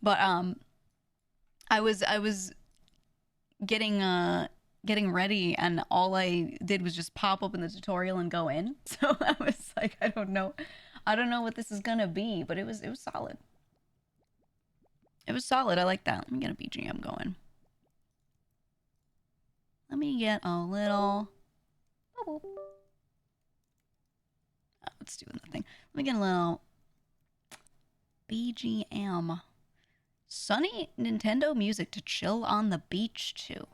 But I was getting ready, and all I did was just pop open the tutorial and go in. So I was like, I don't know what this is gonna be, but it was solid. It was solid. I like that. Let me get a BGM going. Let me get a little. Oh, it's doing the thing. Let me get a little BGM. Sunny Nintendo music to chill on the beach to.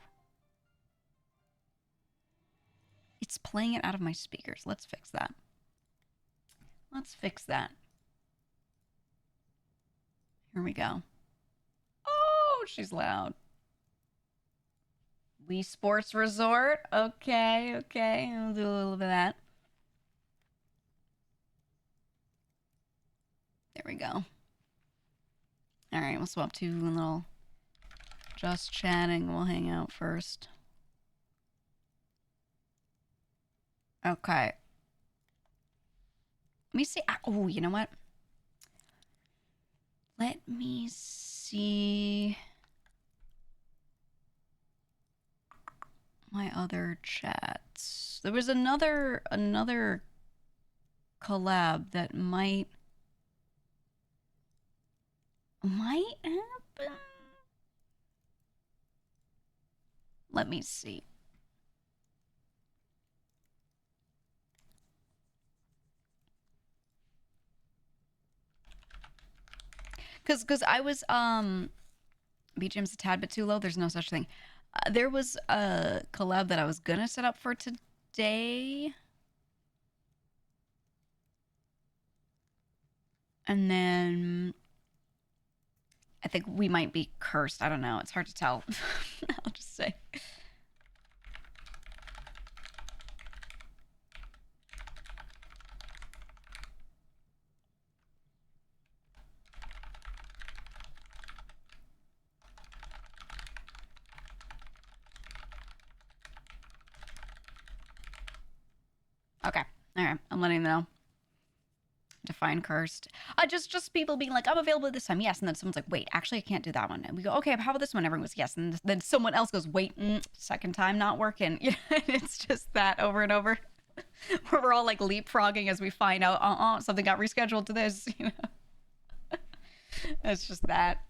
It's playing it out of my speakers. Let's fix that. Let's fix that. Here we go. Oh, she's loud. Wii Sports Resort. Okay, okay. I'll do a little bit of that. There we go. All right, we'll swap to a little just chatting. We'll hang out first. Okay. Let me see. Oh, you know what? Let me see my other chats. There was another collab that might happen. Let me see. Cause I was BGM's a tad bit too low. There's no such thing. There was a collab that I was gonna set up for today, and then I think we might be cursed. I don't know. It's hard to tell. I'll just say. Okay. All right. I'm letting them know. Define cursed. Just people being like, I'm available this time. Yes. And then someone's like, wait, actually, I can't do that one. And we go, okay, but how about this one? Everyone goes, yes. And then someone else goes, wait, second time not working. Yeah, it's just that over and over. Where we're all like leapfrogging as we find out, something got rescheduled to this. You know, it's just that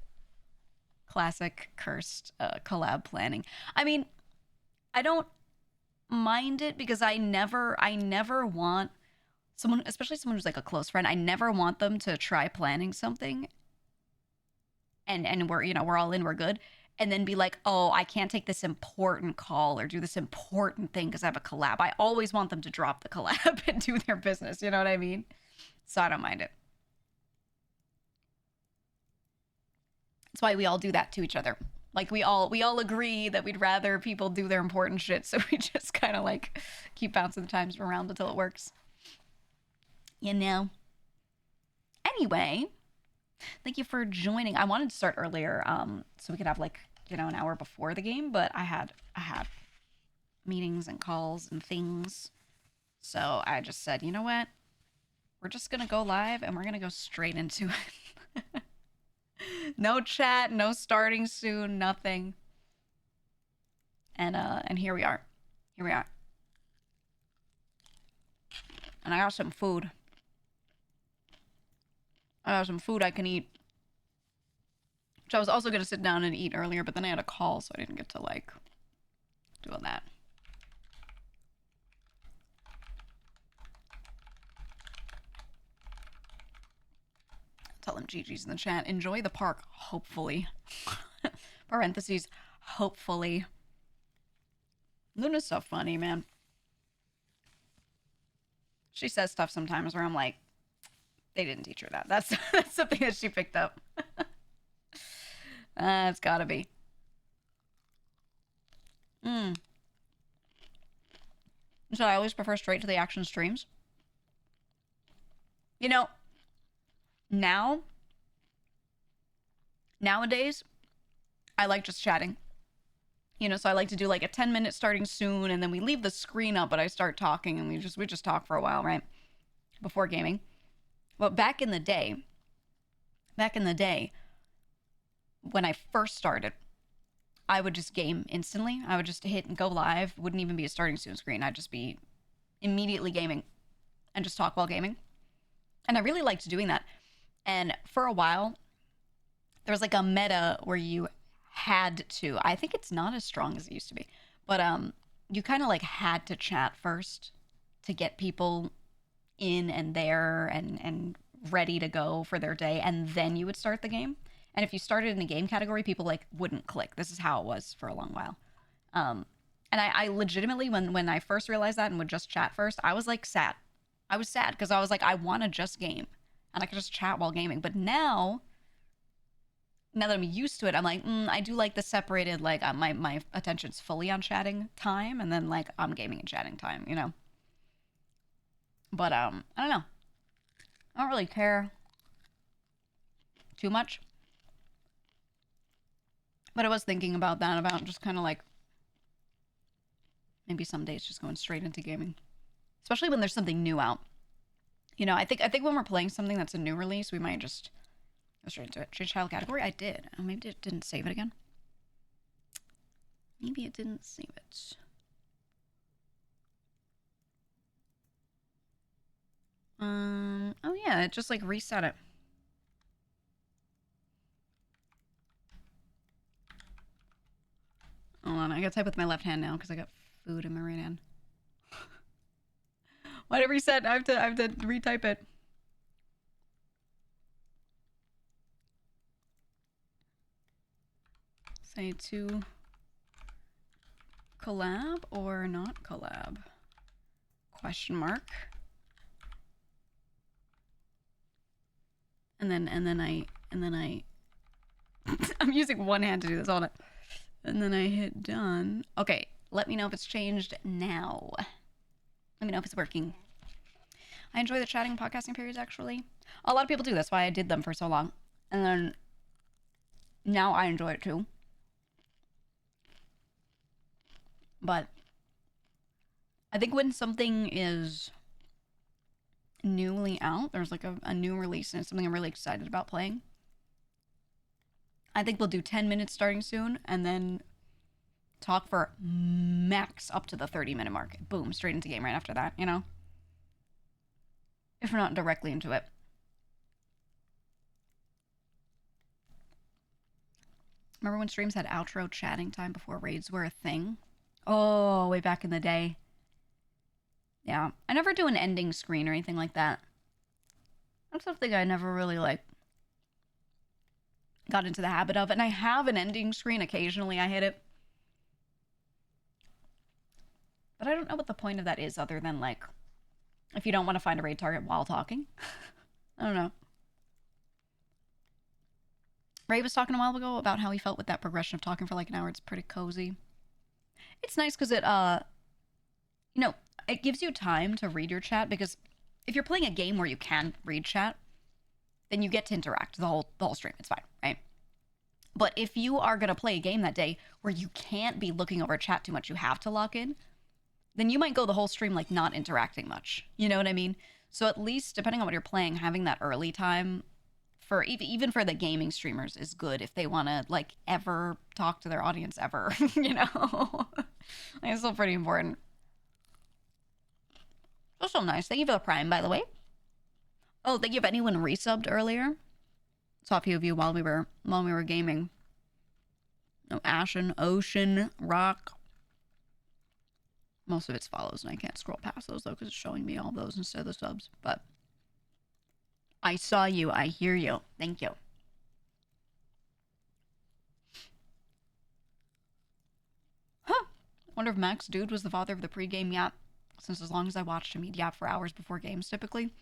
classic cursed collab planning. I mean, I don't mind it because I never want someone, especially someone who's like a close friend, I never want them to try planning something and we're, you know, we're all in, we're good, and then be like, oh, I can't take this important call or do this important thing because I have a collab. I always want them to drop the collab and do their business. You know what I mean? So I don't mind it. That's why we all do that to each other. Like we all agree that we'd rather people do their important shit, so we just kind of like keep bouncing the times around until it works. You know. Anyway, thank you for joining. I wanted to start earlier, so we could have like, you know, an hour before the game, but I had meetings and calls and things. So I just said, you know what? We're just gonna go live and we're gonna go straight into it. No chat, no starting soon, nothing. And here we are. Here we are. And I got some food. I got some food I can eat. Which I was also gonna sit down and eat earlier, but then I had a call, so I didn't get to like do all that. Tell them GG's in the chat. Enjoy the park, hopefully. Parentheses, hopefully. Luna's so funny, man. She says stuff sometimes where I'm like, they didn't teach her that. That's something that she picked up. It's gotta be. So I always prefer straight to the action streams. You know, nowadays, I like just chatting. You know, so I like to do like a 10-minute starting soon, and then we leave the screen up, but I start talking, and we just talk for a while, right? Before gaming. But back in the day, when I first started, I would just game instantly. I would just hit and go live. Wouldn't even be a starting soon screen. I'd just be immediately gaming and just talk while gaming. And I really liked doing that. And for a while, there was like a meta where you had to, I think it's not as strong as it used to be, but you kind of like had to chat first to get people in and there and ready to go for their day, and then you would start the game. And if you started in a game category, people like wouldn't click. This is how it was for a long while. And I legitimately, when I first realized that and would just chat first, I was like sad. I was sad because I was like, I want to just game and I could just chat while gaming. But now that I'm used to it, I'm like, I do like the separated, like my attention's fully on chatting time, and then like I'm gaming and chatting time, you know. But I don't know. I don't really care too much. But I was thinking about that, about just kind of like maybe some days just going straight into gaming, especially when there's something new out. You know, I think when we're playing something that's a new release, we might just go straight into it. Change child category? I did. Oh, maybe it didn't save it again. Maybe it didn't save it. Oh yeah, it just like reset it. Hold on, I gotta type with my left hand now because I got food in my right hand. Why did it reset? I have to retype it. Say to collab or not collab? Question mark. And then I I'm using one hand to do this, hold on. And then I hit done. Okay, let me know if it's changed now. Let me know if it's working. I enjoy the chatting podcasting periods, actually. A lot of people do. That's why I did them for so long. And then now I enjoy it too. But I think when something is newly out, there's like a new release and it's something I'm really excited about playing, I think we'll do 10 minutes starting soon and then talk for max up to the 30-minute mark. Boom, straight into game right after that, you know? If we're not directly into it. Remember when streams had outro chatting time before raids were a thing? Oh, way back in the day. Yeah, I never do an ending screen or anything like that. That's something I never really, like, got into the habit of. And I have an ending screen. Occasionally I hit it. But I don't know what the point of that is other than, like, if you don't want to find a raid target while talking. I don't know. Ray was talking a while ago about how he felt with that progression of talking for like an hour. It's pretty cozy. It's nice because it, you know, it gives you time to read your chat, because if you're playing a game where you can read chat, then you get to interact the whole stream. It's fine, right? But if you are going to play a game that day where you can't be looking over chat too much, you have to lock in, then you might go the whole stream like not interacting much. You know what I mean? So at least, depending on what you're playing, having that early time for even for the gaming streamers is good if they want to like ever talk to their audience ever, you know? It's still pretty important. So nice. Thank you for the prime, by the way. Oh, thank you if anyone resubbed earlier. Saw a few of you while we were gaming. No, Ashen, Ocean, Rock. Most of it's follows, and I can't scroll past those, though, because it's showing me all those instead of the subs. But I saw you. I hear you. Thank you. Huh. Wonder if Max Dude was the father of the pregame yap, since as long as I watched him, he'd yap for hours before games, typically.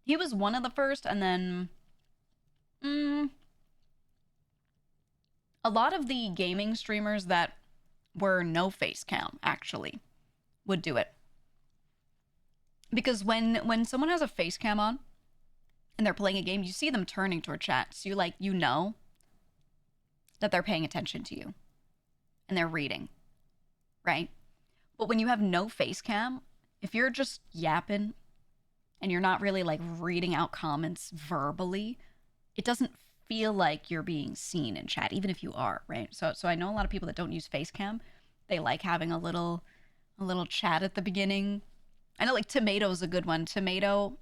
He was one of the first, and then a lot of the gaming streamers that were no face cam, actually, would do it. Because when someone has a face cam on and they're playing a game, you see them turning toward chat. So you know that they're paying attention to you and they're reading, right? But when you have no face cam, if you're just yapping and you're not really like reading out comments verbally, it doesn't feel like you're being seen in chat, even if you are, right? So I know a lot of people that don't use face cam. They like having a little chat at the beginning. I know like Tomato's a good one. Tomato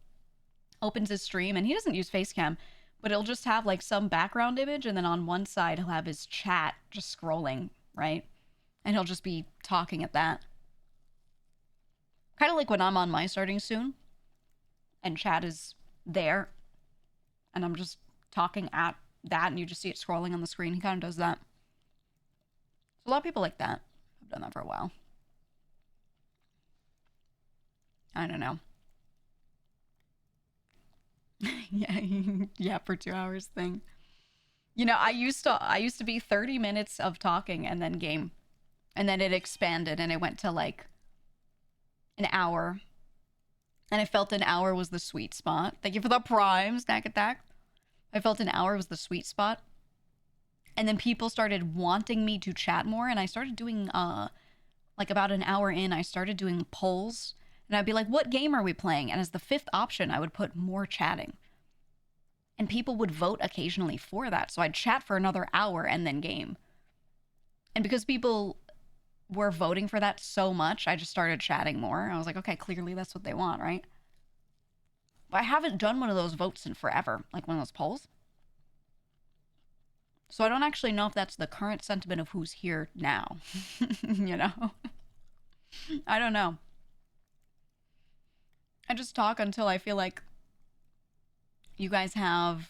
opens his stream and he doesn't use face cam, but he'll just have like some background image, and then on one side he'll have his chat just scrolling, right? And he'll just be talking at that. Kind of like when I'm on my starting soon and chat is there and I'm just talking at that and you just see it scrolling on the screen. He kind of does that. So a lot of people like that. I've done that for a while. I don't know. Yeah, yeah, for 2 hours thing. You know, I used to be 30 minutes of talking and then game. And then it expanded and it went to like an hour. And I felt an hour was the sweet spot. Thank you for the prime, Snack Attack. I felt an hour was the sweet spot. And then people started wanting me to chat more. And I started doing, like about an hour in, I started doing polls. And I'd be like, what game are we playing? And as the fifth option, I would put more chatting. And people would vote occasionally for that. So I'd chat for another hour and then game. And because people were voting for that so much, I just started chatting more. I was like, okay, clearly that's what they want, right? But I haven't done one of those votes in forever, like one of those polls. So I don't actually know if that's the current sentiment of who's here now. You know? I don't know. I just talk until I feel like you guys have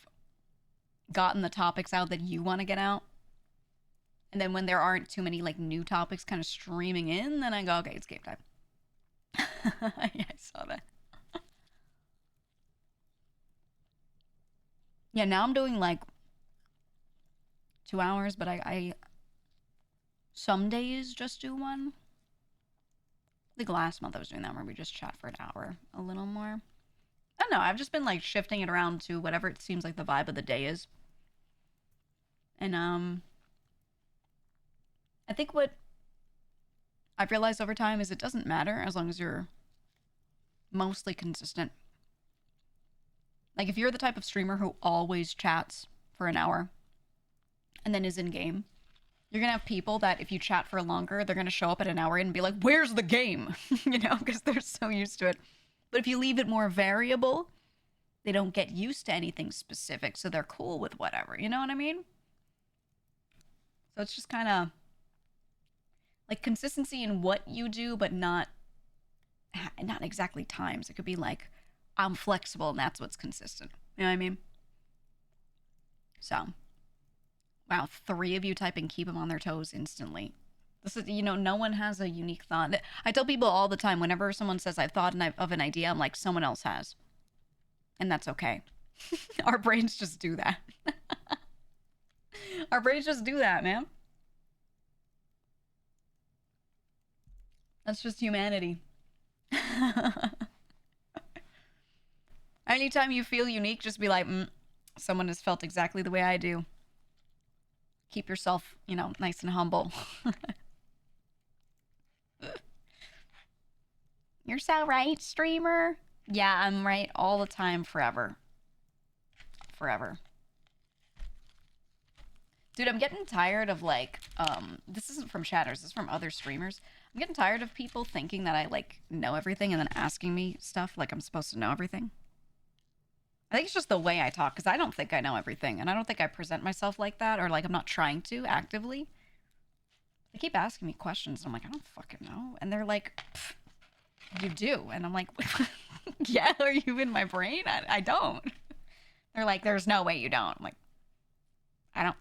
gotten the topics out that you want to get out. And then when there aren't too many like new topics kind of streaming in, then I go, okay, it's game time. Yeah, I saw that. Yeah, now I'm doing like 2 hours, but I some days just do one. I think last month I was doing that where we just chat for an hour a little more. I don't know, I've just been like shifting it around to whatever it seems like the vibe of the day is. And I think what I've realized over time is it doesn't matter as long as you're mostly consistent. Like if you're the type of streamer who always chats for an hour and then is in game, you're gonna have people that if you chat for longer, they're gonna show up at an hour in and be like, where's the game? You know, because they're so used to it. But if you leave it more variable, they don't get used to anything specific, so they're cool with whatever. You know what I mean? So it's just kind of like consistency in what you do, but not exactly times. It could be like, I'm flexible and that's what's consistent. You know what I mean? So, wow, 3 of you typing keep them on their toes instantly. This is, no one has a unique thought. I tell people all the time, whenever someone says I've thought of an idea, I'm like, someone else has. And that's okay. Our brains just do that. Our brains just do that, man. That's just humanity. Anytime you feel unique, just be like, someone has felt exactly the way I do. Keep yourself, nice and humble. You're so right, streamer. Yeah, I'm right all the time, forever. Forever. Dude, I'm getting tired of like, this isn't from chatters, this is from other streamers. I'm getting tired of people thinking that I like know everything and then asking me stuff like I'm supposed to know everything. I think it's just the way I talk, because I don't think I know everything, and I don't think I present myself like that, or like I'm not trying to actively. They keep asking me questions, and I'm like, I don't fucking know. And they're like, you do. And I'm like, yeah, are you in my brain? I don't. They're like, there's no way you don't. I'm like, I don't.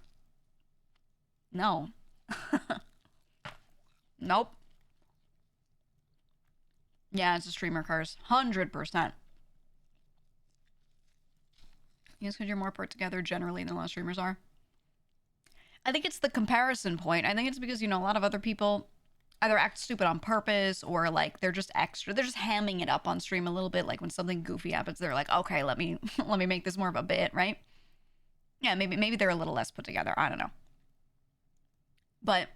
No. Nope. Yeah, it's a streamer curse. 100%. Yes, because you're more put together generally than a lot of streamers are. I think it's the comparison point. I think it's because, a lot of other people either act stupid on purpose or like they're just extra. They're just hamming it up on stream a little bit. Like when something goofy happens, they're like, okay, let me make this more of a bit, right? Yeah, maybe they're a little less put together. I don't know. But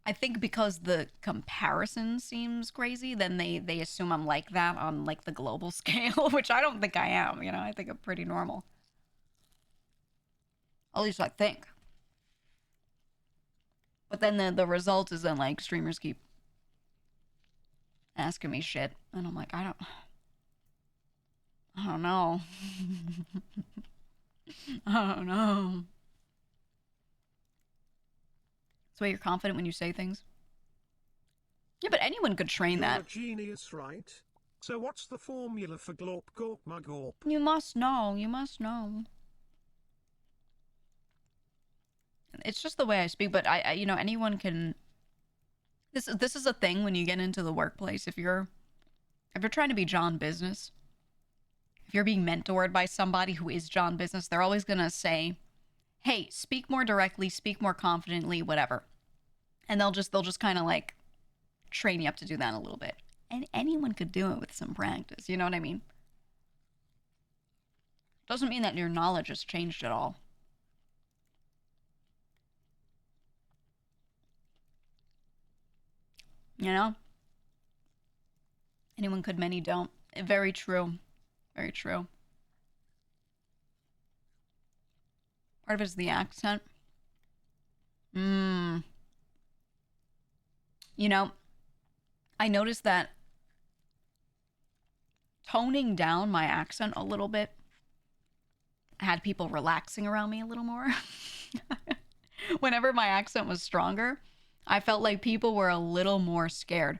I think because the comparison seems crazy, then they assume I'm like that on like the global scale, which I don't think I am. I think I'm pretty normal. At least I think. But then the result is then like streamers keep asking me shit, and I'm like, I don't know. I don't know. That's why you're confident when you say things. Yeah, but anyone could train that. You're a genius, right? So what's the formula for glorp gorp magorp? You must know. You must know. It's just the way I speak, but I you know, anyone can. This is a thing when you get into the workplace. If you're trying to be John Business, if you're being mentored by somebody who is John Business, they're always gonna say, "Hey, speak more directly, speak more confidently, whatever," and they'll just kind of like train you up to do that a little bit. And anyone could do it with some practice. You know what I mean? Doesn't mean that your knowledge has changed at all. You know? Anyone could, many don't. Very true. Very true. Part of it is the accent. You know, I noticed that toning down my accent a little bit had people relaxing around me a little more. Whenever my accent was stronger, I felt like people were a little more scared.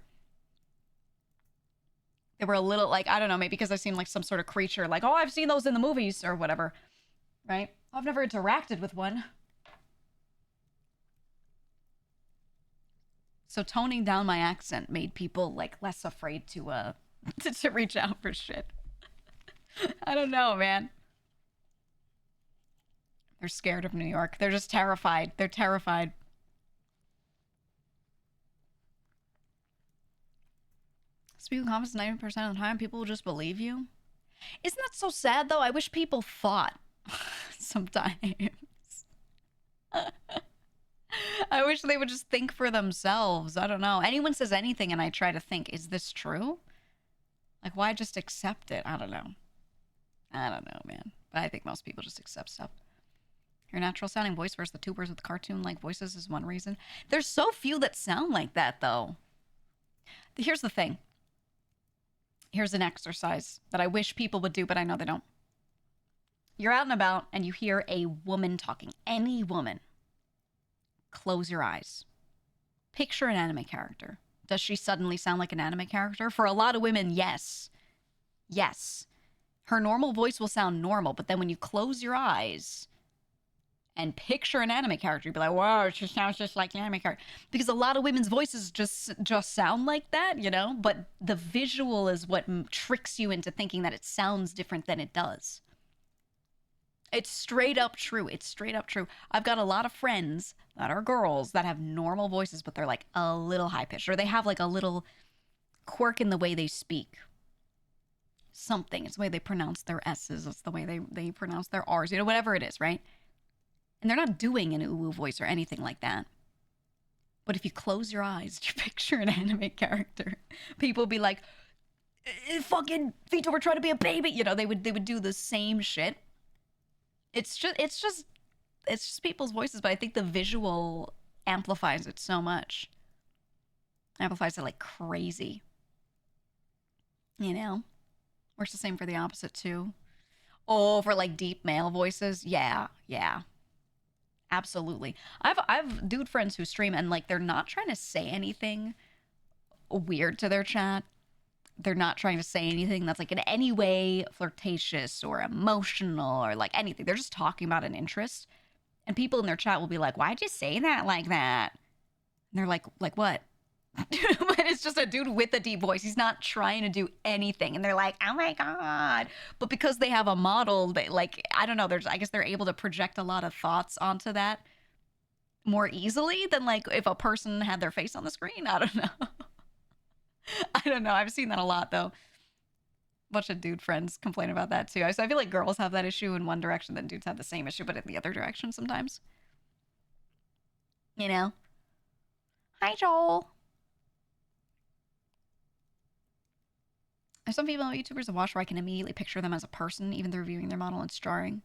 They were a little like, I don't know, maybe because I seemed like some sort of creature, like, oh, I've seen those in the movies or whatever, right? I've never interacted with one. So toning down my accent made people like less afraid to to reach out for shit. I don't know, man. They're scared of New York. They're just terrified. They're terrified. Speaking confidence 90% of the time, people will just believe you. Isn't that so sad, though? I wish people thought sometimes. I wish they would just think for themselves. I don't know. Anyone says anything and I try to think, is this true? Like, why just accept it? I don't know. I don't know, man. But I think most people just accept stuff. Your natural sounding voice versus the tubers with cartoon-like voices is one reason. There's so few that sound like that, though. Here's the thing. Here's an exercise that I wish people would do, but I know they don't. You're out and about and you hear a woman talking. Any woman. Close your eyes. Picture an anime character. Does she suddenly sound like an anime character? For a lot of women, yes. Yes. Her normal voice will sound normal, but then when you close your eyes and picture an anime character, you'd be like, whoa, she sounds just like an anime character. Because a lot of women's voices just sound like that, you know? But the visual is what tricks you into thinking that it sounds different than it does. It's straight up true. It's straight up true. I've got a lot of friends that are girls that have normal voices, but they're like a little high-pitched, or they have like a little quirk in the way they speak. Something. It's the way they pronounce their S's. It's the way they pronounce their R's. You know, whatever it is, right? And they're not doing an ooh voice or anything like that. But if you close your eyes, you picture an anime character, people be like, fucking Vito, we're trying to be a baby. You know, they would do the same shit. It's just people's voices, but I think the visual amplifies it so much. Amplifies it like crazy. You know? Works the same for the opposite too. Oh, for like deep male voices? Yeah. Absolutely. I've dude friends who stream and like they're not trying to say anything weird to their chat. They're not trying to say anything that's like in any way flirtatious or emotional or like anything. They're just talking about an interest. And people in their chat will be like, why'd you say that like that? And they're like what? But it's just a dude with a deep voice. He's not trying to do anything. And they're like, oh my God. But because they have a model, they like, I don't know, I guess they're able to project a lot of thoughts onto that more easily than like if a person had their face on the screen. I don't know. I don't know. I've seen that a lot, though. A bunch of dude friends complain about that, too. So I feel like girls have that issue in one direction, then dudes have the same issue, but in the other direction sometimes. You know? Hi, Joel. There's some female YouTubers I watch where I can immediately picture them as a person, even though reviewing their model and starring.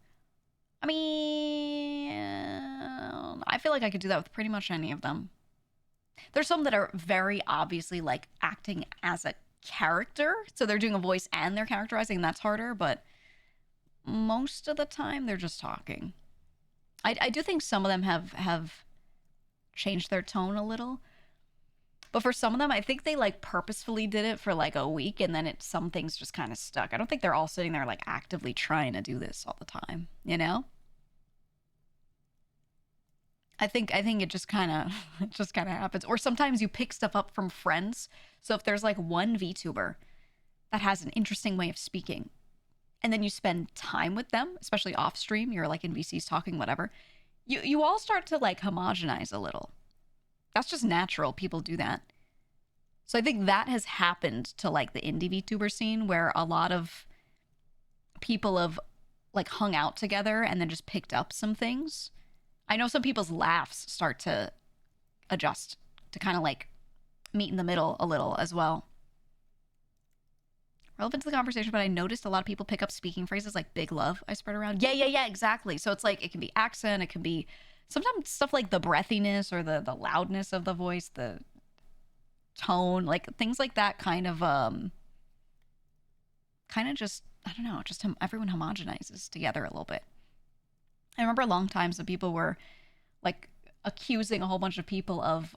I mean, like I could do that with pretty much any of them. There's some that are very obviously like acting as a character, so they're doing a voice and they're characterizing, and that's harder, but most of the time they're just talking. I do think some of them have changed their tone a little, but for some of them I think they like purposefully did it for like a week, and then some things just kind of stuck. I don't think they're all sitting there like actively trying to do this all the time, you know? I think it just kind of it just kind of happens. Or sometimes you pick stuff up from friends. So if there's like one VTuber that has an interesting way of speaking, and then you spend time with them, especially off stream, you're like in VCs talking whatever, you all start to like homogenize a little. That's just natural. People do that. So I think that has happened to like the indie VTuber scene, where a lot of people have like hung out together and then just picked up some things. I know some people's laughs start to adjust to kind of like meet in the middle a little as well. Relevant to the conversation, but I noticed a lot of people pick up speaking phrases like big love I spread around. Yeah, exactly. So it's like it can be accent, it can be sometimes stuff like the breathiness or the loudness of the voice, the tone, like things like that kind of just, I don't know, just everyone homogenizes together a little bit. I remember a long time some people were like accusing a whole bunch of people of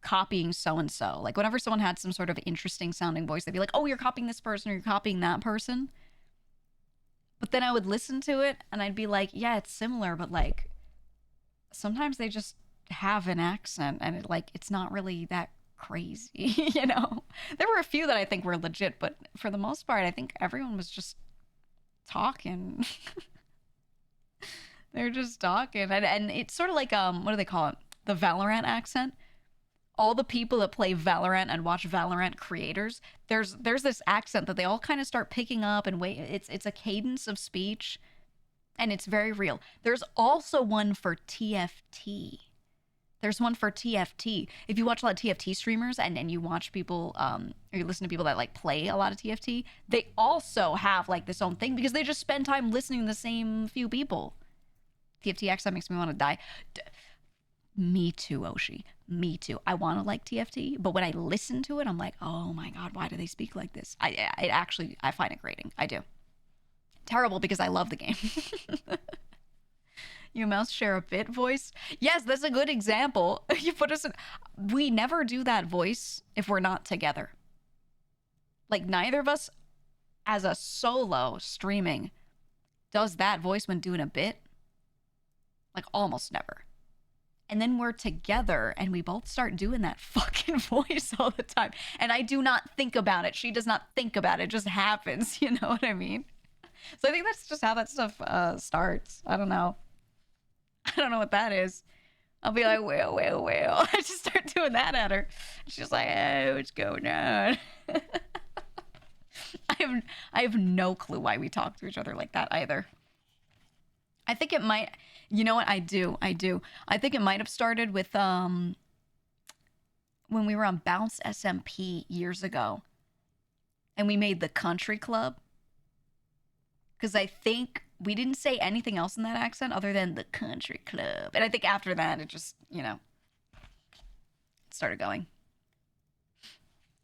copying so and so. Like whenever someone had some sort of interesting sounding voice, they'd be like, "Oh, you're copying this person or you're copying that person." But then I would listen to it and I'd be like, "Yeah, it's similar, but like sometimes they just have an accent and it's not really that crazy, you know?" There were a few that I think were legit, but for the most part, I think everyone was just talking. They're just talking. And it's sort of like, what do they call it? The Valorant accent. All the people that play Valorant and watch Valorant creators, there's this accent that they all kind of start picking up, and wait, it's a cadence of speech, and it's very real. There's also one for TFT. There's one for TFT. If you watch a lot of TFT streamers and you watch people, or you listen to people that like play a lot of TFT, they also have like this own thing because they just spend time listening to the same few people. TFT accent makes me want to die. Me too, Oshi. Me too. I want to like TFT, but when I listen to it, I'm like, oh my god, why do they speak like this? I find it grating. I do. Terrible because I love the game. You mouse share a bit voice. Yes, that's a good example. You put us in. We never do that voice if we're not together. Like neither of us, as a solo streaming, does that voice when doing a bit. Like almost never. And then we're together and we both start doing that fucking voice all the time. And I do not think about it. She does not think about it. It just happens. You know what I mean? So I think that's just how that stuff starts. I don't know. I don't know what that is. I'll be like, well. I just start doing that at her. She's like, hey, what's going on? I have no clue why we talk to each other like that either. I think it might, you know what, I do. I think it might have started with when we were on Bounce SMP years ago and we made the country club. Because I think we didn't say anything else in that accent other than the country club. And I think after that, it just, you know, it started going.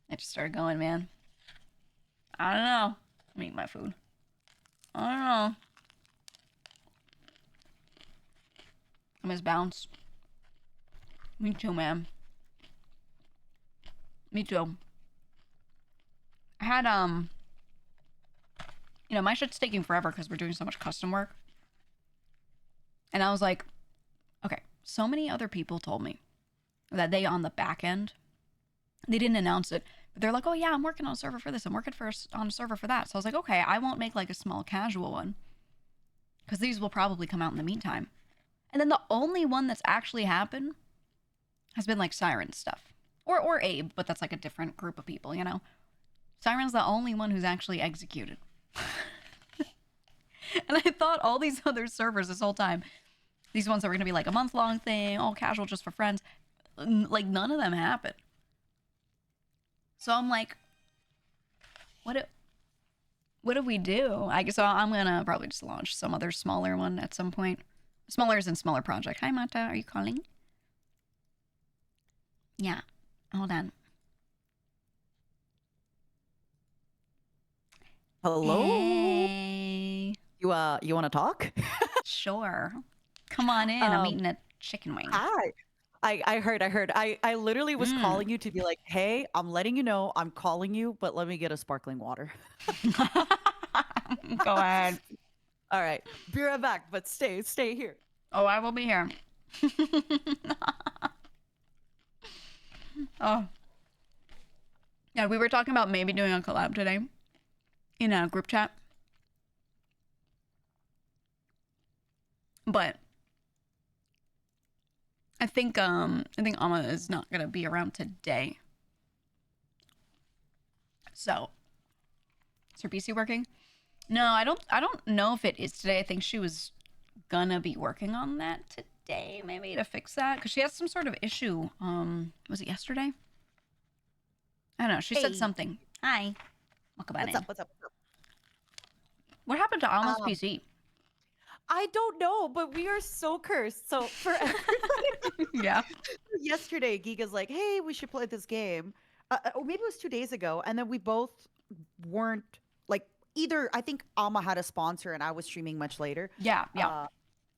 It just started going, man. I don't know. I'm eating my food. I don't know. I miss Bounce. Me too, man. Me too. I had, you know, my shit's taking forever because we're doing so much custom work. And I was like, okay, so many other people told me that they, on the back end, they didn't announce it, but they're like, oh yeah, I'm working on a server for this. I'm working on a server for that. So I was like, okay, I won't make like a small casual one because these will probably come out in the meantime. And then the only one that's actually happened has been like Siren stuff. Or Abe, but that's like a different group of people, you know? Siren's the only one who's actually executed. And I thought all these other servers this whole time, these ones that were going to be like a month-long thing, all casual just for friends, like none of them happened. So I'm like, what do we do? I guess I'm going to probably just launch some other smaller one at some point. Smaller is in smaller project. Hi, Mata. Are you calling? Yeah. Hold on. Hello. Hey. You want to talk? Sure. Come on in. I'm Um, eating a chicken wing. Hi. I heard. I literally was Mm. calling you to be like, "Hey, I'm letting you know I'm calling you, but let me get a sparkling water." Go ahead. All right. Be right back, but stay here. Oh, I will be here. Oh, yeah. We were talking about maybe doing a collab today in a group chat, but I think Amma is not gonna be around today. So, is her PC working? No, I don't know if it is today. I think she was gonna be working on that today, maybe to fix that, because she has some sort of issue. Was it yesterday? I don't know. She said Hey, something. Hi. Welcome on what's up? in. What's up? What's up? What happened to Alma's Um, PC? I don't know, but we are so cursed. So for Yeah. yesterday, Giga's like, "Hey, we should play this game." Or maybe it was 2 days ago, and then we both weren't like either. I think Alma had a sponsor, and I was streaming much later. Yeah. Yeah. Uh,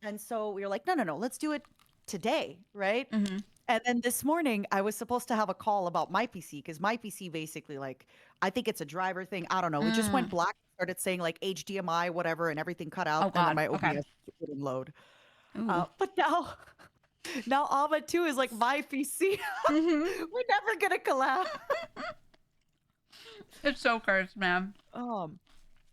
and so we were like, "No, no, no, let's do it today, right?" Mm-hmm. And then this morning, I was supposed to have a call about my PC because my PC basically like I think it's a driver thing. I don't know. It just went Mm. black, started saying like HDMI, whatever, and everything cut Oh out, and then God. my Okay. OBS wouldn't load. Ooh. But now now Alma too is like my PC. Mm-hmm. We're never gonna collab. It's so cursed, man. Um,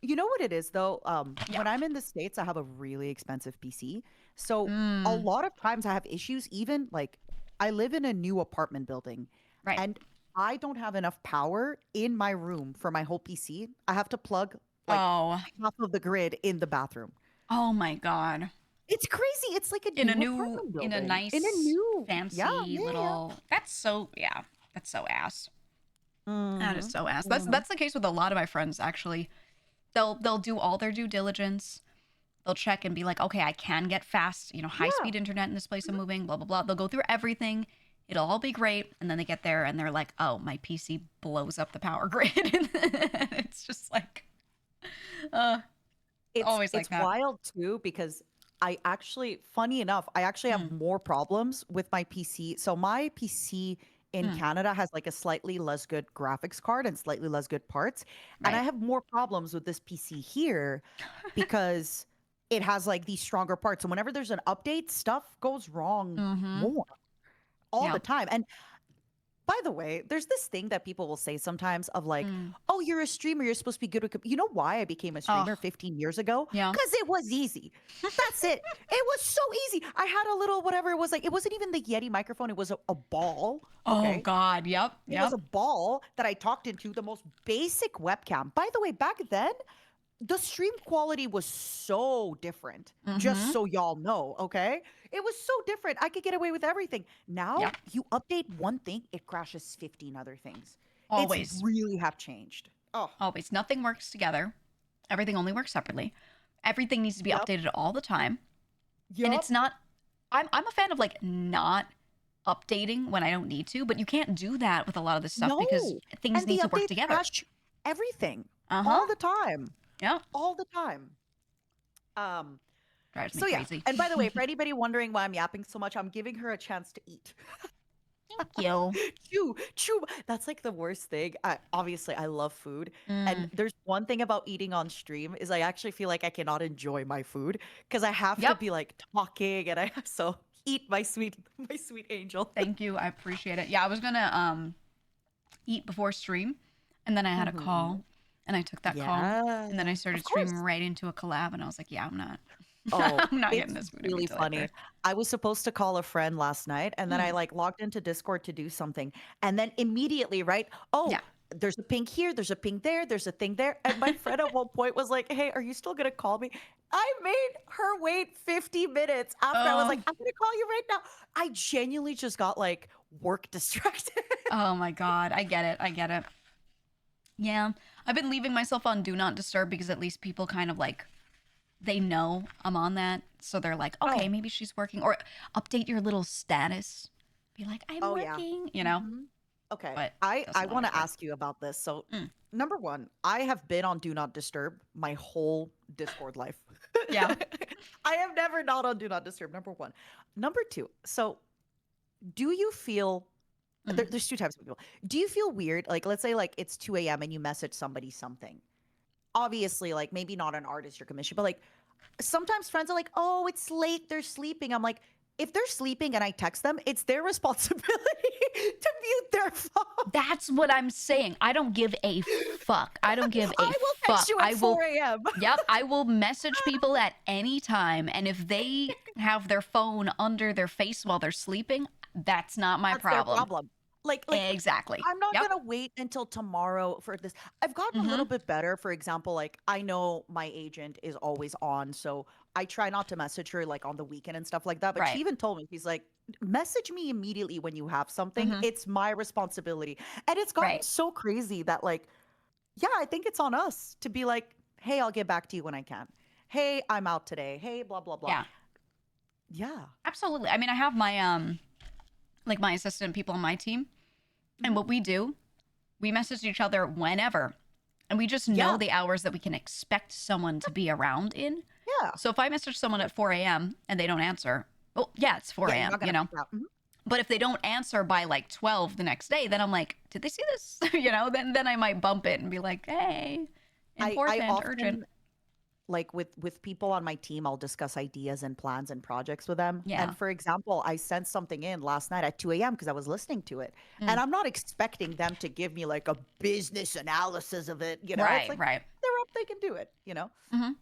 you know what it is though? Yeah. When I'm in the States, I have a really expensive PC. So a Mm. lot of times I have issues, even like I live in a new apartment building Right. and I don't have enough power in my room for my whole PC. I have to plug like Oh. half of the grid in the bathroom. Oh my God. It's crazy. It's like a In a new new, apartment in a building. In a nice, new, yeah, fancy yeah, yeah. little. That's so. Yeah. That's so ass. That is Mm-hmm. so ass. That's Mm-hmm. that's the case with a lot of my friends actually. They'll do all their due diligence. They'll check and be like, okay, I can get fast, high Yeah. speed internet in this place I'm moving, blah blah blah. They'll go through everything. It'll all be great, and then they get there and they're like, oh, my PC blows up the power grid, and it's just like, uh, It's always like it's that. wild too because I actually, funny enough, I actually have Mm, more problems with my PC. So my PC in mm, Canada has like a slightly less good graphics card and slightly less good parts. And I right. have more problems with this PC here because it has like these stronger parts. And whenever there's an update, stuff goes wrong Mm-hmm. more all Yeah. the time. And by the way, there's this thing that people will say sometimes of like, Mm. "Oh, you're a streamer. You're supposed to be good with." You know why I became a Oh, streamer 15 years ago? yeah. Because it was easy. That's it. It was so easy. I had a little whatever it was like. It wasn't even the Yeti microphone. It was a ball. Oh Okay. God. Yep. It was Yep. a ball that I talked into, the most basic webcam. By the way, back then, the stream quality was so different. Just Mm-hmm. so y'all know, okay? It was so different. I could get away with everything. Now, Yep. you update one thing, it crashes 15 other things. It's Always. really have changed. Oh, Always. Nothing works together. Everything only works separately. Everything needs to be yep. updated all the time. And Yep. it's not. I'm a fan of like not updating when I don't need to, but you can't do that with a lot of this stuff because No. things And the need to work updates together. crash everything Uh huh. all the time. Yeah. All the time. Um, Drives me so yeah. crazy. And by the way, for anybody wondering why I'm yapping so much, I'm giving her a chance to eat. Thank you. Chew, chew. That's like the worst thing. Obviously, I love food, and Mm. there's one thing about eating on stream is I actually feel like I cannot enjoy my food because I have to Yep. be like talking, and I so eat my sweet angel. Thank you. I appreciate it. Yeah, I was gonna eat before stream, and then I had a Hmm. call, and I took that call, Yeah, and then I of started streaming course. right into a collab, and I was like, yeah, I'm not. Oh, I'm not getting it's this food to me really till after. funny. I was supposed to call a friend last night and then I Mm. like logged into Discord to do something. And then immediately, right? Oh, Yeah. there's a ping here, there's a ping there, there's a thing there. And my friend at one point was like, "Hey, are you still gonna call me?" I made her wait 50 minutes after I was like, Oh. "I'm gonna call you right now." I genuinely just got like work distracted. Oh my God. I get it. I get it. Yeah. I've been leaving myself on Do Not Disturb because at least people kind of like they know I'm on that. So they're like, okay, Oh, maybe she's working. Or update your little status be like, I'm Oh yeah. working, Mhm. Okay. but I doesn't want always to work. ask you about this. So, Mm. number one, I have been on Do Not Disturb my whole Discord life. Yeah. I have never not on Do Not Disturb. Number one. Number two. So, do you feel Mm. there's two types of people. Do you feel weird? Like, let's say like it's 2 a.m. and you message somebody something. Obviously, like maybe not an artist or commission, but like sometimes friends are like, "Oh, it's late. They're sleeping." I'm like, if they're sleeping and I text them, it's their responsibility to mute their phone. That's what I'm saying. I don't give a fuck. I don't give a I will fuck. text you I at will 4 a.m. Yep, I will message people at any time, and if they have their phone under their face while they're sleeping, that's not my That's their problem. problem. Like Exactly. I'm not Yep. gonna wait until tomorrow for this. I've gotten a little Mhm. bit better. For example, like I know my agent is always on, so I try not to message her like on the weekend and stuff like that. But she Right. even told me, she's like, message me immediately when you have something. Mhm. It's my responsibility. And it's gotten Right. so crazy that like, yeah, I think it's on us to be like, hey, I'll get back to you when I can. Hey, I'm out today. Hey, blah blah blah. Yeah. Yeah. Absolutely. I mean, I have my like my assistant people on my team, and Mhm. what we do, we message each other whenever, and we just know Yeah. the hours that we can expect someone to be around in. Yeah. So if I message someone at 4 a.m. and they don't answer, well, yeah, it's 4 Yeah, you're a.m., not gonna freak out. Mhm. But if they don't answer by like 12 the next day, then I'm like, did they see this? Then I might bump it and be like, hey, I important, urgent. often like with people on my team, I'll discuss ideas and plans and projects with them. Yeah. And for example, I sent something in last night at 2 a.m. because I was listening to it. Mm. And I'm not expecting them to give me like a business analysis of it. It's Right, like right. they're up, they can do it. Hmm. Um,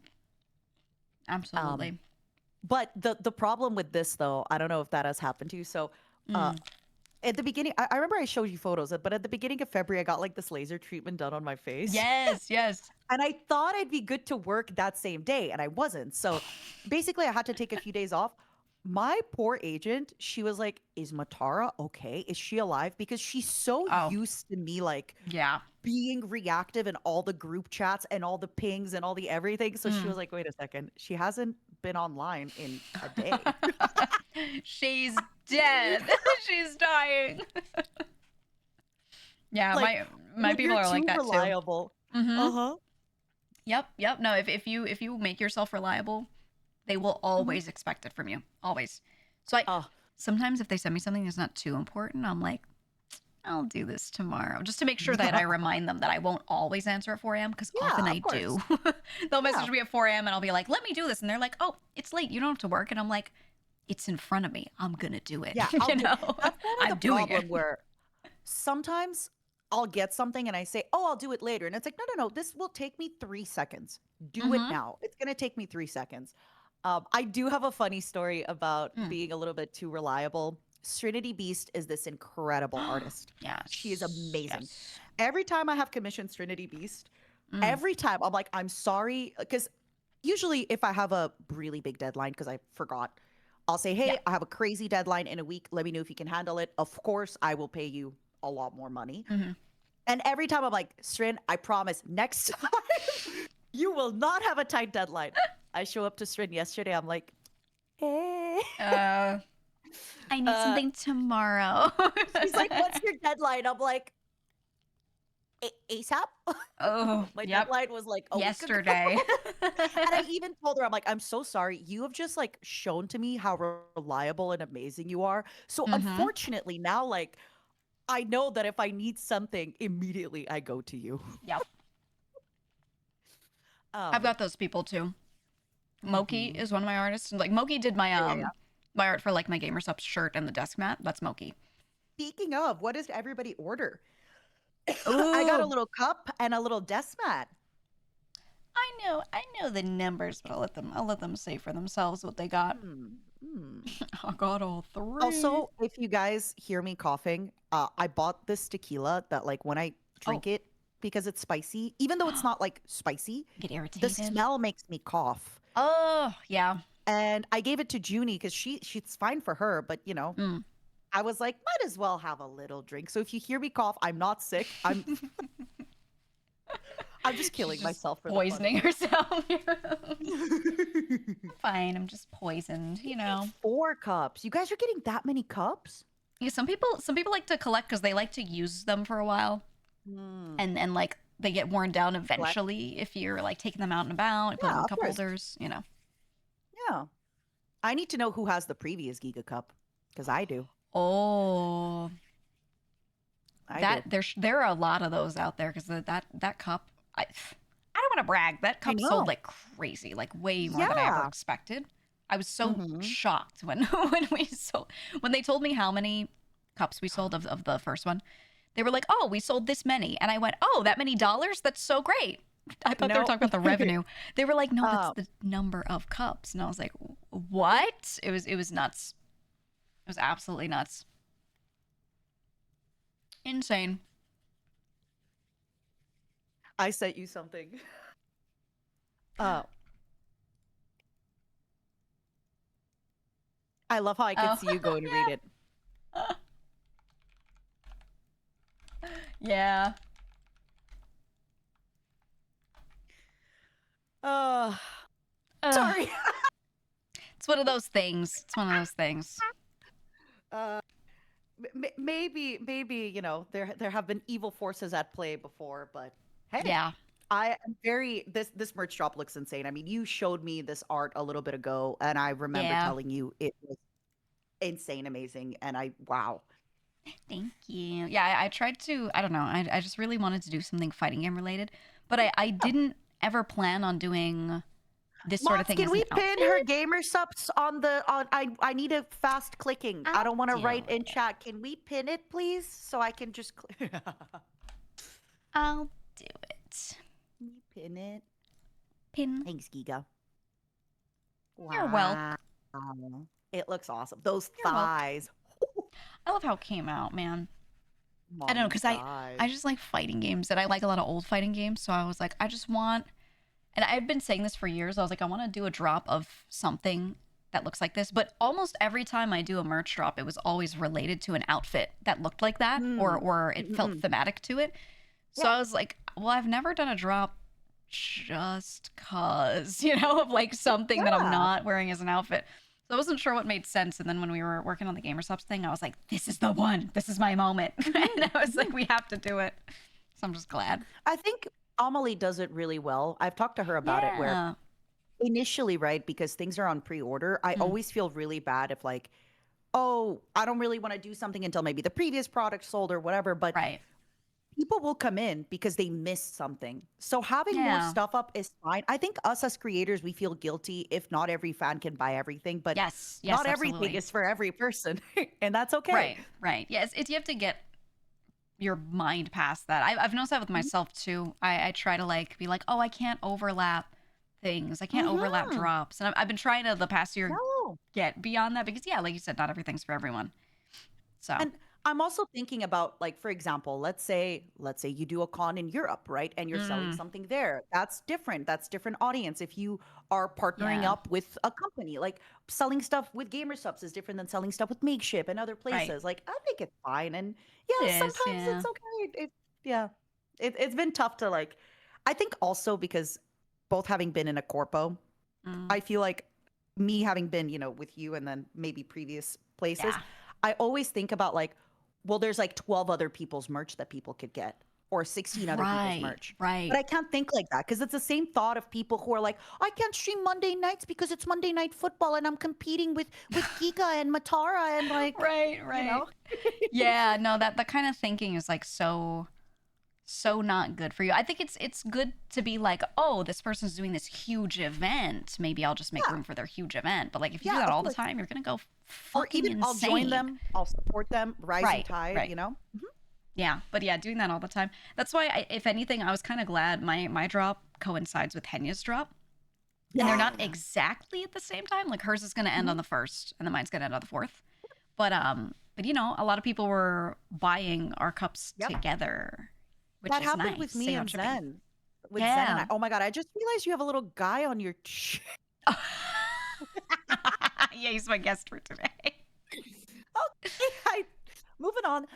Absolutely. but the problem with this though, I don't know if that has happened to you. So uh Mm. at the beginning, I remember I showed you photos, but at the beginning of February, I got like this laser treatment done on my face. Yes, yes. And I thought I'd be good to work that same day, and I wasn't. So basically, I had to take a few days off. My poor agent, she was like, "Is Matara okay? Is she alive?" Because she's so Oh, used to me like yeah. being reactive in all the group chats and all the pings and all the everything. So she Mm. was like, "Wait a second, she hasn't been online in a day." She's dead. She's dying. Yeah, Like, my when people you're are like too that too. reliable. Hmm. Uh-huh. Yep, yep. No, if you make yourself reliable, they will Mhm. always expect it from you. Always. So I Oh, sometimes if they send me something that's not too important, I'm like, I'll do this tomorrow. Just to make sure that I remind them that I won't always answer at 4 a.m. because often yeah, I of course. do. They'll Yeah. message me at 4 a.m. and I'll be like, let me do this. And they're like, oh, it's late. You don't have to work. And I'm like, it's in front of me. I'm gonna do it. Yeah, I'll you do. know, That's kind of I'm the doing it. problem where sometimes I'll get something and I say, "Oh, I'll do it later." And it's like, "No, no, no. This will take me 3 seconds. Do it Mm-hmm. now. It's going to take me 3 seconds." I do have a funny story about Mm. being a little bit too reliable. Trinity Beast is this incredible artist. She is Yes. amazing. Yes. Every time I have commissioned Trinity Beast, Mm. every time I'm like, "I'm sorry," because usually if I have a really big deadline because I forgot, I'll say, Yeah. "Hey, I have a crazy deadline in a week. Let me know if you can handle it." Of course, I will pay you a lot more money. Mm-hmm. And every time I'm like, Strin, I promise next time you will not have a tight deadline. I show up to Strin yesterday. I'm like, hey. I need Uh, something tomorrow. she's like, what's your deadline? I'm like, ASAP. Oh, My yep. deadline was like a week ago. Yesterday. And I even told her, I'm like, I'm so sorry. You have just like shown to me how reliable and amazing you are. So Mm-hmm. unfortunately, now like I know that if I need something, immediately I go to you. Yep. I've Um, got those people too. Moki mhm. is one of my artists. Like Moki did my Yeah, yeah, yeah. my art for like my GamerSup shirt and the desk mat. That's Moki. Speaking of, what does everybody order? I got a Ooh, little cup and a little desk mat. I know the numbers, but I'll let them say for themselves what they got. Hmm. Hmm. I got all three. Also, if you guys hear me coughing, I bought this tequila that, like, when I Oh, drink it, because it's spicy, even though it's not like spicy, get the irritated. smell makes me cough. Oh, yeah. And I gave it to Junie because she's fine for her, but Mm. I was like, might as well have a little drink. So if you hear me cough, I'm not sick. I'm just killing She's just myself for the fun poisoning of herself. it. Fine, I'm just poisoned, 4 cups. You guys are getting that many cups? Yeah, some people like to collect because they like to use them for a while, Mm. and like they get worn down Collect. eventually if you're like taking them out and about and put them Yeah, in of cup course. holders. Yeah. I need to know who has the previous Giga Cup because I do. Oh, I that do. there are a lot of those out there because that cup. I don't want to brag. That I cup sold know. like crazy, like way more than I ever Yeah. expected. I was so Mm-hmm. shocked when when they told me how many cups we sold of the first one. They were like, "Oh, we sold this many," and I went, "Oh, that many dollars? That's so great." I thought they were No. talking about the revenue. They were like, "No, that's uh, the number of cups," and I was like, "What?" It was nuts. It was absolutely nuts. Insane. I sent you something. Uh, I love how I can Oh, see you going to read it. yeah. Yeah. Uh, Ugh. sorry. It's one of those things. It's one of those things. uh, maybe there have been evil forces at play before, but hey, Yeah. I am very this merch drop looks insane. I mean, you showed me this art a little bit ago, and I remember Yeah. telling you it was insane, amazing, and wow. Thank you. Yeah, I tried to, I don't know, I just really wanted to do something fighting game related, but I Yeah. didn't ever plan on doing this sort of Mods, thing can as an we pin her outfit. gamer subs on the on? I need a fast clicking. I I'll don't want to do write in it. chat. Can we pin it, please, so I can just I'll do it. Can you pin it? Pin. Thanks, Giga. You're welcome. Wow. It looks awesome. Those You're welcome. thighs. I love how it came out, man. I don't know, Mommy because I thighs. just like fighting games, and I like a lot of old fighting games, so I was like, I just want, and I've been saying this for years. I was like, I want to do a drop of something that looks like this. But almost every time I do a merch drop, it was always related to an outfit that looked like that, or Mm. or it felt Mm-mm. thematic to it. So Yeah. I was like, well, I've never done a drop just cause, of like something that I'm Yeah. not wearing as an outfit. So I wasn't sure what made sense. And then when we were working on the Gamer Subs thing, I was like, this is the one. This is my moment. Mhm. And I was like, Mhm. we have to do it. So I'm just glad. I think Amelie does it really well. I've talked to her about it where Yeah. initially, right, because things are on pre-order, I Mm, always feel really bad if like, oh, I don't really want to do something until maybe the previous product sold or whatever, but right. people will come in because they missed something. So having more Yeah. stuff up is fine. I think us as creators, we feel guilty if not every fan can buy everything, but Yes. Yes, not everything absolutely. is for every person, and that's okay. Right. Right. Yes. You have to get your mind past that. I've noticed that with Mhm. myself too. I try to like be like, oh, I can't overlap things. I can't overlap Mhm. drops. And I've been trying to the past year No. get beyond that because yeah, like you said, not everything's for everyone. So And I'm also thinking about like for example, let's say you do a con in Europe, right? And you're selling mm, something there. That's different. That's different audience. If you are partnering yeah. up with a company, like selling stuff with Gamer Subs is different than selling stuff with Makeship and other Right. places. Like I think it's fine. And It yeah, is, sometimes yeah. it's okay. Yeah. It's been tough to like I think also because both having been in a corpo, Mm, I feel like me having been, with you and then maybe previous places, yeah. I always think about like, well, there's like 12 other people's merch that people could get or 16 other people's Right. merch. But Right. I can't think like that because it's the same thought of people who are like, I can't stream Monday nights because it's Monday Night Football and I'm competing with Geega and Matara and like, Right, you right. know? Yeah, no, that kind of thinking is like so not good for you. I think it's good to be like, oh, this person's doing this huge event. Maybe I'll just make Yeah, room for their huge event. But like if you do yeah, that of all the course. time, you're gonna go Or fucking even I'll join insane. them, I'll support them, rising Right, tide, right. you know? Yeah, but yeah, doing that all the time. That's why, if anything, I was kind of glad my drop coincides with Henya's drop, and they're not Yeah. exactly at the same time. Like hers is gonna end Mhm. on the first, and then mine's gonna end on the fourth. But a lot of people were buying our cups Yep. together, which That is happened with nice. me Save on and shipping. Zen. With Zen and I. Yeah. Oh my god, I just realized you have a little guy on your Yeah, he's my guest for today. Okay, moving on.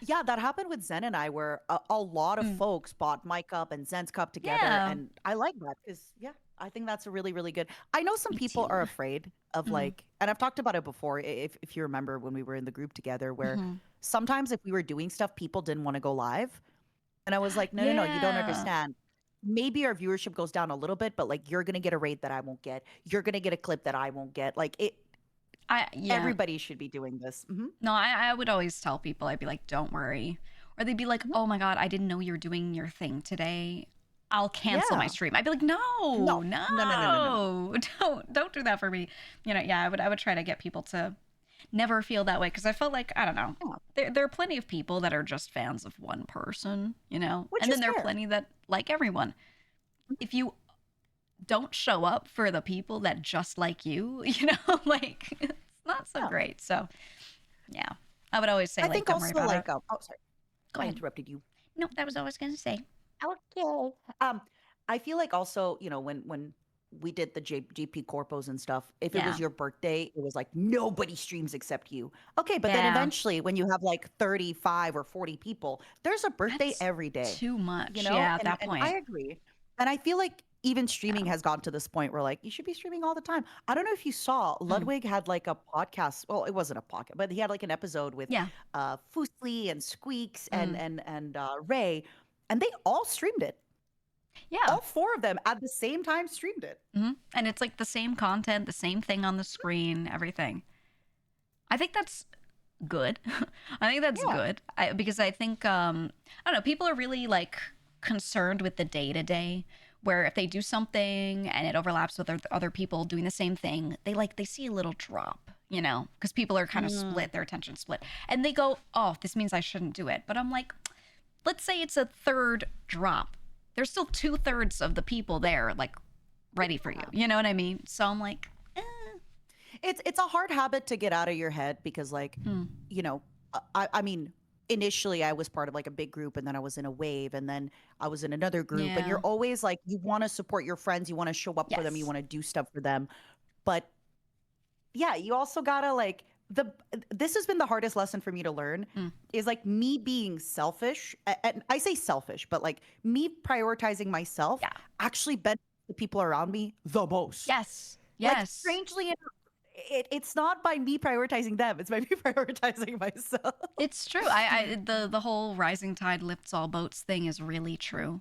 Yeah, that happened with Zen and I where a lot of Mm, folks bought my cup and Zen's cup together yeah. and I like that because yeah, I think that's a really, really good. I know some Me people are too. afraid of Mm. like, and I've talked about it before, if you remember when we were in the group together, where Hmm. sometimes if we were doing stuff, people didn't want to go live. And I was like, no, no, no, you don't Yeah. understand. Maybe our viewership goes down a little bit, but like you're gonna get a rate that I won't get. You're gonna get a clip that I won't get. Like it, Yeah. everybody should be doing this. No, I would always tell people, I'd be like, don't worry. Or they'd be like, Mhm. oh my God, I didn't know you were doing your thing today. I'll cancel my Yeah. stream. I'd be like, no, No, no, no, no, no, no, no. no, don't do that for me. Yeah, I would try to get people to never feel that way because I felt like, I don't know, Yeah. there are plenty of people that are just fans of one person, Which and is then there are fair. plenty that like everyone. If you don't show up for the people that just like you, like it's not so Yeah. great. So yeah, I would always say I like, think don't worry also about it. like, oh, sorry, Go I ahead. interrupted you. No, that was all I was gonna say. Okay. I feel like also, when we did the GP corpos and stuff, if it Yeah, was your birthday, it was like nobody streams except you. Okay, but then yeah, eventually when you have like 35 or 40 people, there's a birthday that's every day, too much. you know? Yeah, at And that and I point. agree. And I feel like even streaming Yeah. has gotten to this point where like you should be streaming all the time. I don't know if you saw Mm. Ludwig had like a podcast. Well, it wasn't a podcast, but he had like an episode with Yeah. Fusli and Squeaks and Mm. Ray, and they all streamed it. Yeah. All four of them at the same time streamed it. And it's like the same content, the same thing on the screen, everything. I think that's good. I think that's Yeah. good. Because I think I don't know, people are really like concerned with the day to day where if they do something and it overlaps with other people doing the same thing, they see a little drop, because people are kind of Mm, split, their attention split. And they go, "Oh, this means I shouldn't do it." But I'm like, let's say it's a third drop. There's still two-thirds of the people there like ready for you. yeah. You know what I mean? So I'm like, It's a hard habit to get out of your head because like, mm, you know, I mean, initially I was part of like a big group and then I was in a wave and then I was in another group and you're yeah. always like you want to support your friends, you want to show up for them, you Yes. want to do stuff for them. But yeah, you also got to like this has been the hardest lesson for me to learn Mm. is like me being selfish. And I say selfish, but like me prioritizing myself Yeah. actually benefits the people around me the most. Yes. Like Yes. strangely enough, it's not by me prioritizing them, it's by me prioritizing myself. It's true. The whole rising tide lifts all boats thing is really true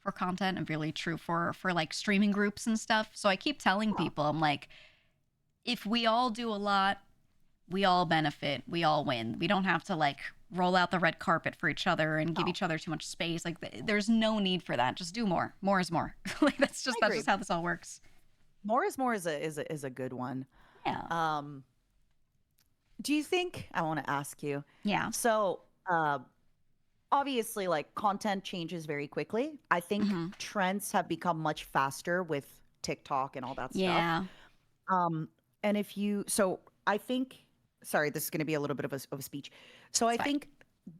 for content and really true for like streaming groups and stuff. So I keep telling Yeah. people, I'm like, if we all do a lot, we all benefit, we all win. We don't have to like roll out the red carpet for each other and give No, each other too much space. Like there's no need for that. Just do more. More is more. Like I that's agree. just how this all works. More is a good one. Yeah. Um, do you think I want to ask you? Yeah. So, obviously, like content changes very quickly. I think Hmm. trends have become much faster with TikTok and all that stuff. Yeah. Um, and if you, so I think, sorry, this is going to be a little bit of a speech. So It's I fine. think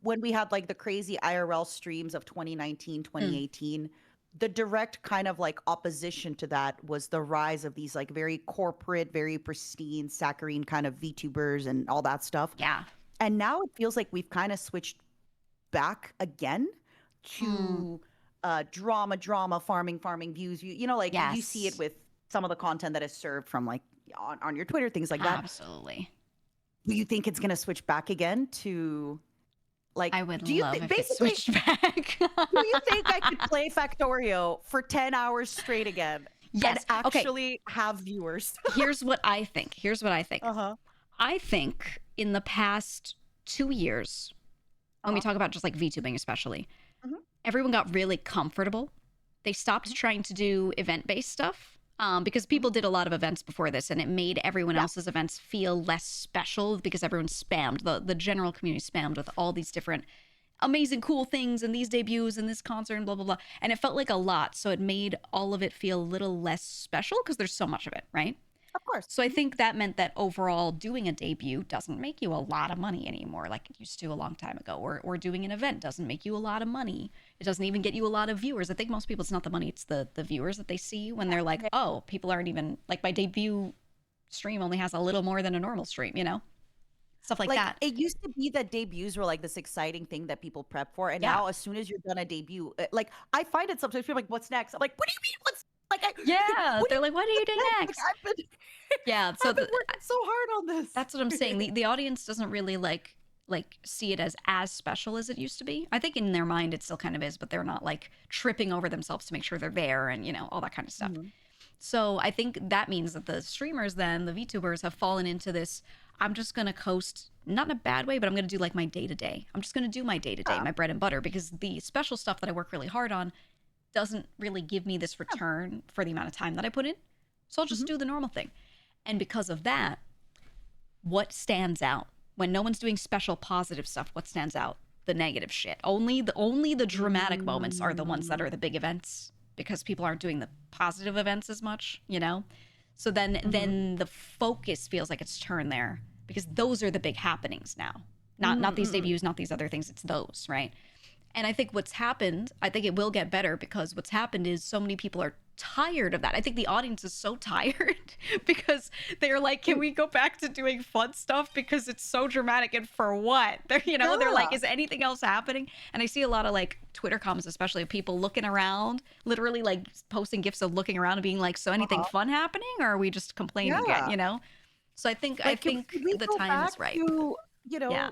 when we had like the crazy IRL streams of 2019, Mm. 2018, the direct kind of like opposition to that was the rise of these like very corporate, very pristine, saccharine kind of VTubers and all that stuff. Yeah. And now it feels like we've kind of switched back again Mm. to drama, farming views. Like you see it Yes. with some of the content that is served from like on your Twitter, things like that. Absolutely. Do you think it's going to switch back again to like, I would do you love think if it basically, switched back. do you think I could play Factorio for 10 hours straight again and Yes. Okay. actually have viewers? Here's what I think. Here's what I think. Uh-huh. I think in the past 2 years, when we Uh-huh. talk about just like VTubing especially, Mhm. everyone got really comfortable. They stopped trying to do event-based stuff because Mhm. people did a lot of events before this, and it made everyone Yeah. else's events feel less special because everyone spammed the general community spammed with all these different amazing cool things and these debuts and this concert and blah blah blah, and it felt like a lot, so it made all of it feel a little less special because there's so much of it, right? Of course. So I think that meant that overall doing a debut doesn't make you a lot of money anymore like it used to a long time ago. Or doing an event doesn't make you a lot of money. It doesn't even get you a lot of viewers. I think most people it's not the money, it's the viewers that they see when they're like, Yeah. oh, people aren't even like my debut stream only has a little more than a normal stream. Stuff like Like that. it used to be that debuts were like this exciting thing that people prep for, and Yeah. now as soon as you're done a debut, like I find it sometimes people are like, "What's next?" I'm like, "What do you mean? What's like? I Yeah, What do they're like, what are you doing like, next? I've been Yeah, so I've been working so hard on this. that's what I'm saying. The audience doesn't really like see it as special as it used to be. I think in their mind it still kind of is, but they're not like tripping over themselves to make sure they're there and all that kind of stuff. Mhm. So I think that means that the streamers then, the VTubers have fallen into this, I'm just going to coast, not in a bad way, but I'm going to do like my day to day. I'm just going to do my day to day, Yeah. my bread and butter, because the special stuff that I work really hard on doesn't really give me this return for the amount of time that I put in. So I'll just Mhm. do the normal thing. And because of that, what stands out? When no one's doing special positive stuff, what stands out? The negative shit. Only the dramatic moments are the ones that are the big events because people aren't doing the positive events as much. So then Mhm. then the focus feels like it's turned there because those are the big happenings now. Not these Mm-mm-mm. debuts, not these other things, it's those, right? And I think what's happened, I think it will get better because what's happened is so many people are tired of that. I think the audience is so tired because they're like, can we go back to doing fun stuff because it's so dramatic and for what? They're like, Yeah. is anything else happening? And I see a lot of like Twitter comments, especially of people looking around, literally like posting gifs of looking around and being like, so anything Uh-huh. fun happening or are we just complaining Yeah. again? So I think Like, could we the go time back is ripe. to, Yeah.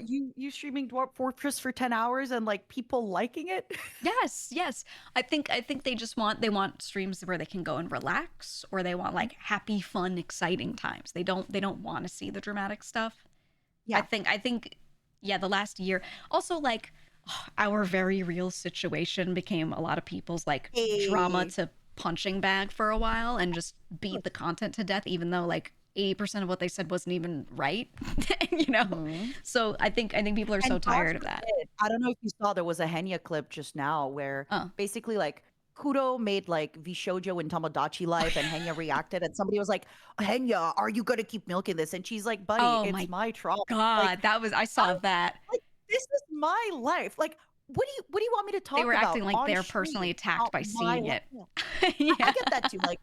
you streaming Dwarf Fortress for 10 hours and like people liking it? Yes. I think they want streams where they can go and relax or they want like happy, fun, exciting times. They don't want to see the dramatic stuff. I Yeah. think yeah, the last year. Also like our very real situation became a lot of people's like drama Hey. to punching bag for a while and just beat the content to death even though like 80% of what they said wasn't even right. you know? Mhm. So I think people are so And God tired of that. forbid, I don't know if you saw there was a Henya clip just now where Oh. basically like Kudo made like Vishojo and Tomodachi life and Henya reacted and somebody was like, Henya, are you gonna keep milking this? And she's like, buddy, Oh it's my my trauma. Like God, I I saw that. like this is my life. Like what do you want me to They talk were about acting like on they're stream personally attacked about by my seeing life? it. I Yeah, get that too. Like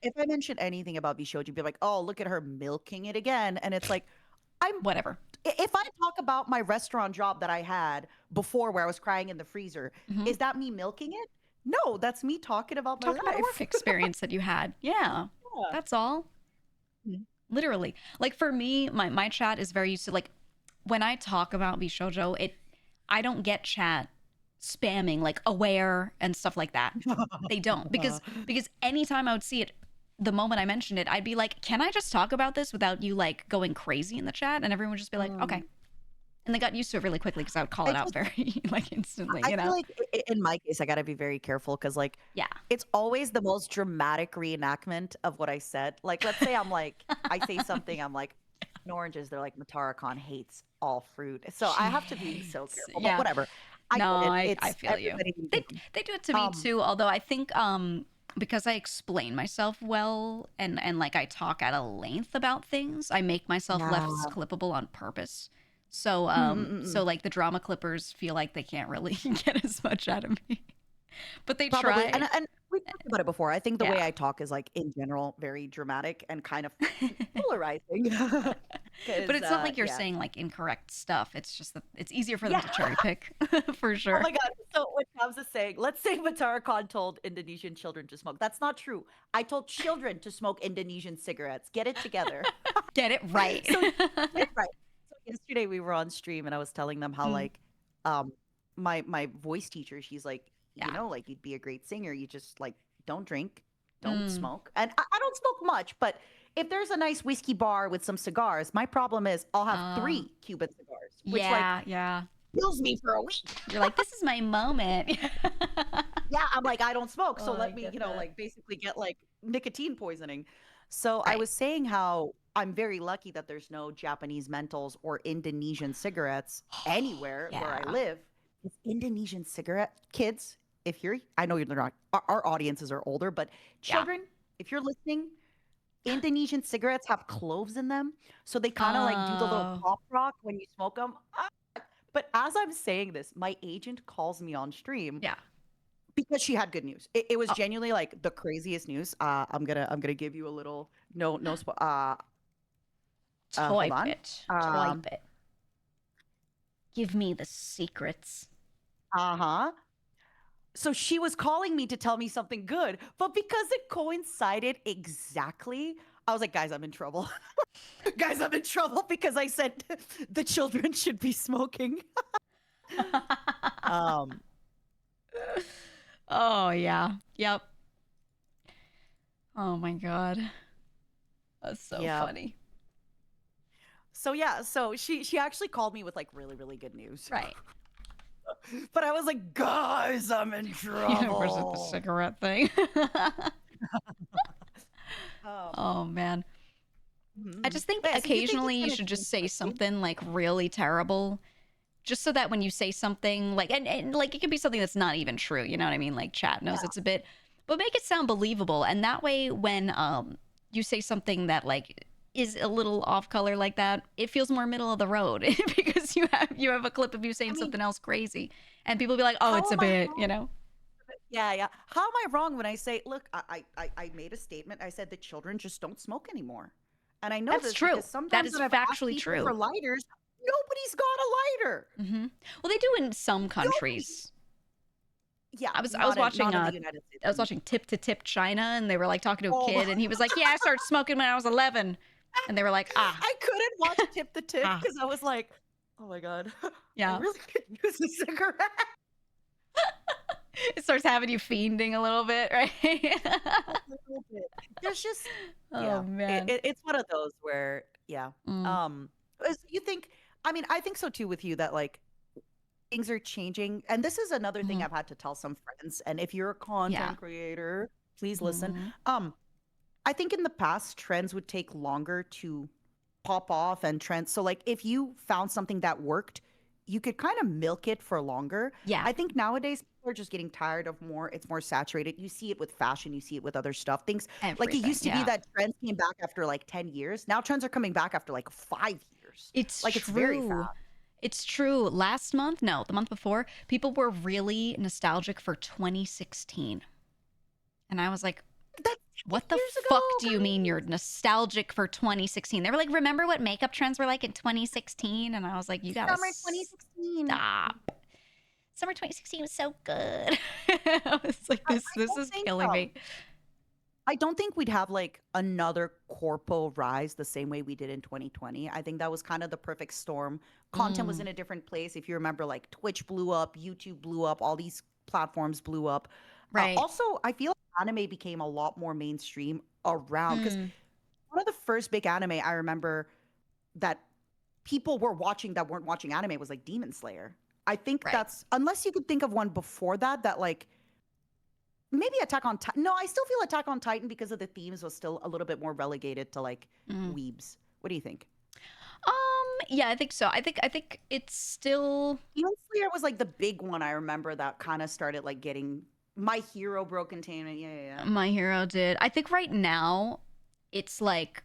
if I mention anything about Vishojo, be like, oh, look at her milking it again. And it's like, I'm whatever. if I talk about my restaurant job that I had before where I was crying in the freezer, Hmm. is that me milking it? No, that's me talking about my Talking about a work life. experience that you had. Yeah, Yeah. that's all. Mhm. Literally. Like for me, my chat is very used to like when I talk about Bishojo, I don't get chat spamming like aware and stuff like that. They don't because anytime I would see it, the moment I mentioned it, I'd be like, "Can I just talk about this without you like going crazy in the chat?" And everyone would just be like, "Okay." Mm. And they got used to it really quickly because I would call I it out just very like instantly, I you feel know? like in my case, I gotta be very careful because like Yeah. it's always the most dramatic reenactment of what I said. Like, let's say I say something, I'm like, "In oranges, they're like, Matara Khan hates all fruit. So I have to be so Jeez. careful. But Yeah. whatever. I No, get it. I It's feel you. everybody needs They it. they do it to me Um, too, although I think because I explain myself well and like I talk at a length about things, I make myself less yeah. clippable on purpose. So Mm, mm, mm, so mm. like the drama clippers feel like they can't really get as much out of me. But they Probably. try. And we've talked about it before. I think the Yeah. way I talk is like in general very dramatic and kind of polarizing. But Because it's not like you're yeah. saying like incorrect stuff. It's just that it's easier for them Yeah. to cherry pick for Oh sure. my God. So what Tabs is saying, let's say Matara Khan told Indonesian children to smoke. That's not true. I told children to smoke Indonesian cigarettes. Get it together. Get it right. So get it right. So yesterday we were on stream and I was telling them how Mm, like um my voice teacher, she's like, yeah. like you'd be a great singer. You just like don't drink, don't Mm. smoke. And I don't smoke much, but if there's a nice whiskey bar with some cigars, my problem is I'll have Uh, 3 Cuban cigars, which like yeah. kills me for a week. You're like, this is my moment. Yeah, I'm like, I don't smoke, so Oh, I let me, get that. like basically get like nicotine poisoning. So I Right. was saying how I'm very lucky that there's no Japanese menthols or Indonesian cigarettes anywhere where I Yeah. live. 'Cause Indonesian cigarette kids, if you're, I know you're not, our audiences are older, but Yeah. children, if you're listening, Indonesian cigarettes have cloves in them, so they kind of like do the little Oh, pop rock when you smoke them. But as I'm saying this, my agent calls me on stream yeah. because she had good news. It was Oh, genuinely like the craziest news. I'm gonna give you a little hold type on. it. Um, Type it. Give me the secrets. uh-huh. So she was calling me to tell me something good, but because it coincided exactly, I was like, guys, I'm in trouble. Guys, I'm in trouble because I said the children should be smoking. Um, Oh yeah. Yep. Oh my god. That's so yeah. funny. So yeah, so she actually called me with like really, really good news. Right. But I was like, guys, I'm in Yeah, of course, it's the trouble. cigarette thing. Um, Oh man. I mhm. just think But yeah, so you think occasionally it's you gonna should just change say quickly? something like really terrible, just so that when you say something like, and like it could be something that's not even true, you know what I mean? Like chat knows Yeah. it's a bit, but make it sound believable. And that way, when you say something that like is a little off color like that, it feels more middle of the road because you have a clip of you I saying mean, something else crazy, and people be like, oh, how it's a am I bit, you wrong? know? Yeah, yeah. How am I wrong when I say, look, I made a statement. I said the children just don't smoke anymore. And I know That's this true. because That sometimes is when I've asked factually people for true. lighters, nobody's got a lighter. Well, they do in some Nobody. countries. Yeah, I was watching not in the United States. I was watching Tip to Tip China, and they were like talking to a Oh my, kid, and he was like, "Yeah, I started smoking when I was 11," and they were like, "Ah, I couldn't watch Tip the Tip ah, because I was like, oh my God, I yeah." really could use a cigarette. It starts having you fiending a little bit, right? A little bit. There's just, Oh yeah, man. it's one of those where, yeah. Mm, You think, I mean, I think so too with you that like things are changing. And this is another thing mhm. I've had to tell some friends. And if you're a Yeah. content creator, please listen. Mhm. Um, I think in the past, trends would take longer to pop off and trends. So, like, if you found something that worked, you could kind of milk it for longer. Yeah. I think nowadays people are just getting tired of more, it's more saturated. You see it with fashion, you see it with other stuff. Things like it Everything. used to be Yeah. that trends came back after like 10 years. Now trends are coming back after like 5 years. It's Like, it's very true. fast. It's true. Last month, no, the month before, people were really nostalgic for 2016. And I was like, That's 10 what the years fuck ago, do you mean you're guys. nostalgic for 2016? They were like, remember what makeup trends were like in 2016? And I was like, you gotta Summer 2016. stop. Summer 2016 was so good. I was like, I this don't is think killing me. I don't think we'd have like another corpo rise the same way we did in 2020. I think that was kind of the perfect storm. Content was Mm, in a different place. If you remember, like Twitch blew up, YouTube blew up, all these platforms blew up. right. Also, I feel like anime became a lot more mainstream around because Mm, one of the first big anime I remember that people were watching that weren't watching anime was like Demon Slayer. I think right. that's, unless you could think of one before that, that like maybe Attack on Titan. No, I still feel Attack on Titan because of the themes was still a little bit more relegated to like Mm. weebs. What do you think? Yeah, I think so. I think it's still Demon Slayer was like the big one I remember that kind of started like getting My Hero broke containment. Yeah, yeah, yeah. My Hero did. I think right now it's like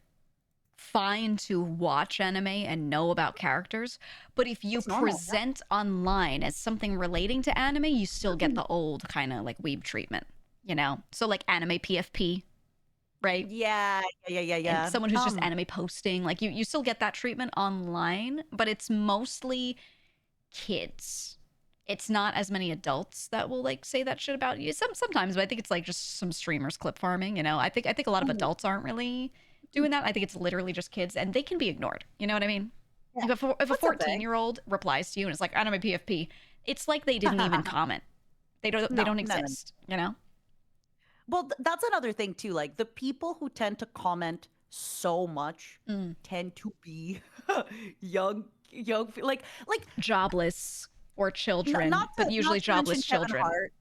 fine to watch anime and know about characters, but if you It's normal. present online as something relating to anime, you still get the old kind of like weeb treatment, you know? So like anime PFP, right? Yeah, yeah, yeah, yeah, And yeah. someone who's just anime posting, like you still get that treatment online, but it's mostly kids. It's not as many adults that will like say that shit about you. Sometimes, but I think it's like just some streamers clip farming. You know, I think a lot of Mhm. adults aren't really doing that. I think it's literally just kids, and they can be ignored. You know what I mean? Yeah. Like if a What's up, Bay? 14-year-old replies to you and it's like anime PFP, it's like they didn't even comment. They No, don't no, no. exist. You know? Well, that's another thing too. Like the people who tend to comment so much Mm. tend to be like Jobless or children, not but not usually to mention jobless Kevin children. Hart,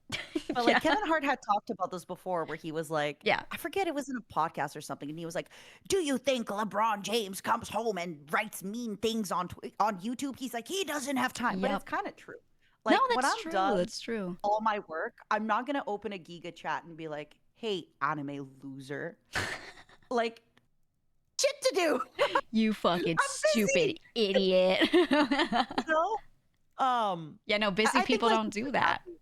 but like Yeah, Kevin Hart had talked about this before, where he was like, yeah, I forget, it was in a podcast or something, and he was like, "Do you think LeBron James comes home and writes mean things on on YouTube?" He's like, he doesn't have time, but yep. it's kind of true. No, Like when that's I'm true. done That's true. all my work, I'm not gonna open a Giga chat and be like, "Hey, anime loser," like shit to do. You fucking I'm stupid busy, idiot. you know. Yeah, no, busy I think people like don't if do you're that. happy,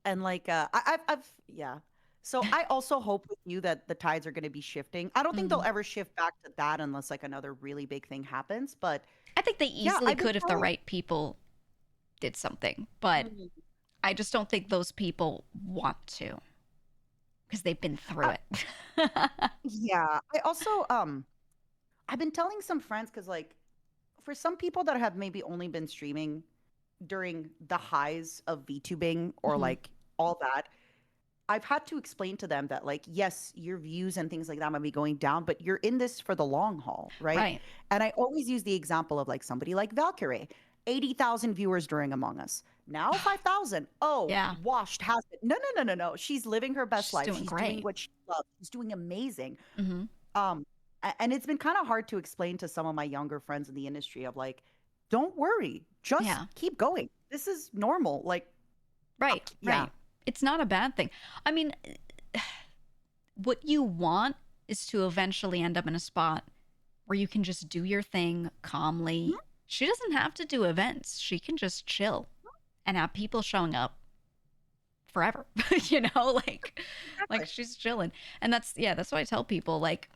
and like I've yeah. So I also hope with you that the tides are going to be shifting. I don't think they'll Mhm. ever shift back to that unless like another really big thing happens. But I think they yeah, easily I've been could if the telling. right people did something, but Mm, I just don't think those people want to because they've been through it. Yeah. I also I've been telling some friends because like for some people that have maybe only been streaming during the highs of VTubing or Mhm. like all that, I've had to explain to them that like yes, your views and things like that might be going down, but you're in this for the long haul, right? Right. And I always use the example of like somebody like Valkyrie, 80,000 viewers during Among Us. Now 5,000. Oh, Yeah. washed has it. No, no, no, no, no. She's living her best She's life. doing She's doing great. what she loves. She's doing amazing. Hmm. Um, and it's been kind of hard to explain to some of my younger friends in the industry of like, don't worry, just Yeah. keep going. This is normal. Like, Right. yeah. Right. It's not a bad thing. I mean, what you want is to eventually end up in a spot where you can just do your thing calmly. Mhm. She doesn't have to do events. She can just chill and have people showing up forever. You know, like Exactly. she's chilling. And that's why I tell people like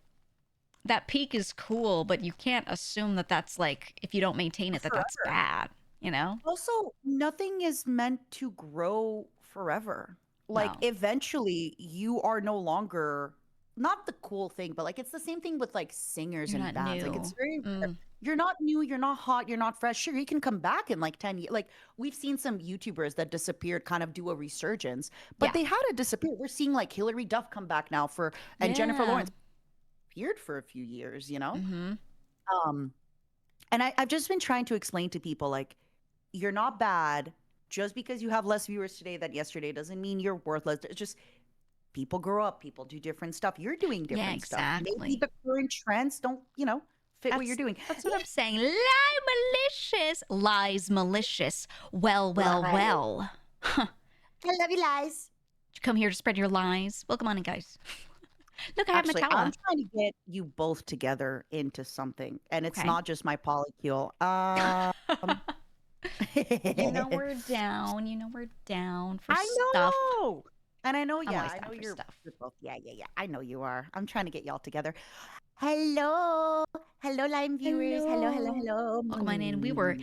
that peak is cool, but you can't assume that that's like if you don't maintain it that that's Forever. bad, you know? Also, nothing is meant to grow forever. Like, No. eventually, you are no longer not the cool thing, but like it's the same thing with like singers You're and not bands. Like, it's new. very rare. Mm, You're not new, you're not hot, you're not fresh. Sure, you can come back in like 10 years. Like, we've seen some YouTubers that disappeared kind of do a resurgence, but yeah. they had to disappear. We're seeing like Hilary Duff come back now for, and Jennifer Yeah. Lawrence appeared for a few years, you know? Mm-hmm. Um, and I've just been trying to explain to people like, you're not bad. Just because you have less viewers today than yesterday doesn't mean you're worthless. It's just people grow up, people do different stuff. You're doing Yeah, different stuff. Maybe exactly. the current trends don't, fit what you're That's doing. that's what I'm saying. Lie malicious. Lies malicious. Well, well, Lies. well. Huh. I love you, lies. Did you come here to spread your lies? Welcome on in, guys. Look, I have Actually, I'm Matara. trying to get you both together into something, and it's Okay. not just my polycule. You know we're down. You know we're down for I stuff. know. And I know, I'm yeah, always I down know for you're stuff. both. Yeah, yeah, yeah. I know you are. I'm trying to get y'all together. Hello. Hello, Lime viewers. Hello, hello, hello. Welcome on in. We were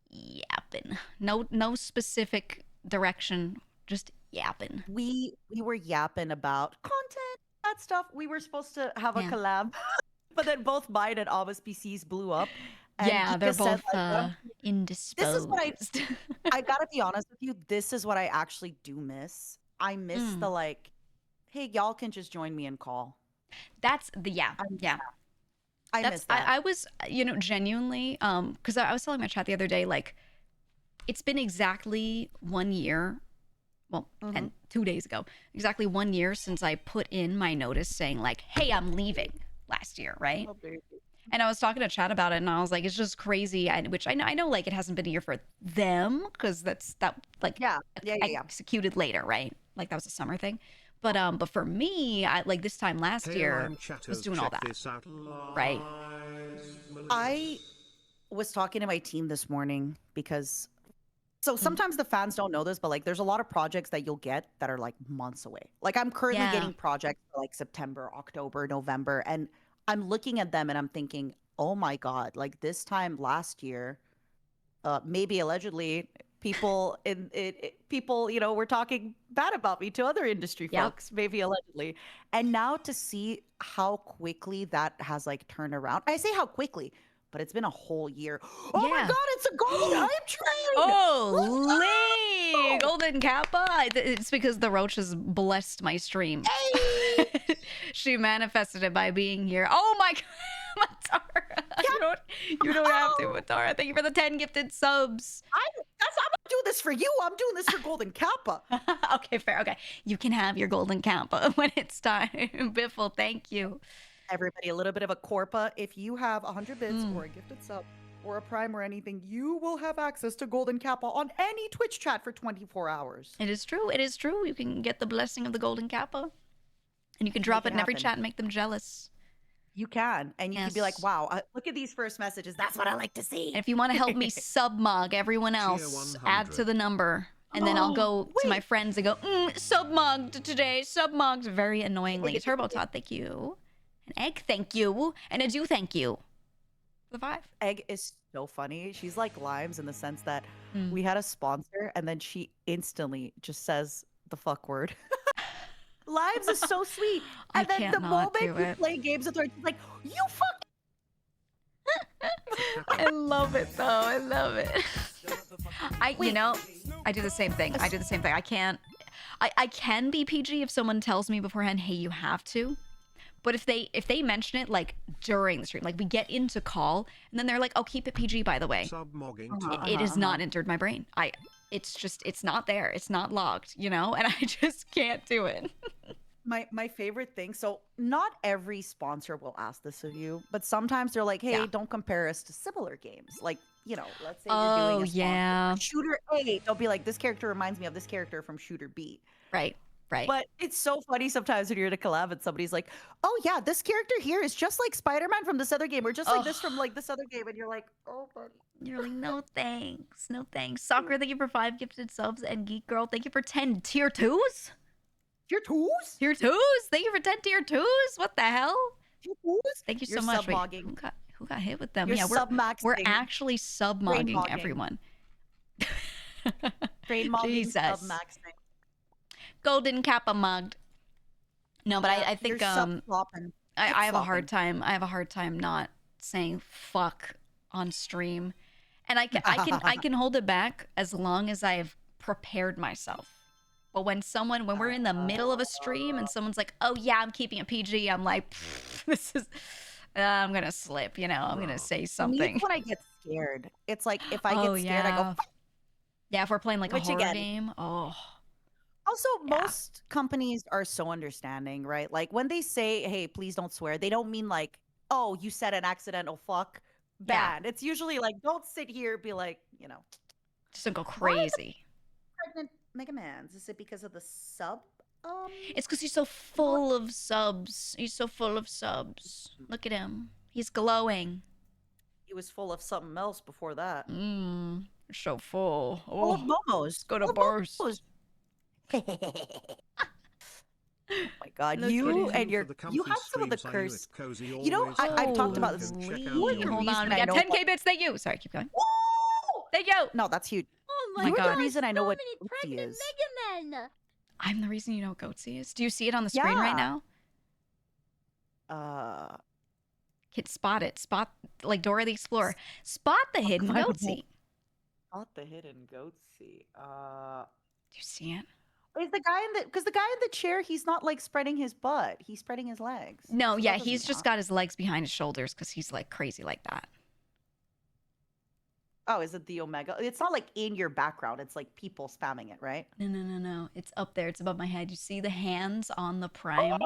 yapping. No specific direction. Just yapping. We were yapping about content, that stuff. We were supposed to have a Yeah. collab, but then both mine and Abba's PCs blew up. And Yeah, they're Geeka said, both indisposed. I gotta be honest with you, this is what I actually do miss. I miss the like, hey, y'all can just join me and call. That's the yeah. I miss that. I was genuinely because I was telling my chat the other day like it's been exactly 1 year, well, and 2 days ago, exactly 1 year since I put in my notice saying like, hey, I'm leaving last year, right? Oh, baby. And I was talking to Chad about it, and I was like, it's just crazy. Which I know, like, it hasn't been a year for them because that like Yeah. executed later, right? Like that was a summer thing. But for me, I like this time last Hey, year Lime was chatters, doing all check that, this out. right? I was talking to my team this morning because so sometimes the fans don't know this, but like there's a lot of projects that you'll get that are like months away. Like I'm currently Yeah. getting projects for like September, October, November, and I'm looking at them and I'm thinking, oh my God, like this time last year, maybe allegedly people people, were talking bad about me to other industry Yep. folks, maybe allegedly. And now to see how quickly that has like turned around. I say how quickly, but it's been a whole year. Oh my Yeah. God, it's a golden hype train. Holy golden kappa! It's because the roaches blessed my stream. Hey! She manifested it by being here. Oh my God, Matara! You don't have to, Matara. Thank you for the 10 gifted subs. I'm not doing this for you. I'm doing this for Golden Kappa. Okay, fair. Okay, you can have your golden kappa when it's time. Biffle, thank you. Everybody, a little bit of a corpa. If you have 100 bits or a gifted sub or a prime or anything, you will have access to Golden Kappa on any Twitch chat for 24 hours. It is true. It is true. You can get the blessing of the golden kappa, and you can drop Make it it in every happen. chat and make them jealous. You can. And you can be like, Yes. wow, look at these first messages. That's what I like to see. And if you want to help me submug everyone else, add to the number. And then I'll go to my friends and go, submugged today, submugged very annoyingly. Turbo Todd, thank you. An egg, thank you. And a do, thank you. The 5. Egg is so funny. She's like Limes in the sense that Mm. we had a sponsor and then she instantly just says the fuck word. Limes is so sweet. I And then can't the not moment do you it. play games with her, she's like, you fuck. I love it though. I love it. You Wait. know, I do the same thing. I do the same thing. I can't. I can be PG if someone tells me beforehand, hey, you have to. But if they mention it like during the stream, like we get into call and then they're like, oh, keep it PG by the way. Submogging It has not entered my brain. It's not there. It's not logged, you know, and I just can't do it. My favorite thing. So not every sponsor will ask this of you, but sometimes they're like, hey, Yeah. don't compare us to similar games. Like, you know, let's say Oh, you're doing a sponsor yeah. for Shooter A. They'll be like, this character reminds me of this character from Shooter B. Right. But it's so funny sometimes when you're in a collab and somebody's like, oh yeah, this character here is just like Spider-Man from this other game, or just like this from like this other game, and you're like, oh buddy. You're like, no thanks. No thanks. Soccer, thank you for 5 gifted subs. And Geek Girl, thank you for 10 tier 2s. Tier 2s? Tier 2s? Thank you for 10 tier 2s? What the hell? Tier 2s? Thank you You're so much. Wait, sub-mogging. who got hit with them? You're Yeah, sub-maxing. we're actually sub-mogging Brain-mogging. everyone. Train mogging, Jesus. sub-maxing. Golden Kappa mugged. No, but I think You're sub-flopping. I have a hard time. I have a hard time not saying fuck on stream, and I can hold it back as long as I've prepared myself. But when we're in the middle of a stream and someone's like, "Oh yeah, I'm keeping it PG," I'm like, "This is." I'm gonna slip, you know. I'm gonna say Me, something. when I get scared, it's like if I get Oh, scared, I go. yeah. Yeah, if we're playing like a Which horror again- game, oh Also, Yeah. most companies are so understanding, right? Like when they say, "Hey, please don't swear," they don't mean like, "Oh, you said an accidental fuck." Yeah. Bad. It's usually like, "Don't sit here," be like, you know, just don't go Why is it- crazy. pregnant Mega Man's. Is it because of the sub? It's because he's so full of subs. He's so full of subs. Look at him. He's glowing. He was full of something else before that. Mmm. So full. Full of Oh, momos. go to Full of burst. momos. Oh my god, Look you at and your For the you comfy have some of the streams, I knew curse. it cozy You know, always I've talked about says, this. "Check out Holy, your hold reason on. We I got know 10k what- bits. Thank you. Sorry, keep going. Woo! Thank you. No, that's huge. Oh my my You're God. the reason I know so what many Oopsie pregnant is. Mega Men. I'm the reason you know what Goatsy is. Do you see it on the screen right Yeah. now? Kid, spot it. Spot, like Dora the Explorer. Spot the hidden I don't know. Goatsy. Not the hidden goatsy. Do you see it? Is the guy because the guy in the chair, he's not like spreading his butt. He's spreading his legs. No, So yeah, that doesn't he's just count. got his legs behind his shoulders because he's like crazy like that. Oh, is it the Omega? It's not like in your background. It's like people spamming it, right? No. It's up there. It's above my head. You see the hands on the prime?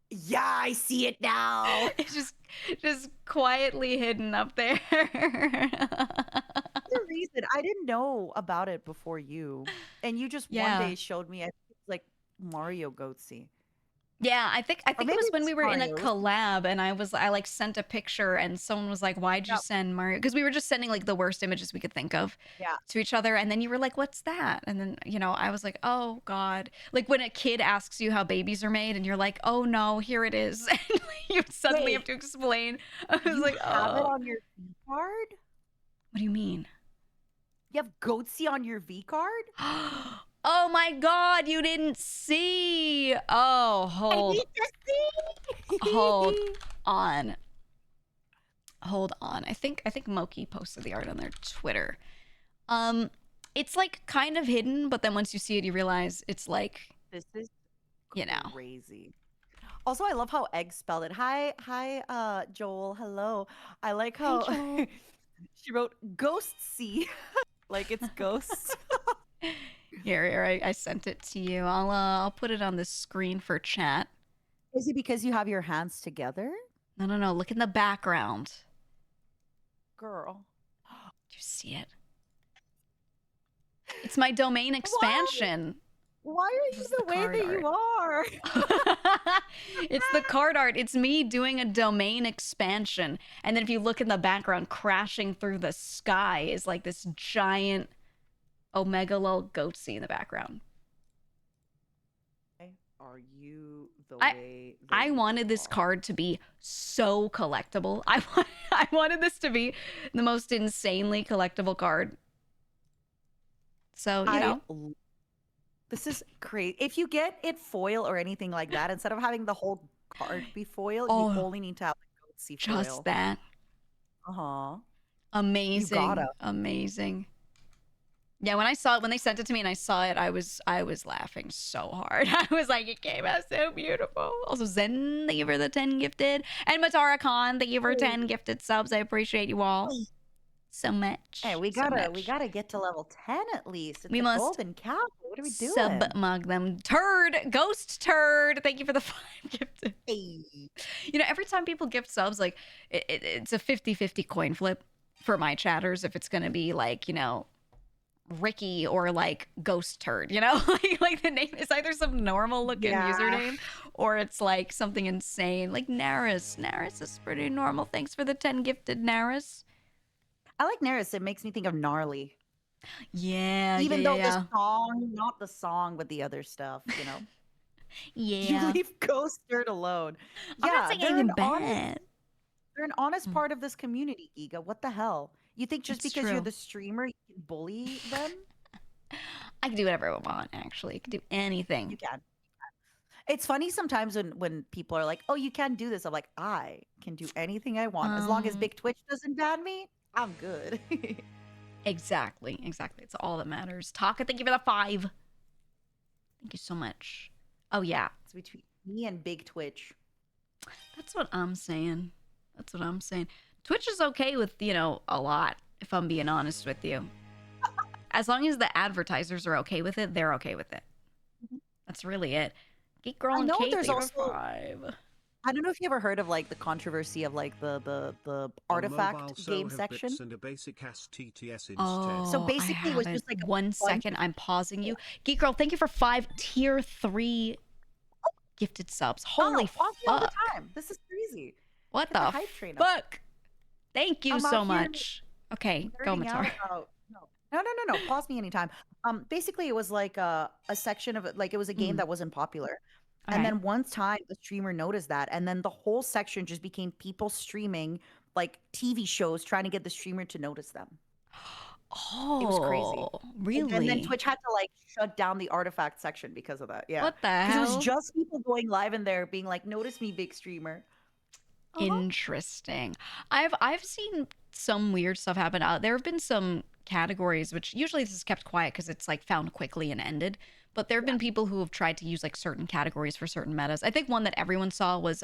Yeah, I see it now. It's just quietly hidden up there. The reason I didn't know about it before you, and you just Yeah. one day showed me. I think it's like Mario Goatsy. Yeah, I think it maybe was when it's we were in a Mario's. collab and I like sent a picture and someone was like, "Why'd you Yep. send Mario?" Because we were just sending like the worst images we could think of Yeah. to each other, and then you were like, "What's that?" And then I was like, "Oh God!" Like when a kid asks you how babies are made, and you're like, "Oh no, here it is," and you suddenly have Wait. to explain. I was You like, have it "Oh, on your V card? what do you mean?" You have Goatsy on your V card? Oh my God, you didn't see. Oh, I hold need to see. hold on. Hold on. I think Moki posted the art on their Twitter. It's like kind of hidden, but then once you see it, you realize it's like, This is you know. crazy. Also, I love how Egg spelled it. Hi, Joel. Hello. I like how Joel. she wrote ghostsy, like it's ghosts. Here, I sent it to you. I'll put it on the screen for chat. Is it because you have your hands together, No. Look in the background. girl? Do you see it? It's my domain expansion. Why are This you is the the way card that you are? It's the card art. It's me doing a domain expansion. And then if you look in the background, crashing through the sky is like this giant Omega Lol Goatsy in the background. are you the I- way that I you wanted this are? card to be so collectible. I wanted this to be the most insanely collectible card. So, you know. This is crazy. If you get it foil or anything like that, instead of having the whole card be foil, you Oh, only need to have the goatsy just foil. that. Uh-huh. Amazing. gotta. Amazing. Yeah, when I saw it, when they sent it to me and I saw it, I was laughing so hard. I was like, it came out so beautiful. Also, Zen, thank you for the 10 gifted. And Matara Khan, thank you for 10 gifted subs. I appreciate you all so much. Hey, we so gotta much. get to level 10 at least. It's We a must golden cow. What are we doing? Sub-mug them. Turd, ghost turd. Thank you for the 5 gifted. Hey. You know, every time people gift subs, like, it's a 50-50 coin flip for my chatters if it's going to be like, you know, Ricky or like Ghost Turd, you know? like the name is either some normal looking username or it's like something insane. Like Naris. Naris is pretty normal. Thanks for the 10 gifted, Naris. I like Neris. It makes me think of Gnarly. Yeah, Even though yeah. the song, not the song, but the other stuff, you know? Yeah. You leave Ghost Dirt alone. I'm not saying anything bad. They're an honest part of this community, Geega. What the hell? You think just It's because you're true. the streamer, you can bully them? I can do whatever I want, actually. I can do anything. You can. It's funny sometimes when people are like, "Oh, you can't do this." I'm like, "I can do anything I want as long as Big Twitch doesn't ban me. I'm good." Exactly. It's all that matters. Taka, thank you for the 5. Thank you so much. Oh yeah, It's between me and Big Twitch. that's what I'm saying. Twitch is okay with, you know, a lot, if I'm being honest with you. As long as the advertisers are okay with it, they're okay with it. That's really it. Geek Girl and know Kate, there's thank you also- for 5. I don't know if you ever heard of like the controversy of like the artifact game section. And a basic TTS instead. Oh, So basically it was I just haven't. like a 1 bunch second, I'm pausing you. Geek Girl, thank you for 5 tier 3 gifted subs. Holy pause me all the fuck. time. This is crazy. What Get the the hype train up. fuck? Thank you I'm so out here much. Okay, go nerding out Matara. about- No. Pause me anytime. Basically, it was like a section of it, like it was a game that wasn't popular. Okay. And then one time, the streamer noticed that, and then the whole section just became people streaming like TV shows, trying to get the streamer to notice them. Oh, It was crazy. really? And then Twitch had to like shut down the artifact section because of that. Yeah. What the Because it hell? was just people going live in there being like, "Notice me, big streamer." Interesting. I've seen some weird stuff happen. There have been some categories which usually this is kept quiet because it's like found quickly and ended. But there have been people who have tried to use like certain categories for certain metas. I think one that everyone saw was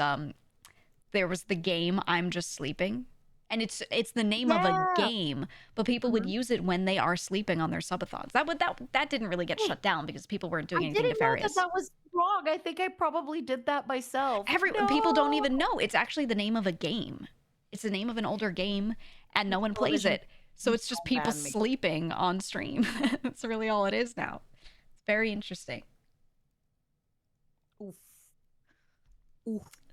there was the game I'm Just Sleeping. And it's the name of a game, but people would use it when they are sleeping on their subathons. That didn't really get shut down because people weren't doing anything nefarious. That was wrong. I think I probably did that myself. People don't even know. It's actually the name of a game. It's the name of an older game, and no one plays it. So it's just people sleeping on stream. That's really all it is now. It's very interesting. Oof.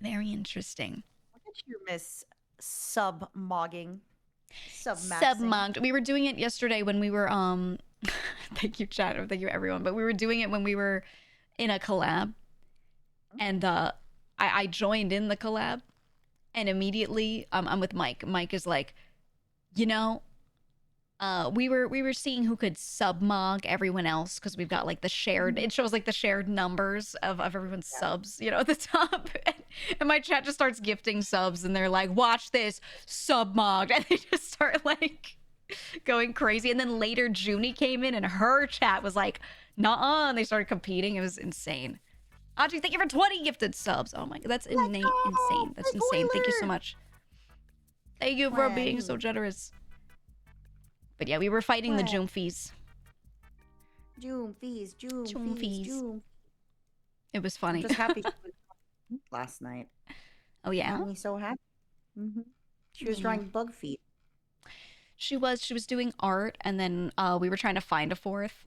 Very interesting. Look at you, Miss Sub-mogging. Sub-mogged. We were doing it yesterday when we were thank you, chat. Thank you, everyone. But we were doing it when we were in a collab, and I joined in the collab, and immediately I'm with Mike. Mike is like, you know, we were seeing who could submog everyone else because we've got like the shared. It shows like the shared numbers of everyone's subs, you know, at the top. And my chat just starts gifting subs, and they're like, "Watch this, submogged," and they just start like going crazy. And then later, Junie came in, and her chat was like, "Nuh-uh," and they started competing. It was insane. Audrey, thank you for 20 gifted subs. Oh my god, that's insane. That's insane. Thank you so much. Thank you for being so generous. But yeah, we were fighting the Joomfies. Joomfies. It was funny. I'm just happy last night. Oh yeah? Made me so happy. She was drawing bug feet. She was doing art, and then we were trying to find a fourth,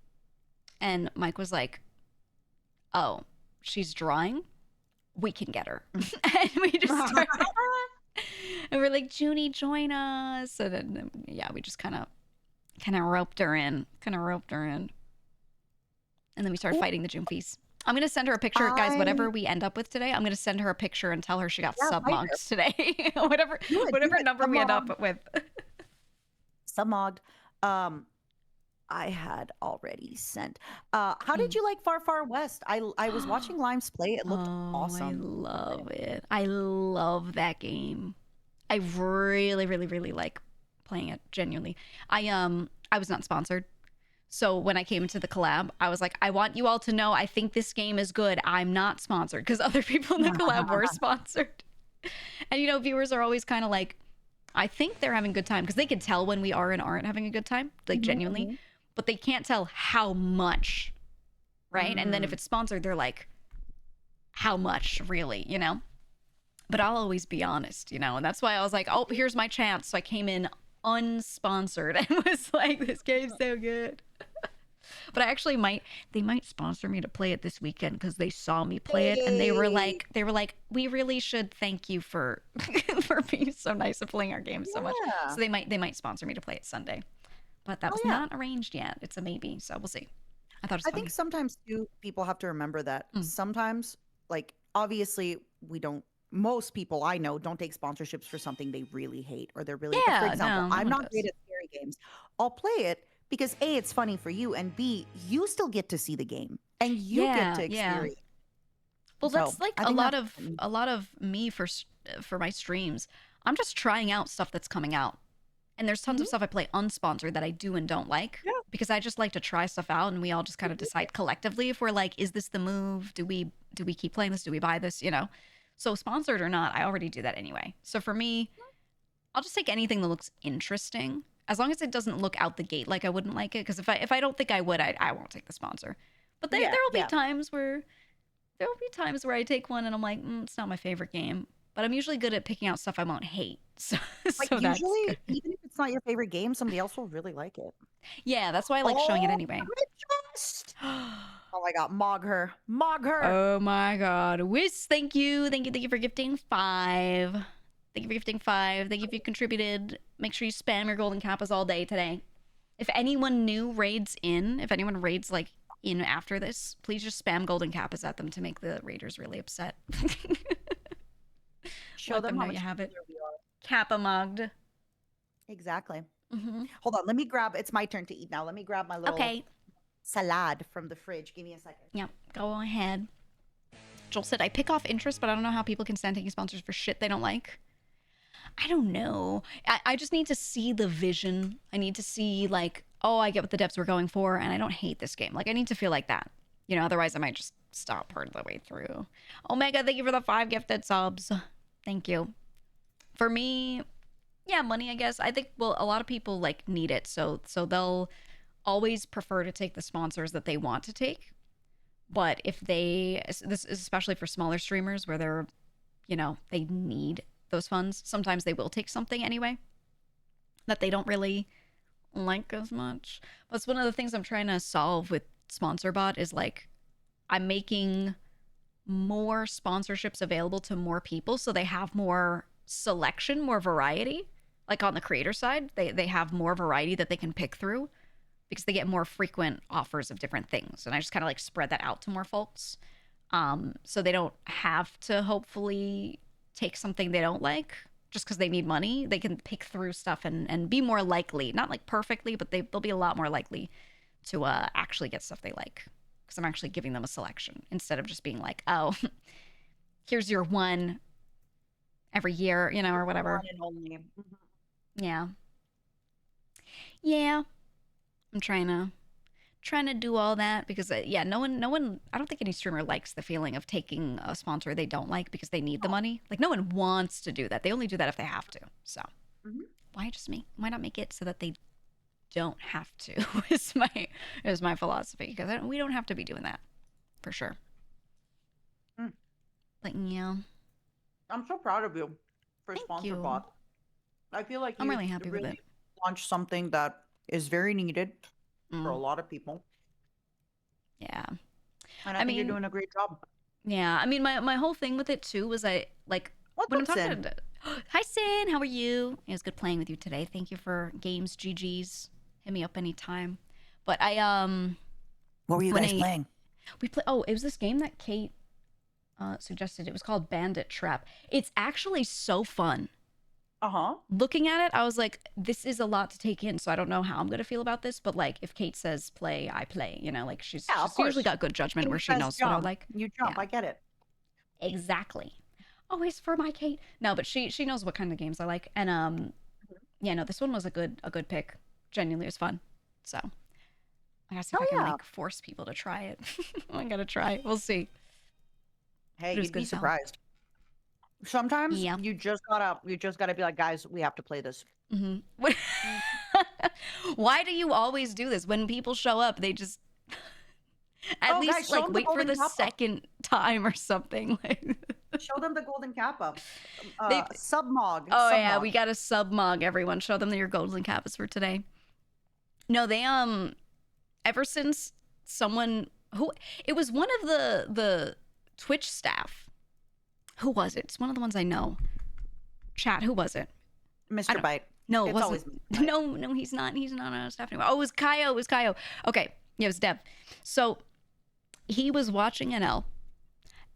and Mike was like, "Oh, she's drawing? We can get her." And we just started, and we're like, "Junie, join us." And then, yeah, we just kind of roped her in. And then we started fighting the Joomfies. I'm gonna send her a picture, guys. I Whatever we end up with today, I'm gonna send her a picture and tell her she got yeah, sub fight her. mugged today. whatever Do whatever it. number Come we end on. up with. Submogged. I had already sent. How did Mm. you like Far Far West? I was watching Limes play. It looked Oh, I awesome. love it. I love that game. I really, really, really like playing it. Genuinely, I was not sponsored. So when I came into the collab, I was like, I want you all to know I think this game is good. I'm not sponsored because other people in the collab were sponsored. And viewers are always kind of like, I think they're having a good time because they can tell when we are and aren't having a good time, like genuinely, but they can't tell how much, right? And then if it's sponsored, they're like, how much really, But I'll always be honest, and that's why I was like, oh, here's my chance. So I came in unsponsored and was like, this game's so good. But they might sponsor me to play it this weekend because they saw me play it and they were like, we really should thank you for for being so nice and playing our game so much. Yeah. So they might sponsor me to play it Sunday. But that was yeah. not arranged yet. It's a maybe, so we'll see. I thought it was I funny. think sometimes too, people have to remember that sometimes, like, obviously, most people I know don't take sponsorships for something they really hate or they're really. Yeah, For example, no I'm one not great does. at scary games. I'll play it because A, it's funny for you, and B, you still get to see the game and you get to Yeah. experience. Well, So, that's like I a think lot that's of fun. a lot of me for my streams. I'm just trying out stuff that's coming out. And there's tons of stuff I play unsponsored that I do and don't like Yeah. because I just like to try stuff out and we all just kind of decide collectively if we're like, is this the move? Do we keep playing this? Do we buy this? So sponsored or not, I already do that anyway. So for me, I'll just take anything that looks interesting as long as it doesn't look out the gate like I wouldn't like it. Because if I don't think I would, I won't take the sponsor. But Yeah, there'll be yeah. times where I take one and I'm like, it's not my favorite game. But I'm usually good at picking out stuff I won't hate. So, Like, so that's usually, good. even if it's not your favorite game, somebody else will really like it. Yeah, that's why I like showing it anyway. Just. Oh my god, Mog her. Mog her. Oh my god. Wiz, thank you. Thank you for gifting 5. Thank you for gifting 5. Thank you if you contributed. Make sure you spam your golden kappas all day today. If anyone new raids in, if anyone raids like in after this, please just spam golden kappas at them to make the raiders really upset. Show Let them how know much you have it. cooler we are. Kappa mugged. Exactly. Mm-hmm. Hold on, let me grab. It's my turn to eat now. Let me grab my little Okay. salad from the fridge. Give me a second. Yep. Go ahead. Joel said, I pick off interest, but I don't know how people can stand taking sponsors for shit they don't like. I don't know. I just need to see the vision. I need to see, like, oh, I get what the devs were going for, and I don't hate this game. Like, I need to feel like that. Otherwise I might just stop part of the way through. Omega, thank you for the 5 gifted subs. Thank you. For me, yeah, money, I guess. I think, well, a lot of people, like, need it, so they'll always prefer to take the sponsors that they want to take. But if this is especially for smaller streamers where they're, they need those funds, sometimes they will take something anyway that they don't really like as much. But it's one of the things I'm trying to solve with SponsorBot is like I'm making more sponsorships available to more people so they have more selection, more variety. Like on the creator side, they have more variety that they can pick through because they get more frequent offers of different things. And I just kind of like spread that out to more folks. So they don't have to hopefully take something they don't like just because they need money. They can pick through stuff and be more likely, not like perfectly, but they'll be a lot more likely to actually get stuff they like because I'm actually giving them a selection instead of just being like, oh, here's your one every year, or whatever. One and only. Yeah. I'm trying to do all that because no one I don't think any streamer likes the feeling of taking a sponsor they don't like because they need the money. Like no one wants to do that. They only do that if they have to. So why not make it so that they don't have to is my philosophy because we don't have to be doing that for sure. But yeah, I'm so proud of you for Thank you. SponsorBot. I feel like I'm you really happy with it. launched something that is very needed for a lot of people. Yeah. And I think you're doing a great job. Yeah, I mean, my whole thing with it too was when I'm talking to hi Sin, how are you? It was good playing with you today. Thank you for games, GGs. Hit me up anytime. But What were you guys playing? We play. Oh, it was this game that Kate suggested. It was called Bandit Trap. It's actually so fun. Uh-huh. Looking at it, I was like, this is a lot to take in, so I don't know how I'm gonna feel about this. But like, if Kate says play, I play. You know, like she's Yeah, of usually course. got good judgment Kate where she says knows what I jump, like. you jump. Yeah. I get it. Exactly. Always for my Kate. No, but she knows what kind of games I like, and yeah, no, this one was a good pick. Genuinely, it was fun. So I gotta see if Oh I can yeah. like force people to try it. I gotta try it. We'll see. Hey, It was you'd be good though. surprised. Sometimes Yeah. you just gotta be like, guys, we have to play this. Why do you always do this? When people show up, they just at Oh, least guys, show like them the wait for golden the kappa. second time or something. Like Show them the golden kappa. They- Submog. oh yeah, submog. we got a sub mug. Everyone, show them your golden kappas for today. No, they ever since someone who it was one of the Twitch staff. Who was it? It's one of the ones I know. Chat, who was it? Mr. Bite. No, it It's wasn't. always Mr. Bite. No, he's not. He's not on our staff anymore. Oh, it was Kaio. It was Kaio. Okay. Yeah, it was Dev. So he was watching NL,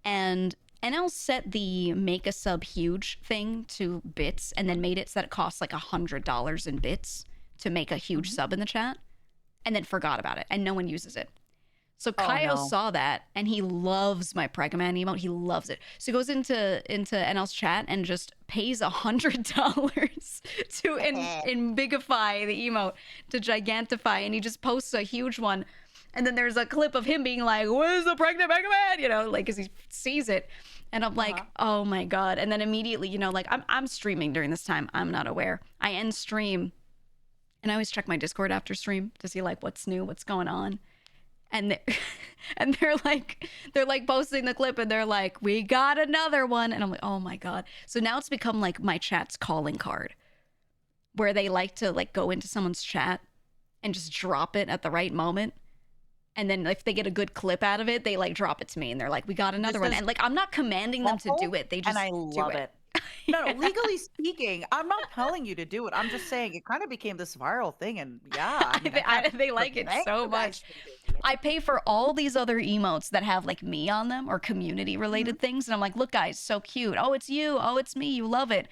and NL set the make a sub huge thing to bits, and then made it so that it costs like $100 in bits to make a huge sub in the chat, and then forgot about it, and no one uses it. So Kaio no. saw that, and he loves my Pregaman emote. He loves it. So he goes into NL's chat and just pays $100 to embigify the emote, to gigantify, and he just posts a huge one. And then there's a clip of him being like, "Where's the pregnant Pregaman?" You know, like, because he sees it. And I'm like, oh my God. And then immediately, you know, like I'm streaming during this time. I'm not aware. I end stream, and I always check my Discord after stream to see like what's new, what's going on. And they're like posting the clip, and they're like, "We got another one," and I'm like, "Oh my God!" So now it's become like my chat's calling card, where they like to like go into someone's chat and just drop it at the right moment, and then if they get a good clip out of it, they like drop it to me, and they're like, "We got another one," and like I'm not commanding them to do it; they just and I do love it. No, legally speaking, I'm not telling you to do it. I'm just saying it kind of became this viral thing, and yeah, I mean, they like it so much. I pay for all these other emotes that have like me on them or community related things, and I'm like, "Look, guys, so cute. Oh, it's you. Oh, it's me. You love it."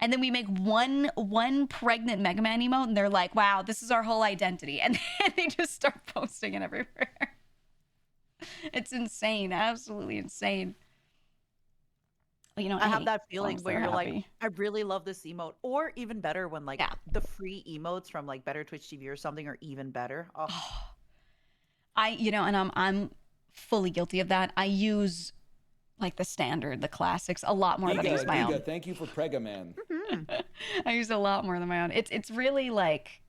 And then we make one pregnant Mega Man emote, and they're like, "Wow, this is our whole identity," and then they just start posting it everywhere. It's insane, absolutely insane. You know, I have hey, that as long feeling as where they're you're like, happy. I really love this emote, or even better when like Yeah. the free emotes from like Better Twitch TV or something are even better. Oh, And I'm fully guilty of that. I use like the standard, the classics, a lot more than I use my Geega, own. thank you for Pregaman. I use a lot more than my own. It's really like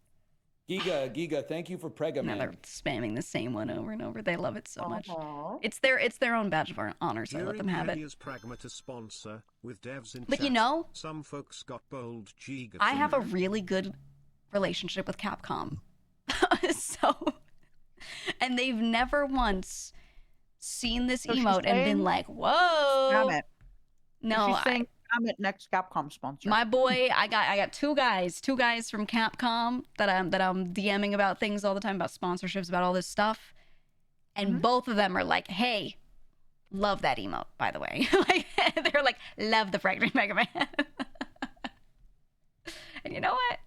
Geega, thank you for now they're Pregaman. spamming the same one over and over. They love it so much. Aw. It's their own badge of honor, so I let them have it. Geega's Pragmata sponsor with devs in But you chat. know, Some folks got bold Geega. I for have a me. really good relationship with Capcom. So, and they've never once seen this So she's emote and been saying- like, "Whoa." Damn it. No, She's saying I'm at next Capcom sponsor. my boy, I got two guys from Capcom that I'm DMing about things all the time, about sponsorships, about all this stuff, and both of them are like, "Hey, love that emote, by the way." Like they're like, "Love the pregnant Mega Man." And you know what?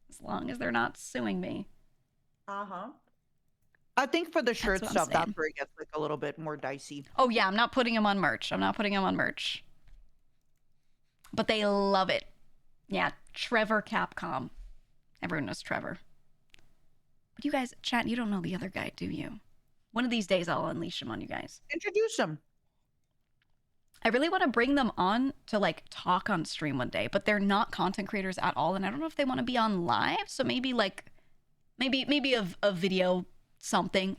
As long as they're not suing me. I think for the shirt what I'm stuff, that's saying. where it gets like a little bit more dicey. Oh yeah, I'm not putting them on merch. But they love it. Yeah, Trevor Capcom. Everyone knows Trevor. But you guys, chat, you don't know the other guy, do you? One of these days I'll unleash him on you guys. Introduce them. I really want to bring them on to like talk on stream one day, but they're not content creators at all, and I don't know if they want to be on live. So maybe a video something.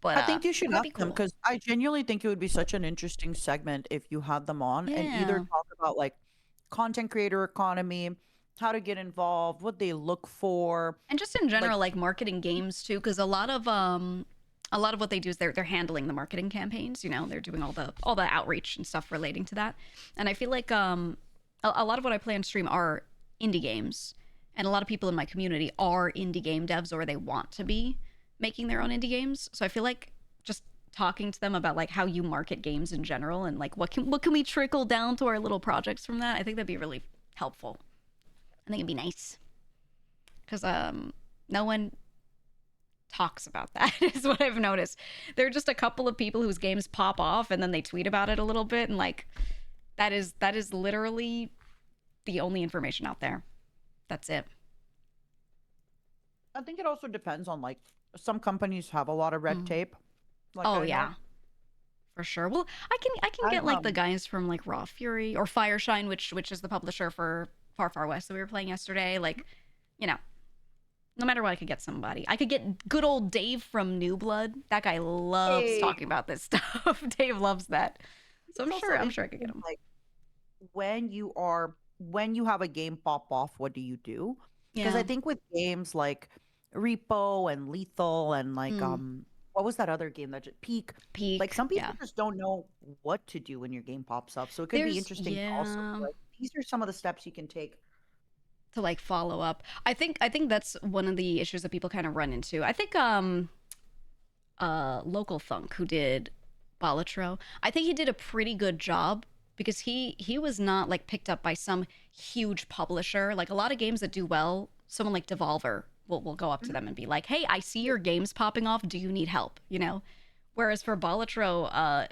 But I think you should that'd ask be them cool. because I genuinely think it would be such an interesting segment if you had them on and either Yeah. talk about like content creator economy, how to get involved, what they look for. And just in general, like marketing games too, because a lot of what they do is they're handling the marketing campaigns. You know, they're doing all the outreach and stuff relating to that. And I feel like a lot of what I play on stream are indie games, and a lot of people in my community are indie game devs, or they want to be making their own indie games. So I feel like just talking to them about like how you market games in general and like what can we trickle down to our little projects from that. I think that'd be really helpful. I think it'd be nice because no one talks about that is what I've noticed. There are just a couple of people whose games pop off and then they tweet about it a little bit, and like that is literally the only information out there. That's it. I think it also depends on like some companies have a lot of red tape. Like Oh I know. yeah, for sure. Well, I can get like the guys from like Raw Fury or Fireshine, which is the publisher for Far Far West that we were playing yesterday. Like, you know, no matter what, I could get somebody. I could get good old Dave from New Blood. That guy loves Hey. talking about this stuff. Dave loves that. So It's I'm also sure I could get interesting, him. like when you have a game pop off, what do you do? Because I Yeah. think with games like Repo and Lethal and like Mm. what was that other game that just Peak? Like Peak. some people Yeah. just don't know what to do when your game pops up. So it could be There's interesting to also be like these are some of the steps you can take. to like follow up. I think that's one of the issues that people kind of run into. I think Local Thunk, who did Balatro, I think he did a pretty good job because he was not like picked up by some huge publisher. Like a lot of games that do well, someone like Devolver will go up to them and be like, "Hey, I see your games popping off. Do you need help?" You know. Whereas for Balatro,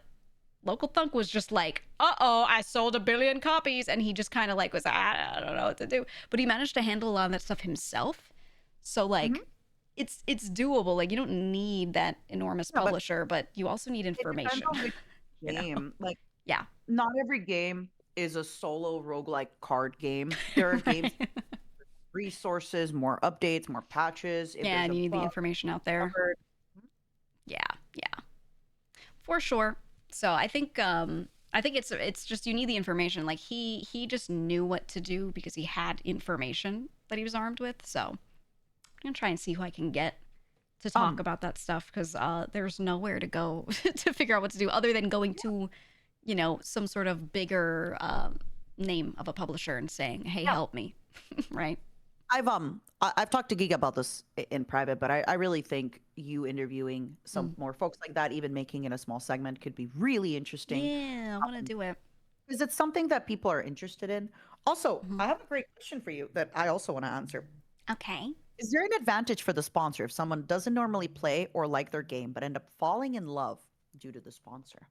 Local Thunk was just like, "Uh-oh, I sold 1 billion copies," and he just kind of like was, I don't know what to do. But he managed to handle a lot of that stuff himself. So like, it's doable. Like you don't need that enormous No, but publisher, but you also need it depends information. on which You know? game. Like Yeah. not every game is a solo roguelike card game. There are games with resources, more updates, more patches. If Yeah, there's and a you need the bug information out there. covered. Yeah, yeah, for sure. So I think it's just you need the information. Like he just knew what to do because he had information that he was armed with. So I'm gonna try and see who I can get to talk Um, about that stuff because there's nowhere to go to figure out what to do other than going to, some sort of bigger name of a publisher and saying, "Hey, yeah. help me," right? I've talked to Geega about this in private, but I really think you interviewing some Mm. more folks like that, even making it a small segment, could be really interesting Yeah, I want to do it. because it's something that people are interested in. Also, Mhm. I have a great question for you that I also want to answer. Okay. Is there an advantage for the sponsor if someone doesn't normally play or like their game but end up falling in love due to the sponsor?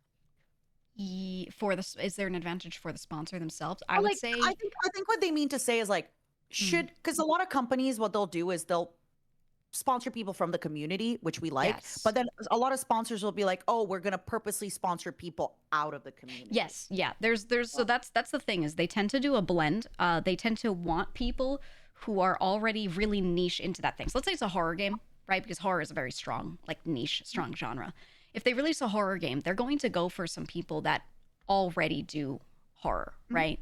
For this, is there an advantage for the sponsor themselves? I Well, would like say, I think what they mean to say is like mm, because a lot of companies what they'll do is they'll sponsor people from the community, which we like, yes. but then a lot of sponsors will be like, "Oh, we're gonna purposely sponsor people out of the community." Yes, yeah. So that's the thing is they tend to do a blend. They tend to want people who are already really niche into that thing. So let's say it's a horror game, right? Because horror is a very strong, like niche, strong genre. If they release a horror game, they're going to go for some people that already do horror, Mhm. right?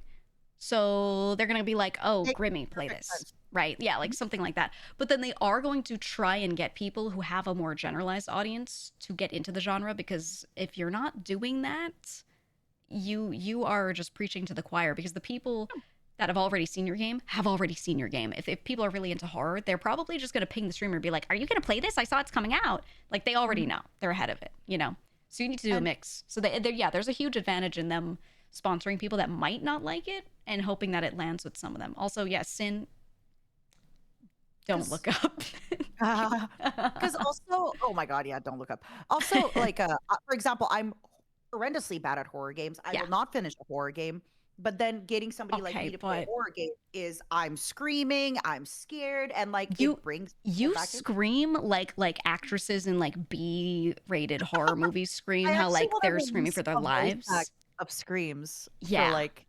So they're gonna be like, "Oh, Makes Grimmy, play perfect this." sense. Right. Yeah, like Mhm. something like that. But then they are going to try and get people who have a more generalized audience to get into the genre because if you're not doing that, you are just preaching to the choir because the people that have already seen your game have already seen your game. If people are really into horror, they're probably just going to ping the streamer and be like, "Are you going to play this? I saw it's coming out." Like they already Mhm. know. They're ahead of it. So you need to do a And mix. So yeah, there's a huge advantage in them sponsoring people that might not like it and hoping that it lands with some of them. Also, yeah, Sin, don't because look up. because also, oh my god, yeah, don't look up. Also, like for example, I'm horrendously bad at horror games. I Yeah. will not finish a horror game. But then getting somebody like Okay, me to play a but horror game is I'm screaming, I'm scared, and like you it brings people you back in. scream like actresses in like B-rated horror movies scream, I how actually like want to they're screaming release for their a voice pack lives. of screams for Yeah. like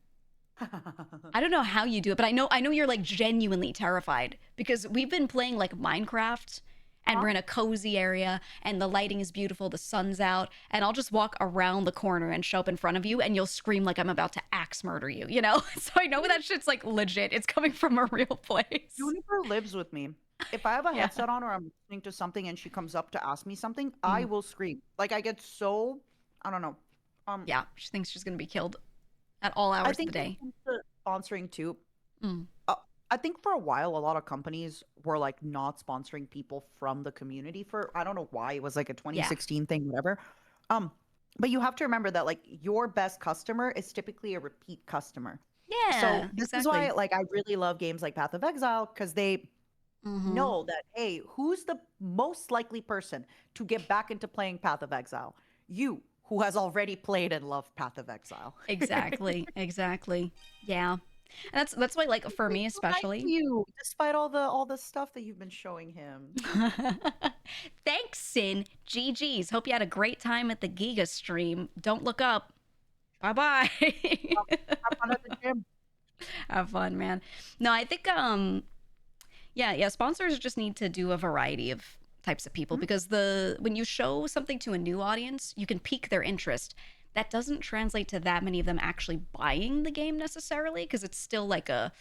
I don't know how you do it, but I know you're like genuinely terrified because we've been playing like Minecraft and huh? we're in a cozy area and the lighting is beautiful, the sun's out, and I'll just walk around the corner and show up in front of you and you'll scream like I'm about to axe murder you? So I know that shit's like legit. It's coming from a real place. Juniper lives with me. If I have a Yeah. headset on or I'm listening to something and she comes up to ask me something, I Mm. will scream. Like I get so I don't know. Um, Yeah, she thinks she's gonna be killed at all I hours of the think when day. it comes to sponsoring too, Mm. uh, I think for a while a lot of companies were like not sponsoring people from the community for I don't know why it was like a Yeah. 2016 thing, whatever. Um, but you have to remember that like your best customer is typically a repeat customer. So Yeah, this is exactly. why like I really love games like Path of Exile because they Mm-hmm. know that hey, who's the most likely person to get back into playing Path of Exile? You, who has already played and loved Path of Exile. Exactly. Exactly. Yeah. And that's why, like, for He's me so nice to especially. you, despite all the stuff that you've been showing him. Thanks, Sin. GG's. Hope you had a great time at the Giga stream. Don't look up. Bye bye. Have fun at the gym. Have fun, man. No, I think yeah, sponsors just need to do a variety of types of people Mhm. because the when you show something to a new audience, you can pique their interest. That doesn't translate to that many of them actually buying the game necessarily because it's still like a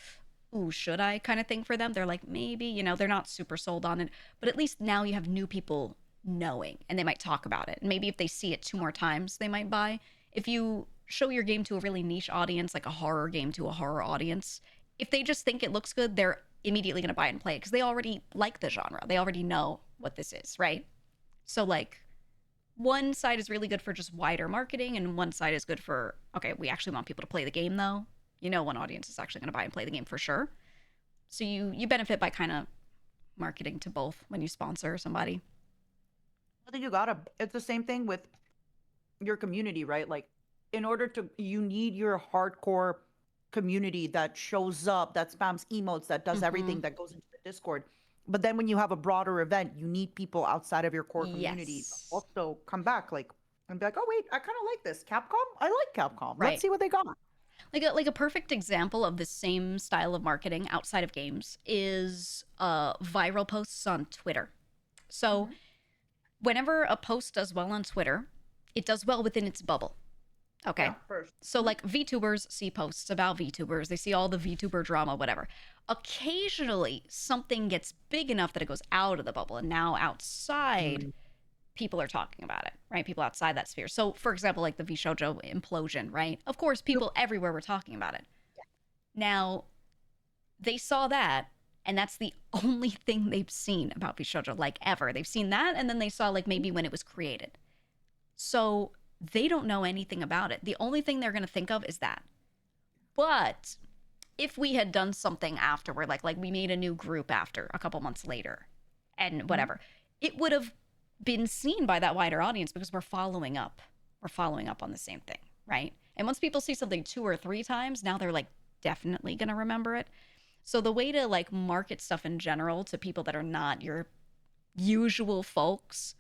ooh, should I kind of thing for them. They're like, maybe, they're not super sold on it. But at least now you have new people knowing and they might talk about it. And maybe if they see it two more times, they might buy. If you show your game to a really niche audience, like a horror game to a horror audience, if they just think it looks good, they're immediately going to buy it and play it because they already like the genre. They already know what this is, right? So, like, one side is really good for just wider marketing, and one side is good for, okay, we actually want people to play the game, though. One audience is actually going to buy and play the game for sure. So you benefit by kind of marketing to both when you sponsor somebody. I think you gotta. It's the same thing with your community, right? Like, in order to, you need your hardcore community that shows up, that spams emotes, that does Mm-hmm. everything, that goes into the Discord. But then when you have a broader event, you need people outside of your core community to Yes. also come back, like, and be like, oh wait, I kind of like this Capcom. I like Capcom. Let's Right. see what they got. Like a perfect example of the same style of marketing outside of games is viral posts on Twitter. So Mhm. whenever a post does well on Twitter, it does well within its bubble. Okay. Yeah, first. So, like, VTubers see posts about VTubers. They see all the VTuber drama, whatever. Occasionally, something gets big enough that it goes out of the bubble, and now outside, Mm. people are talking about it, right? People outside that sphere. So, for example, like the VShojo implosion, right? Of course, Yep. people everywhere were talking about it. Now, they saw that, and that's the only thing they've seen about VShojo, like, ever. They've seen that, and then they saw, like, maybe when it was created. So they don't know anything about it. The only thing they're going to think of is that. But if we had done something afterward, like we made a new group after a couple months later and whatever, it would have been seen by that wider audience because we're following up. We're following up on the same thing, right? And once people see something 2 or 3 times, now they're like definitely going to remember it. So the way to like market stuff in general to people that are not your usual folks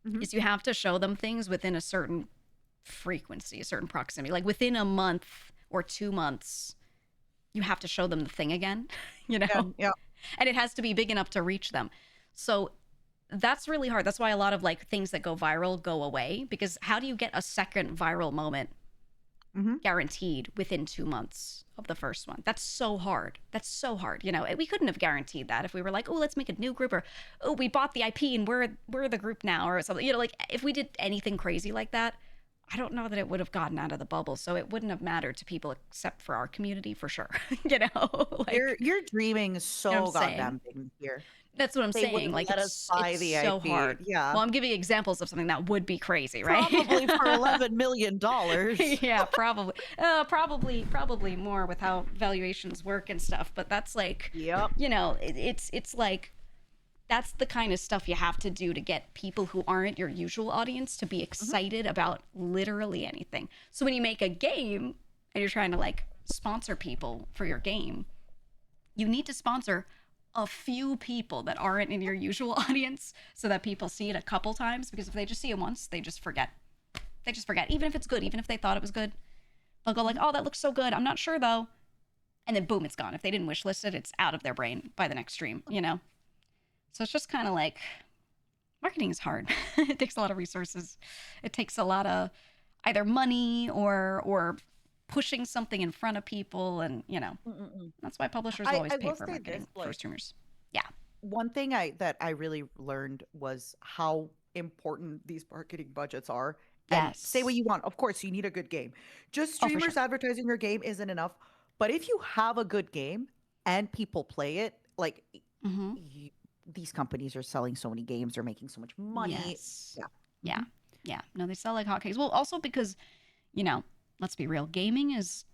Mhm. is you have to show them things within a certain frequency, a certain proximity. Like within a month or 2 months, you have to show them the thing again, Yeah, yeah. and it has to be big enough to reach them. So that's really hard. That's why a lot of like things that go viral go away because how do you get a second viral moment Mhm. guaranteed within 2 months of the first one? That's so hard. That's so hard. We couldn't have guaranteed that if we were like, oh, let's make a new group, or oh, we bought the IP and we're the group now, or something. Like if we did anything crazy like that, I don't know that it would have gotten out of the bubble. So it wouldn't have mattered to people except for our community for sure. You're Like you're dreaming you know what so I'm saying? goddamn big here. That's what I'm They saying. wouldn't Like let us buy it's the so IP. hard. Yeah. Well, I'm giving you examples of something that would be crazy, right? Probably for $11 million. Yeah, probably. Probably more with how valuations work and stuff. But that's like, Yep. it's like that's the kind of stuff you have to do to get people who aren't your usual audience to be Mhm. excited about literally anything. So when you make a game and you're trying to like sponsor people for your game, you need to sponsor a few people that aren't in your usual audience so that people see it a couple times because if they just see it once, they just forget. They just forget. Even if it's good, even if they thought it was good, they'll go like, "Oh, that looks so good. I'm not sure though." And then boom, it's gone. If they didn't wish list it, it's out of their brain by the next stream. So it's just kind of like marketing is hard. It takes a lot of resources. It takes a lot of either money or pushing something in front of people and Mm-mm-mm. that's why publishers I always I pay will for say this, marketing for like, streamers. Yeah. one thing that I really learned was how important these marketing budgets are. And say what Yes. you want. Of course, you need a good game. Just Oh, for sure. streamers advertising your game isn't enough. But if you have a good game and people play it, like Mm-hmm. these companies are selling so many games, they're making so much money. Yes. Yeah. Yeah. Mhm. Yeah, no, they sell like hotcakes. Well, also because, you know, let's be real, gaming is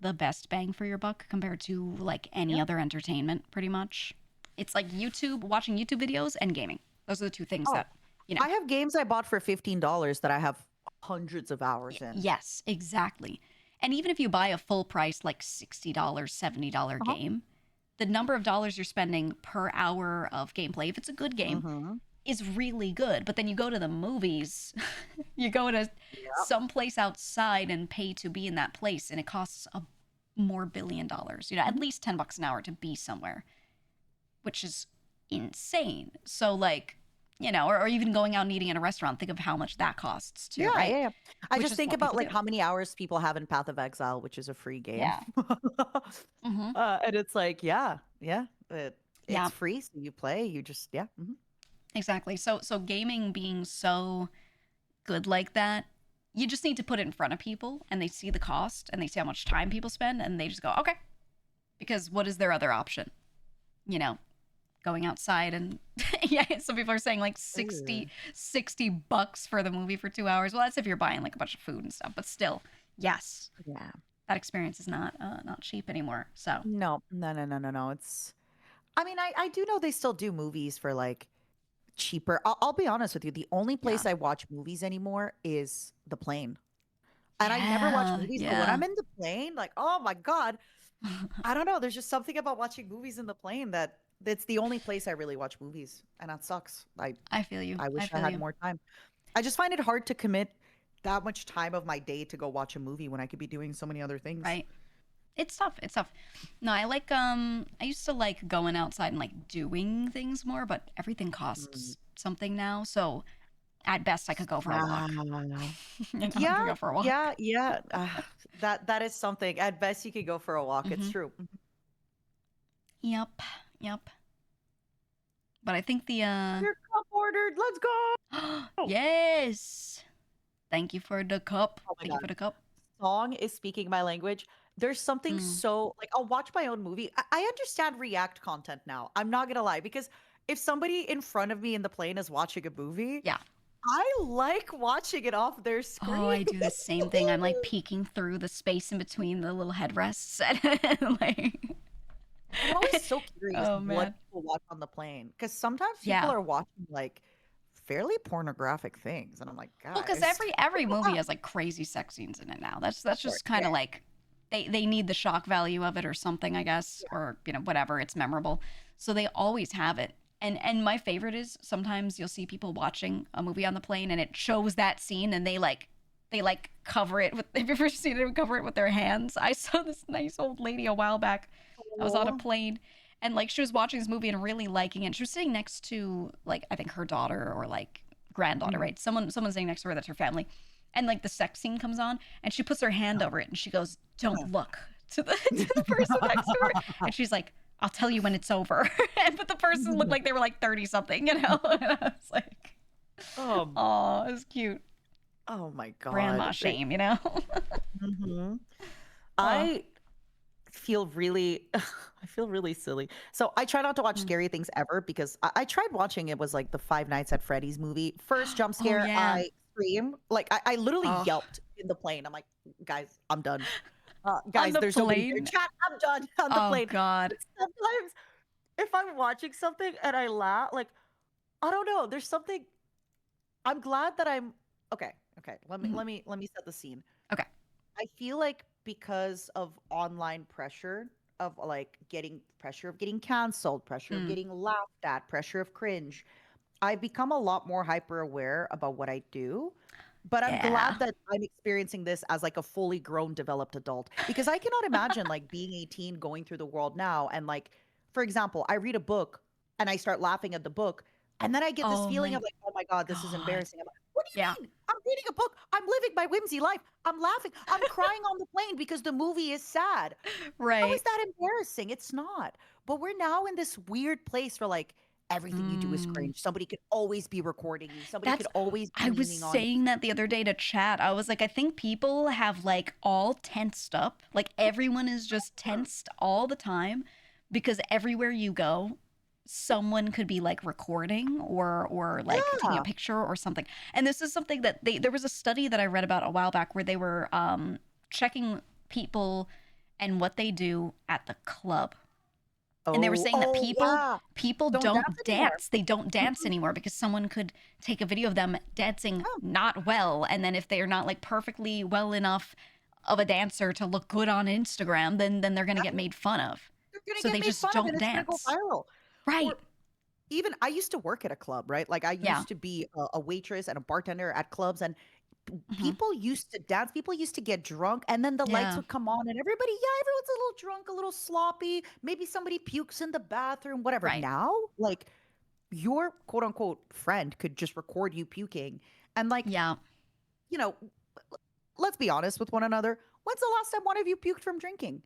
the best bang for your buck compared to like any Yeah. other entertainment, pretty much. It's like YouTube, watching YouTube videos and gaming. Those are the two things Oh, that, you know, I have games I bought for $15 that I have hundreds of hours in. yes, exactly. And even if you buy a full price, like $60, $70 Uh-huh. game, the number of dollars you're spending per hour of gameplay, if it's a good game, Mm-hmm. is really good. But then you go to the movies, you go to Yep. some place outside and pay to be in that place, and it costs a more $1 billion, you know, at Mhm. least $10 an hour to be somewhere, which is insane. So, like, you know, or even going out and eating at a restaurant, think of how much that costs too, Yeah, right? yeah, yeah. I Which just is think what about people like do. how many hours people have in Path of Exile, which is a free game. Yeah. Hmm. And it's like, yeah, yeah, it's Yeah, free, so you play, you just, yeah. exactly. So gaming being so good like that, you just need to put it in front of people and they see the cost and they see how much time people spend and they just go, okay. Because what is their other option? You know, going outside and yeah, some people are saying like Ooh. $60 for the movie for 2 hours. Well, that's if you're buying like a bunch of food and stuff, but still, yes, Yeah. that experience is not cheap anymore. So No, no, no, no, no, no. I mean, I do know they still do movies for like cheaper. I'll be honest with you. The only yeah. place I watch movies anymore is the plane. And I never watch Yeah, movies, but when yeah. I'm in the plane, like, oh my God, I don't know. There's just something about watching movies in the plane that's the only place I really watch movies. And that sucks. I feel you. I I wish I feel had you. more time. I just find it hard to commit that much time of my day to go watch a movie when I could be doing so many other things. Right. It's tough. It's tough. No, I used to like going outside and like doing things more, but everything Mm. costs something now. So at best I could go for a walk. Yeah. You know, I could Yeah, go for a walk. yeah, yeah. That is something. At best, you could go for a walk. It's Hmm. true. Yep. Yep. But I think the Your cup ordered. Let's go. Oh yes. Thank you for the cup. my Thank you God. for the cup. Song is speaking my language. There's something Mm, so like I'll watch my own movie. I understand React content now. I'm not gonna lie because if somebody in front of me in the plane is watching a movie, yeah. I like watching it off their Oh, screen. I do the same thing. I'm like peeking through the space in between the little headrests and like I'm always so curious oh what man. people watch on the plane because sometimes people Yeah. are watching like fairly pornographic things, and I'm like, Well, because guys, every movie has like crazy sex scenes in it now. of That's course, just kind yeah, of like they need the shock value of it or something, I guess, yeah. or you know whatever. It's memorable, so they always have it. And my favorite is sometimes you'll see people watching a movie on the plane and it shows that scene and they like cover it with. Have you ever seen it cover it with their hands? I saw this nice old lady a while back. I was on a Oh, plane and like she was watching this movie and really liking it. She was sitting next to like I think her daughter or like granddaughter, mhm. right? Someone sitting next to her that's her family. And like the sex scene comes on and she puts her hand over it and she goes, "Don't look," to the to the person next to her. And she's like, "I'll tell you when it's over." But the person looked like they were like 30 something, you know? And I was like, um, "Oh, it was cute." oh my Grandma God. shame, you know? Mhm. Oh. I feel really I feel really silly. So I try not to watch Mm. scary things ever because I tried watching it was like the Five Nights at Freddy's movie. First jump Oh scare, yeah. I scream. Like I literally Oh, yelped in the plane. I'm like, guys, I'm done. on Guys, the there's nobody here. plane. Chat, I'm done on the Oh plane. God. But sometimes if I'm watching something and I laugh, like I don't know, there's something I'm glad that I'm okay. Okay, Mhm. let me set the scene. Okay. I feel like because of online pressure of like getting pressure of getting canceled, pressure of Mm. getting laughed at, pressure of cringe, I've become a lot more hyper aware about what I do. But I'm Yeah. glad that I'm experiencing this as like a fully grown, developed adult because I cannot imagine like being 18 going through the world now and like, for example, I read a book and I start laughing at the book and then I get this Oh feeling my of like, oh my God, this is God. embarrassing. I'm like, what do Yeah. you mean? I'm reading a book. I'm living my whimsy life. I'm laughing. I'm crying on the plane because the movie is sad. How is Right. that embarrassing? It's not. But we're now in this weird place where like everything you do is Mm. cringe. Somebody could always be recording you. Somebody could That's always be I was memeing on you. saying that the other day to chat. I was like, I think people have like all tensed up. Like everyone is just tensed all the time because everywhere you go, someone could be like recording or like taking a Yeah. picture or something. And this is something that there was a study that I read about a while back where they were checking people and what they do at the club. And they were saying that Oh, yeah. people Don't dance don't anymore. dance. They don't dance Mhm. anymore because someone could take a video of them dancing Yeah. not well, and then if they are not like perfectly well enough of a dancer to look good on Instagram, then they're gonna get Yeah. made fun of. They're gonna So get they made just fun of don't and it's gonna go dance. viral. Right. Or even I used to work at a club, right? Like I Yeah. used to be a waitress and a bartender at clubs, and Hmm. people used to dance. People used to get drunk, and then the lights Yeah. would come on, and everybody, yeah, everyone's a little drunk, a little sloppy. Maybe somebody pukes in the bathroom, whatever. Right. Now, like your quote unquote friend could just record you puking, and like Yeah. you know, let's be honest with one another. When's the last time one of you puked from drinking?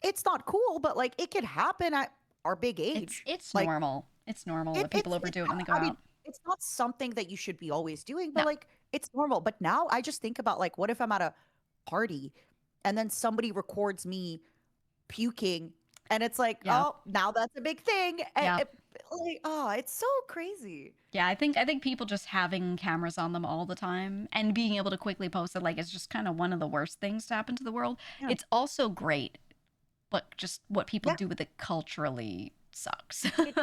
It's not cool, but like it could happen at our big age. It's Like normal. It's normal it, that people it's overdo it when they go I mean, out. it's not something that you should be always doing, No. but like it's normal. But now I just think about like, what if I'm at a party and then somebody records me puking, and it's like, Yeah. oh, now that's a big thing. And Yeah. like, oh, it's so crazy. Yeah, I think people just having cameras on them all the time and being able to quickly post it like is just kind of one of the worst things to happen to the world. Yeah. It's also great, but just what people Yeah. do with it culturally sucks. It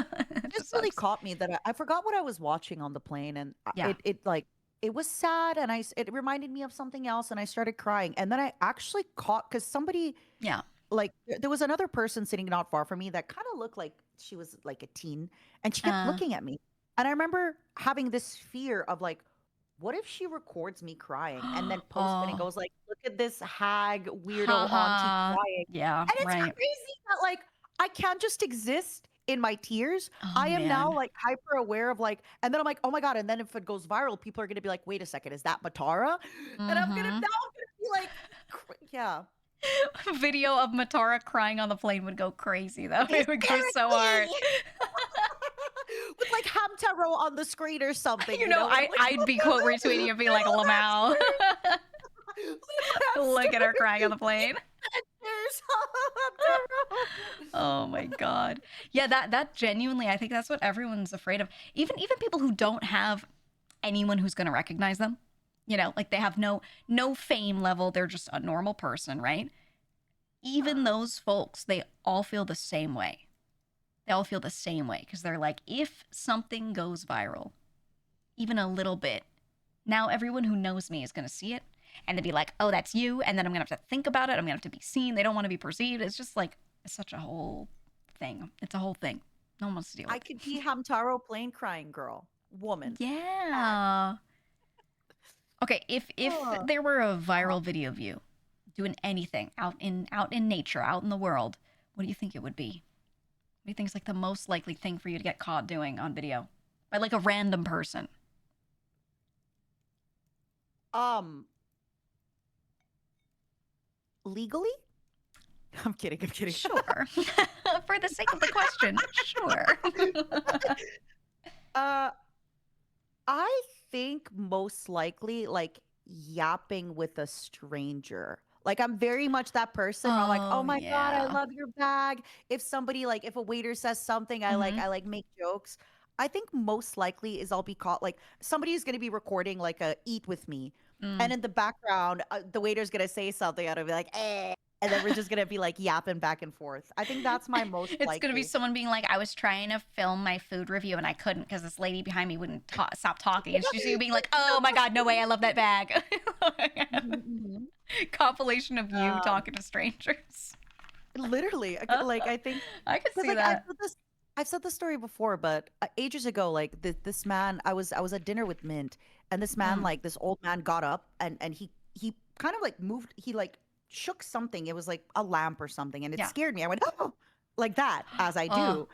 It just just really sucks. caught me that I forgot what I was watching on the plane, and Yeah. it like it was sad, and it reminded me of something else, and I started crying, and then I actually caught because somebody Yeah. like there was another person sitting not far from me that kind of looked like she was like a teen, and she kept Uh, looking at me, and I remember having this fear of like, what if she records me crying and then posts it and oh, goes like, look at this hag weirdo auntie haha. crying, Yeah, and it's right. crazy that like I can't just exist in my tears. Oh I am now man. like hyper aware of like, and then I'm like, oh my god, and then if it goes viral, people are gonna be like, wait a second, is that Matara? And I'm Mm-hmm. gonna be like, yeah, Video of Matara crying on the plane would go crazy though. It would go so hard. hysterically. With like Hamtaro on the screen or something, You know, and I'm I'd be quote retweeting and being like, "Lamau." Look at her crying on the plane. There's Hamtaro. Oh my god. Yeah, that genuinely, I think that's what everyone's afraid of. Even people who don't have anyone who's going to recognize them. You know, like they have no fame level, they're just a normal person, right? Even those folks, they all feel the same way. They all feel the same way because they're like, if something goes viral, even a little bit, now everyone who knows me is going to see it and they'd be like, oh, that's you. And then I'm going to have to think about it. I'm going to have to be seen. They don't want to be perceived. It's just like, it's such a whole thing. It's a whole thing. No one wants to deal I with. could be Hamtaro plane crying girl, woman. Yeah. Okay, if Oh, there were a viral video of you doing anything out in nature, out in the world, what do you think it would be? What do you think is like the most likely thing for you to get caught doing on video by like a random person? um, legally? I'm kidding. I'm kidding. Sure. For the sake of the question, sure. Uh, I think most likely like yapping with a stranger. Like I'm very much that person where I'm like, oh Oh my God, I yeah. love your bag. If somebody like if a waiter says something, Hmm. I like make jokes. I think most likely is I'll be caught like somebody is gonna be recording like a eat with me. And Mm. in the background, the waiter's gonna say something, and I'll be like, eh. And then we're just gonna be like yapping back and forth. I think that's my most It's gonna be likely. someone being like, I was trying to film my food review and I couldn't because this lady behind me wouldn't stop talking. And she's you being like, oh my god, no way, I love that bag. Mhm, mhm. Compilation of you Um, talking to strangers. Literally, like I think I could because see like that. I've said this story before, but ages ago, like this man, I was at dinner with Mint, and this man, Mm. like this old man, got up and he kind of like moved, he like shook something. It was like a lamp or something, and it Yeah. scared me. I went oh, like that as I Oh. do,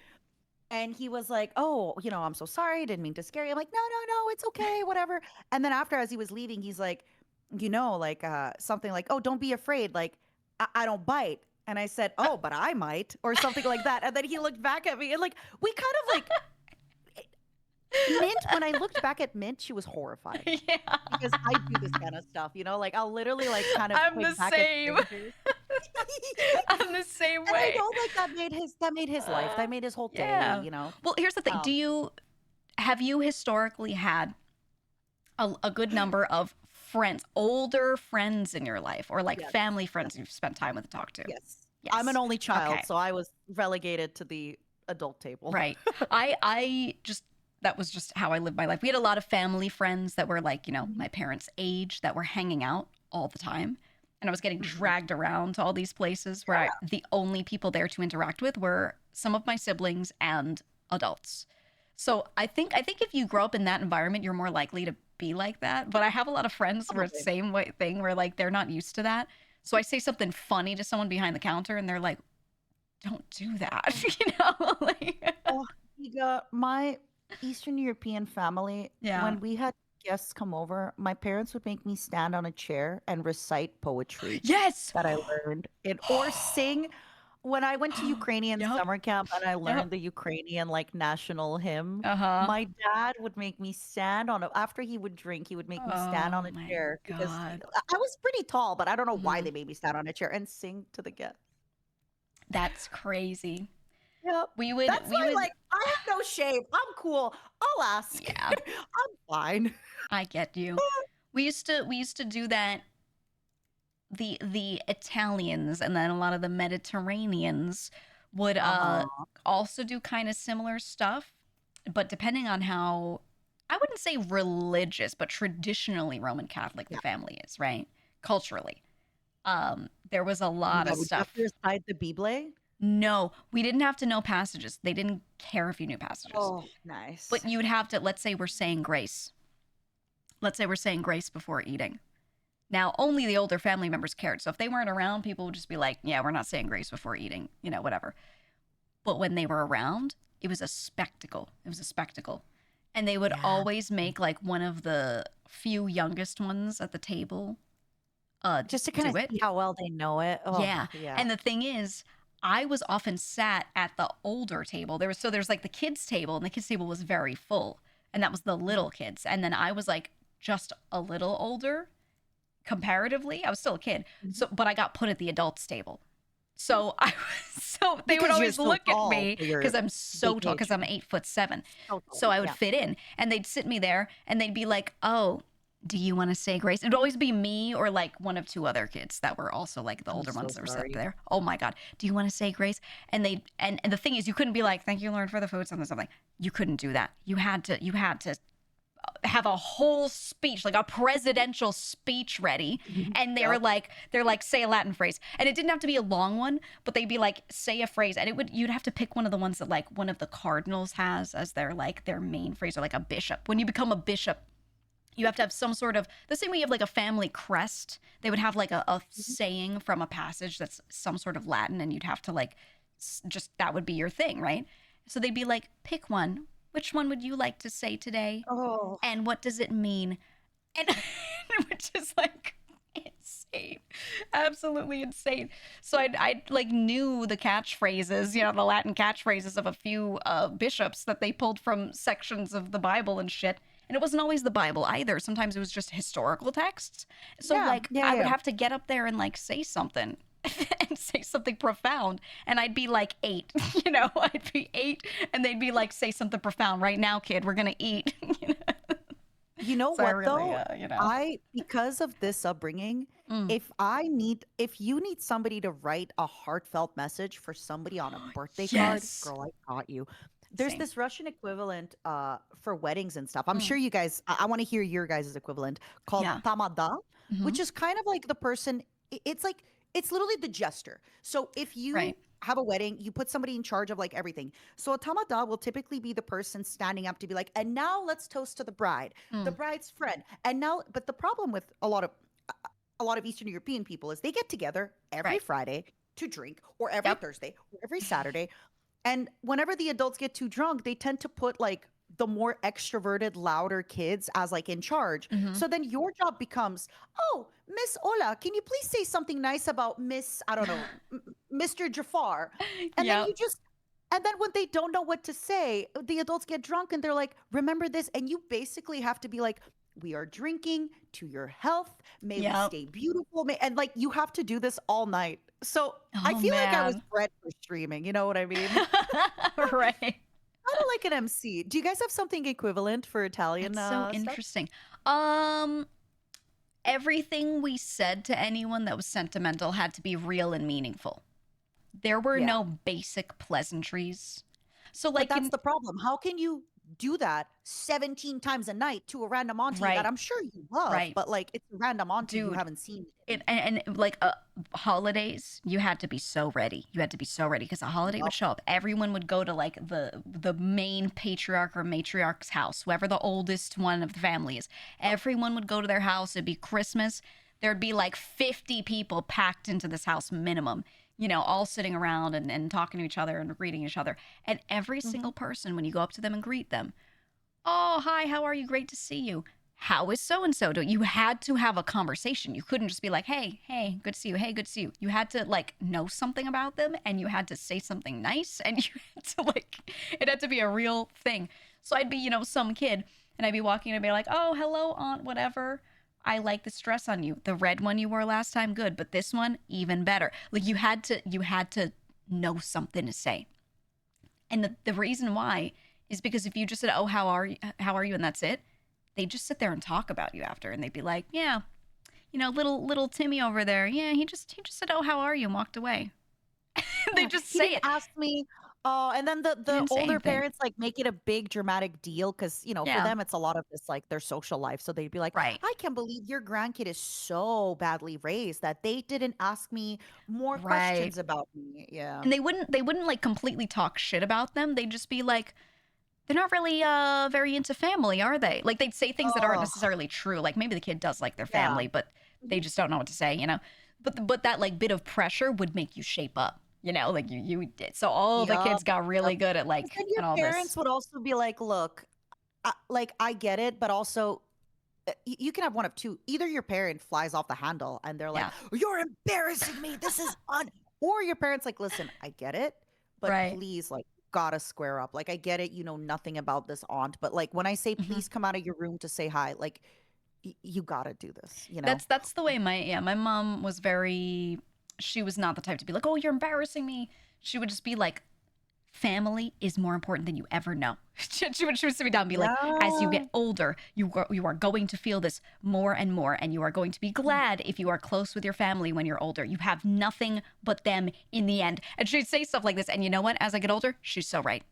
and he was like, oh, I'm so sorry, I didn't mean to scare you. I'm like, no, no, no, it's okay, whatever. And then after, as he was leaving, he's like, like something like, oh, don't be afraid, like I don't bite. And I said, oh, but I might, or something like that. And then he looked back at me and like we kind of like Mint, when I looked back at Mint, she was horrifying Yeah. because I do this kind of stuff, like I'll literally like kind of I'm the point back same. at strangers. I'm the same And I way. know like that made his life. That made his whole day, Yeah. Well, here's the thing. Um, Have you historically had a good number of friends, older friends in your life, or like Yes. family friends you've spent time with and talked to? yes. Yes. I'm an only child, Okay. so I was relegated to the adult table. Right. I just that was just how I lived my life. We had a lot of family friends that were like, my parents' age that were hanging out all the time. And I was getting dragged around to all these places where the only people there to interact with were some of my siblings and adults. So I think if you grow up in that environment, you're more likely to be like that. But I have a lot of friends where it's the same way thing where like they're not used to that. So I say something funny to someone behind the counter and they're like, don't do that. Like, Oh, my Eastern European family, Yeah. when we had guests come over, my parents would make me stand on a chair and recite poetry yes. that I learned or sing. When I went to Ukrainian Yup. summer camp and I Yup. learned the Ukrainian like national hymn, Uh-huh. my dad would make me stand after he would drink, he would make me stand on Oh a my chair because God. I was pretty tall, but I don't know why Mhm. they made me stand on a chair and sing to the guests. That's crazy. Yep. We That's why, would like, I have no shame. I'm cool. I'll ask. Yeah. I'm fine. I get you. We used to do that. The Italians and then a lot of the Mediterraneans would Uh-huh. also do kind of similar stuff, but depending on how, I wouldn't say religious, but traditionally Roman Catholic the Yeah. family is, right? Culturally. There was a lot Yeah, of would you have stuff. to recite the Bible? No, we didn't have to know passages. They didn't care if you knew passages. Oh, nice. But you'd have to, let's say we're saying grace. Let's say we're saying grace before eating. Now, only the older family members cared. So if they weren't around, people would just be like, yeah, we're not saying grace before eating, whatever. But when they were around, it was a spectacle. It was a spectacle. And they would Yeah. always make like one of the few youngest ones at the table Just to kind do of it. see how well they know it. Oh, Yeah. yeah. And the thing is, I was often sat at the older table. There's like the kids table, and the kids table was very full. And that was the little kids. And then I was like just a little older comparatively. I was still a kid. So but I got put at the adults table. So they would Because you're always so look at tall me for your because I'm so big tall age. because I'm 8'7". So So I would yeah. fit in, and they'd sit me there and they'd be like, "Oh, do you want to say grace?" It'd always be me or like one of two other kids that were also like the I'm older so ones that were sorry. sitting there. Oh my God. Do you want to say grace? And and the thing is, you couldn't be like, "Thank you, Lord, for the food," something. You couldn't do that. You had to have a whole speech, like a presidential speech ready. And they're like, say a Latin phrase. And it didn't have to be a long one, but they'd be like, say a phrase. And you'd have to pick one of the ones that like one of the cardinals has as their main phrase, or like a bishop. When you become a bishop, you have to have some sort of, the same way you have like a family crest, they would have like a saying from a passage that's some sort of Latin, and you'd have to like, just, that would be your thing, right? So they'd be like, pick one. Which one would you like to say today? Oh. And what does it mean? And which is like insane, absolutely insane. So I like knew the catchphrases, the Latin catchphrases of a few bishops that they pulled from sections of the Bible and shit. And it wasn't always the Bible either. Sometimes it was just historical texts. So Yeah, like yeah, I would yeah. have to get up there and like say something. And say something profound, and I'd be like 8, I'd be 8, and they'd be like, say something profound right now, kid, we're gonna eat. You know So I what really, though? Because of this upbringing, Mm. if you need somebody to write a heartfelt message for somebody on a birthday Yes. card, girl, I got you. There's Same. this Russian equivalent for weddings and stuff. I'm Mm. sure you guys, I want to hear your guys' equivalent called Yeah. tamada, Mhm. which is kind of like the person, it's literally the gesture. So if you Right. have a wedding, you put somebody in charge of like everything. So a tamada will typically be the person standing up to be like, and now let's toast to the bride, the Mm. bride's friend. And now, but the problem with a lot of Eastern European people is they get together every Right. Friday to drink, or every Yep. Thursday, or every Saturday. And whenever the adults get too drunk, they tend to put like the more extroverted, louder kids as like in charge. Mhm. So then your job becomes, oh, Miss Ola, can you please say something nice about Miss, I don't know, Mr. Jafar? And then Yep. you just, And then when they don't know what to say, the adults get drunk and they're like, remember this? And you basically have to be like, we are drinking to your health. May we Yep. stay beautiful. And like, you have to do this all night. So I Oh feel like I was man. bred for streaming. You know what I mean? Right. Kind of like an MC. Do you guys have something equivalent for Italian That's so stuff? interesting. Um, Everything we said to anyone that was sentimental had to be real and meaningful. There were Yeah. no basic pleasantries. So But like that's in the problem. How can you do that 17 times a night to a random auntie that right, I'm sure you love, right. but like it's a random auntie you Dude, haven't seen and like holidays, you had to be so ready. You had to be so ready because a holiday would Yup. show up. Everyone would go to like the main patriarch or matriarch's house, whoever the oldest one of the family is. Everyone would go to their house. It'd be Christmas. There'd be like 50 people packed into this house minimum, all sitting around and talking to each other and greeting each other. And every Mhm. single person, when you go up to them and greet them, oh, hi, how are you? Great to see you. How is so and so doing? You had to have a conversation. You couldn't just be like, hey, good to see you. Hey, good to see you. You had to like know something about them and you had to say something nice and you had to it had to be a real thing. So I'd be, some kid and I'd be walking and I'd be like, oh, hello, aunt, whatever. I like this dress on you. The red one you wore last time, good. But this one, even better. Like you had to know something to say. And the reason why is because if you just said, "Oh, how are you?" and that's it, they just sit there and talk about you after, and they'd be like, "Yeah, little Timmy over there. Yeah, he just said, "Oh, how are you?" and walked away. They Yeah, just he say didn't it. ask me. Oh, and then He the didn't say older anything. parents like make it a big dramatic deal because for Yeah, them it's a lot of this like their social life. So they'd be like, right, "I can't believe your grandkid is so badly raised that they didn't ask me more right. questions about me." Yeah. And they wouldn't like completely talk shit about them. They'd just be like, they're not really very into family, are they? Like they'd say things that aren't Oh, necessarily true. Like maybe the kid does like their yeah. family, but they Mhm. just don't know what to say. But that like bit of pressure would make you shape up. Like you did. So all the Yup. kids got Yup. really good at 'Cause then your at all parents this. would also be like, "Look, like I get it, but also you can have one of two. Either your parent flies off the handle and they're like, Yeah. "You're embarrassing me. This is on," or your parents like, "Listen, I get it, but Right. please, like, gotta square up. Like, I get it. You know nothing about this aunt, but like when I say hmm please come out of your room to say hi, like, you gotta do this. You know? That's the way my mom was very. She was not the type to be like, oh, you're embarrassing me. She would just be like, family is more important than you ever know. She would sit me down and be like, as you Yeah. get older, you are going to feel this more and more, and you are going to be glad if you are close with your family when you're older. You have nothing but them in the end. And she'd say stuff like this. And you know what? As I get older, she's so right.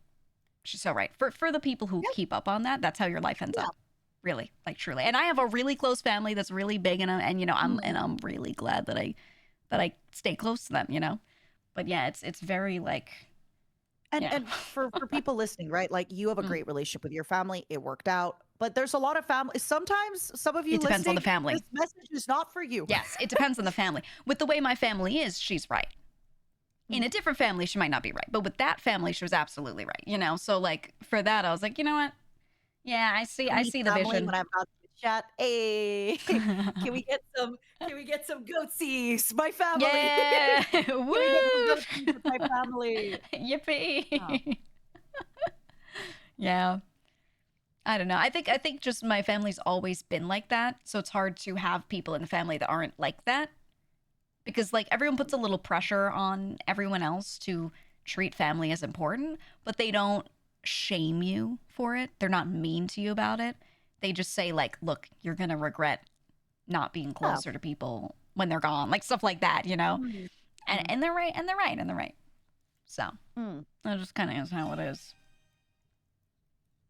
She's so right. For the people who Yeah. keep up on that, that's how your life ends Yeah. up. Really, like truly. And I have a really close family that's really big, and I'm Mhm. really glad that I stay close to them. But yeah, it's very like yeah. And for people listening, right? Like you have a Mm. great relationship with your family. It worked out. But there's a lot of family. Sometimes some of you It depends on the listening, this family. message is not for you. Yes, it depends on the family. With the way my family is, she's right. In Mm. a different family, she might not be right. But with that family, she was absolutely right. So like for that, I was like, you know what? Yeah, I see For I me, see the family, vision. when I'm about to chat, hey, can we get some goatsies? My family. Yeah. Can we get some Woo! goatsies with my family? Oh, Yippee. Yeah. I don't know. I think just my family's always been like that. So it's hard to have people in the family that aren't like that because like everyone puts a little pressure on everyone else to treat family as important, but they don't shame you for it. They're not mean to you about it. They just say like, "Look, you're going to regret not being yeah. closer to people when they're gone." Like stuff like that. Mm, And mm, and they're right and they're right and they're right. So, mm. that just kind of is how it is.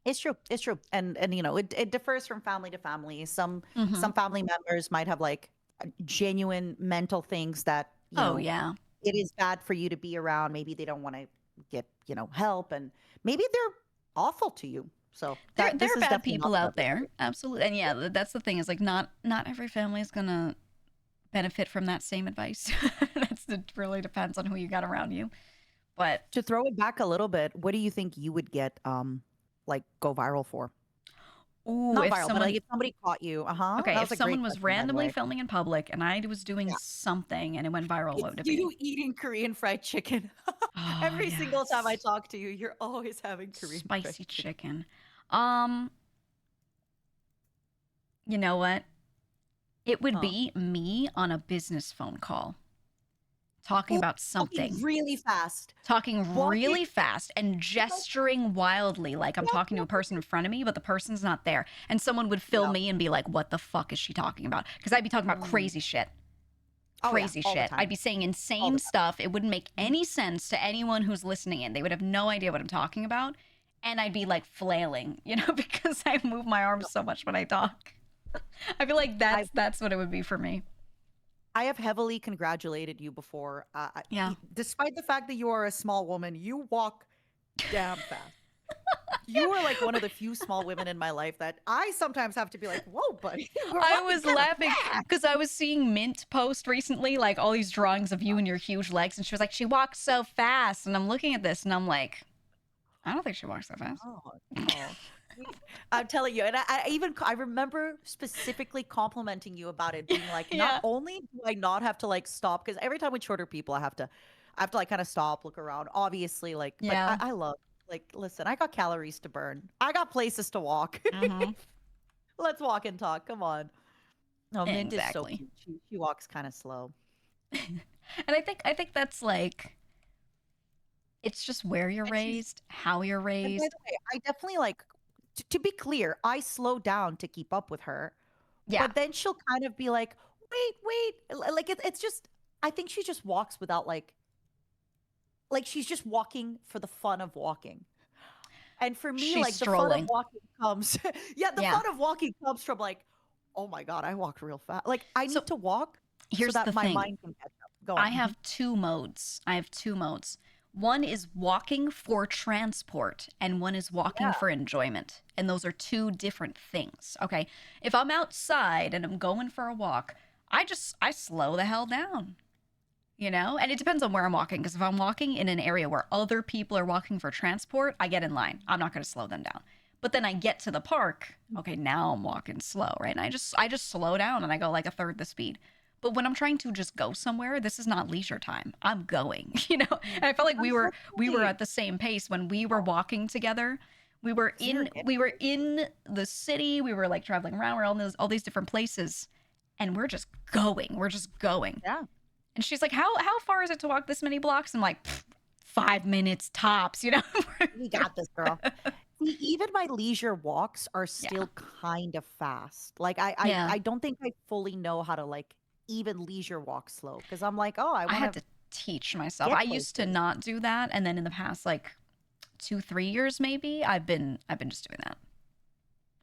It's true. It's true. And it differs from family to family. Mhm. Some family members might have like genuine mental things that, Oh, yeah. it is bad for you to be around. Maybe they don't want to get, help and maybe they're awful to you. So There that there this are is bad definitely not people for out there. everybody. Absolutely. And yeah, that's the thing is like not every family is going to benefit from that same advice. It really depends on who you got around you. But To throw it back a little bit, what do you think you would get like go viral for? Ooh, Not if viral, but someone like if somebody caught you. okay, That if was a great someone was question, by the randomly way. filming in public and I was doing Yeah. something and it went viral, what It's would it be? you eating Korean fried chicken. Oh, Every single time I yes. talk to you, you're always having Korean fried Spicy chicken. chicken. Um, you know what? It would Huh. be me on a business phone call talking Ooh, about walking something, really fast. talking Walking. really fast and gesturing wildly like I'm Yep, talking to yep, a person in front of me, but the person's not there. And someone would film yep. me and be like, what the fuck is she talking about? Because I'd be talking about Mm. crazy shit. Oh yeah, Crazy all the shit. I'd time. be saying All the insane time. stuff. It wouldn't make Mhm. any sense to anyone who's listening in. They would have no idea what I'm talking about. And I'd be like flailing, because I move my arms No, so much when I talk. I feel like I that's what it would be for me. I have heavily congratulated you before. Yeah. Despite the fact that you are a small woman, you walk damn fast. You are like one of the few small women in my life that I sometimes have to be like, "Whoa, buddy, you're I walking was kind of laughing fast." because I was seeing Mint post recently, like all these drawings of you and your huge legs. And she was like, she walks so fast. And I'm looking at this and I'm like, I don't think she walks so fast. Oh, no. I'm telling you, and I remember specifically complimenting you about it, being like, not Yeah. only do I not have to like stop, because every time with shorter people, I have to like kind of stop, look around, obviously, like, but Yeah. I love, like, listen, I got calories to burn, I got places to walk. Hmm. Let's walk and talk. Come on. No, Mint is so Exactly. cute. She walks kind of slow. And I think that's like it's just where you're And she's raised, how you're and by raised. the way, I definitely like to be clear, I slow down to keep up with her. Yeah. But then she'll kind of be like, "Wait, wait." Like it's just I think she just walks without like she's just walking for the fun of walking. And for me, She's like the fun of strolling. walking comes yeah, the Yeah. fun of walking comes from like, "Oh my God, I walked real fast." Like I So need to walk so here's the that my thing. mind can catch up. Go I on. have two modes. I have two modes. One is walking for transport, and one is walking Yeah. for enjoyment. And those are two different things. Okay. If I'm outside and I'm going for a walk, I slow the hell down, And it depends on where I'm walking. Because if I'm walking in an area where other people are walking for transport, I get in line. I'm not going to slow them down. But then I get to the park. Okay, now I'm walking slow, right? And I just slow down and I go like a third the speed. But when I'm trying to just go somewhere, this is not leisure time. I'm going, And I felt like we were Unfortunately, at the same pace when we were walking together. We were so you're in getting we were in the city. We were like traveling around. We're all these different places, and we're just going. We're just going. yeah. And she's like, "How far is it to walk this many blocks?" I'm like, "Pfft, 5 minutes tops." We got this, girl. See, even my leisure walks are Yeah, still kind of fast. Like I, I, yeah. I don't think I fully know how to like even leisure walk slow because I'm like, oh, I I want had to to teach myself. get I used to places. not do that, and then in the past like 2-3 years maybe, I've been just doing that.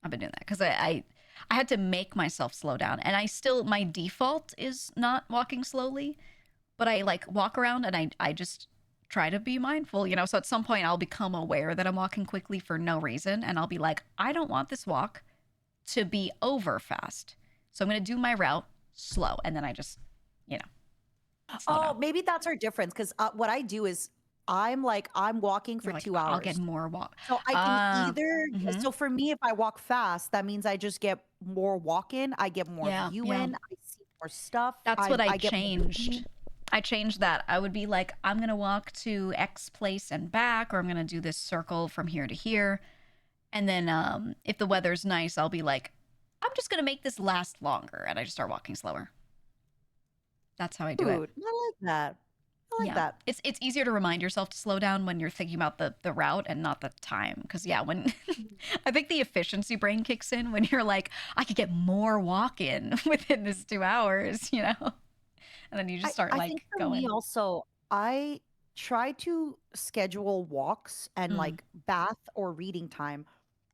I've been doing that because I had to make myself slow down, and my default is not walking slowly, but I like walk around and I just try to be mindful, So at some point I'll become aware that I'm walking quickly for no reason, and I'll be like, I don't want this walk to be over fast, so I'm gonna do my route slow, and then I just, you know, slow Oh, down. maybe that's our difference because what I do is I'm walking You're for like, two I'll get hours. more walk. So I can either, Mm-hmm. so for me, if I walk fast, that means I just get more walk in, I get more Yeah, view yeah. in, I see more stuff, That's what I I get more changed. speed. I changed that. I would be like, I'm going to walk to X place and back, or I'm going to do this circle from here to here. And then if the weather's nice, I'll be like, I'm just going to make this last longer. And I just start walking slower. That's how I do it. Dude, I like that. I like Yeah. that. It's easier to remind yourself to slow down when you're thinking about the route and not the time. Because, yeah, when I think the efficiency brain kicks in when you're like, I could get more walk in within this 2 hours. And then you just start I think like for me going, also, I try to schedule walks and mm, like bath or reading time.